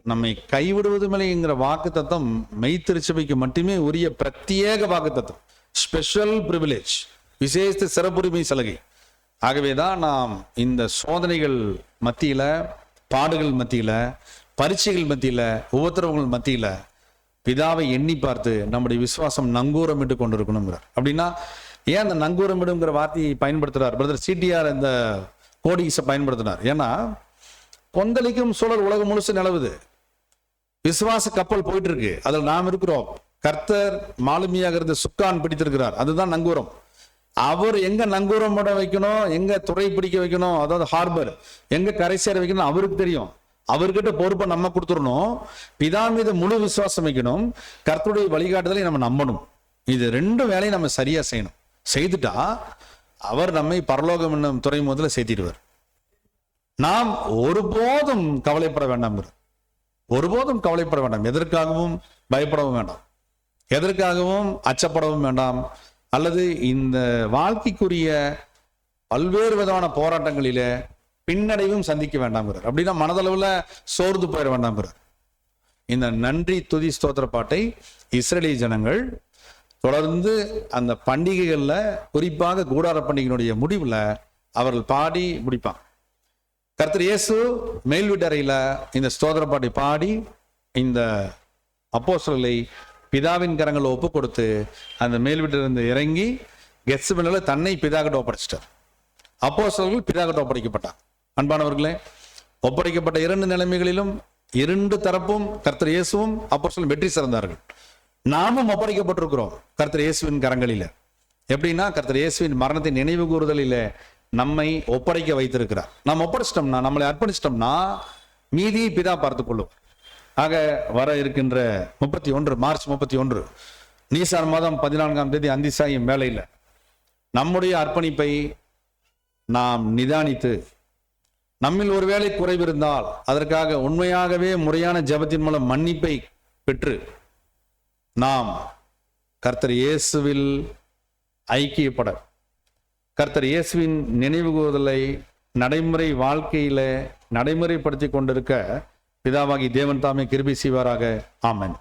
நம்மை கைவிடுவதும் இல்லைங்கிற வாக்கு தத்துவம் மெய்த்திருச்சபைக்கு மட்டுமே உரிய பிரத்யேக வாக்கு தத்துவம், ஸ்பெஷல் பிரிவிலேஜ், விசேஷ சிறப்புரிமை சலுகை. ஆகவேதான் நாம் இந்த சோதனைகள் மத்தியில, பாடுகள் மத்தியில, பரீட்சைகள் மத்தியில, உபத்திரவங்கள் மத்தியில பிதாவை எண்ணி பார்த்து நம்முடைய விசுவாசம் நங்கூரமிட்டு கொண்டிருக்கணுங்கிறார். அப்படின்னா ஏன் அந்த நங்கூரமிடுங்கிற வார்த்தையை பயன்படுத்துறார்? பிரதர் சிடிஆர் இந்த கோடிஸை பயன்படுத்தினார். ஏன்னா கொந்தளிக்கும் சூழல் உலகம் முழுசு நிலவுது, விசுவாச கப்பல் போயிட்டு இருக்கு, அதில் நாம் இருக்கிறோம். கர்த்தர் மாலுமியாக இருந்து சுக்கான் பிடித்திருக்கிறார், அதுதான் நங்கூரம். அவர் எங்க நங்கூரம் போட வைக்கணும், எங்க துறை பிடிக்க வைக்கணும், அதாவது ஹார்பர் எங்க கரை சேர வைக்கணும் அவருக்கு தெரியும். அவர்கிட்ட பொறுப்பை நம்ம கொடுத்துடணும். பிதா மீது முழு விசுவாசம் வைக்கணும், கர்த்தருடைய வழிகாட்டுதலை நம்ம நம்பணும். இது ரெண்டு வேலையும் நம்ம சரியா செய்யணும். செய்துட்டா அவர் நம்மை பரலோகம் என்னும் துறைமுகத்துல சேர்த்திடுவார். நாம் ஒருபோதும் கவலைப்பட வேண்டாம். ஒருபோதும் கவலைப்பட வேண்டாம், எதற்காகவும் பயப்படவும் வேண்டாம், எதற்காகவும் அச்சப்படவும் வேண்டாம், அல்லது இந்த வாழ்க்கைக்குரிய பல்வேறு விதமான போராட்டங்களிலே பின்னடைவும் சந்திக்க வேண்டாம்ங்கிறார். அப்படின்னா மனதளவுல சோர்ந்து போயிட வேண்டாம்ங்கிறார். இந்த நன்றி துதி ஸ்தோத்திர பாட்டை இஸ்ரேலிய ஜனங்கள் தொடர்ந்து அந்த பண்டிகைகள்ல, குறிப்பாக கூடார பண்டிகையினுடைய முடிவுல அவர்கள் பாடி முடிப்பாங்க. கர்த்தர் இயேசு மேல் வீட்டறையில இந்த ஸ்தோத்திர பாட்டை பாடி இந்த அப்போஸ்தலர்களை பிதாவின் கரங்களை ஒப்பு கொடுத்து அந்த மேல் வீட்டிலிருந்து இறங்கி கெத்செமனேல தன்னை பிதாகிட்ட ஒப்படைச்சிட்டார். அப்போஸ்தலர்கள் பிதாகிட்ட ஒப்படைக்கப்பட்டார். அன்பானவர்களே, ஒப்படைக்கப்பட்ட 2 நிலைமைகளிலும் 2 தரப்பும் கர்த்தர் இயேசுவும் அப்போஸ்தலரும் வெற்றி சிறந்தார்கள். நாமும் ஒப்படைக்கப்பட்டிருக்கிறோம் கர்த்தர் இயேசுவின் கரங்களில. எப்படின்னா, கர்த்தர் இயேசுவின் மரணத்தின் நினைவு கூறுதலில நம்மை ஒப்படைக்க வைத்திருக்கிறார். நாம் ஒப்படைச்சிட்டோம்னா, நம்மளை அர்ப்பணிச்சிட்டோம்னா மீதி பிதா பார்த்துக் கொள்ளும். ஆக வர இருக்கின்ற 31 மார்ச் 31 நீசான் மாதம் 14ஆம் தேதி அந்திசாயும் வேளையில நம்முடைய அர்ப்பணிப்பை நாம் நிதானித்து, நம்மில் ஒருவேளை குறைவு இருந்தால் அதற்காக உண்மையாகவே முறையான ஜெபத்தின் மூலம் மன்னிப்பை பெற்று நாம் கர்த்தர் இயேசுவில் ஐக்கியப்பட, கர்த்தர் இயேசுவின் நினைவுகூறுதலை நடைமுறை வாழ்க்கையில நடைமுறைப்படுத்தி கொண்டிருக்க பிதாவாகி தேவன் தாமே கிருபை செய்வாராக. ஆமென்.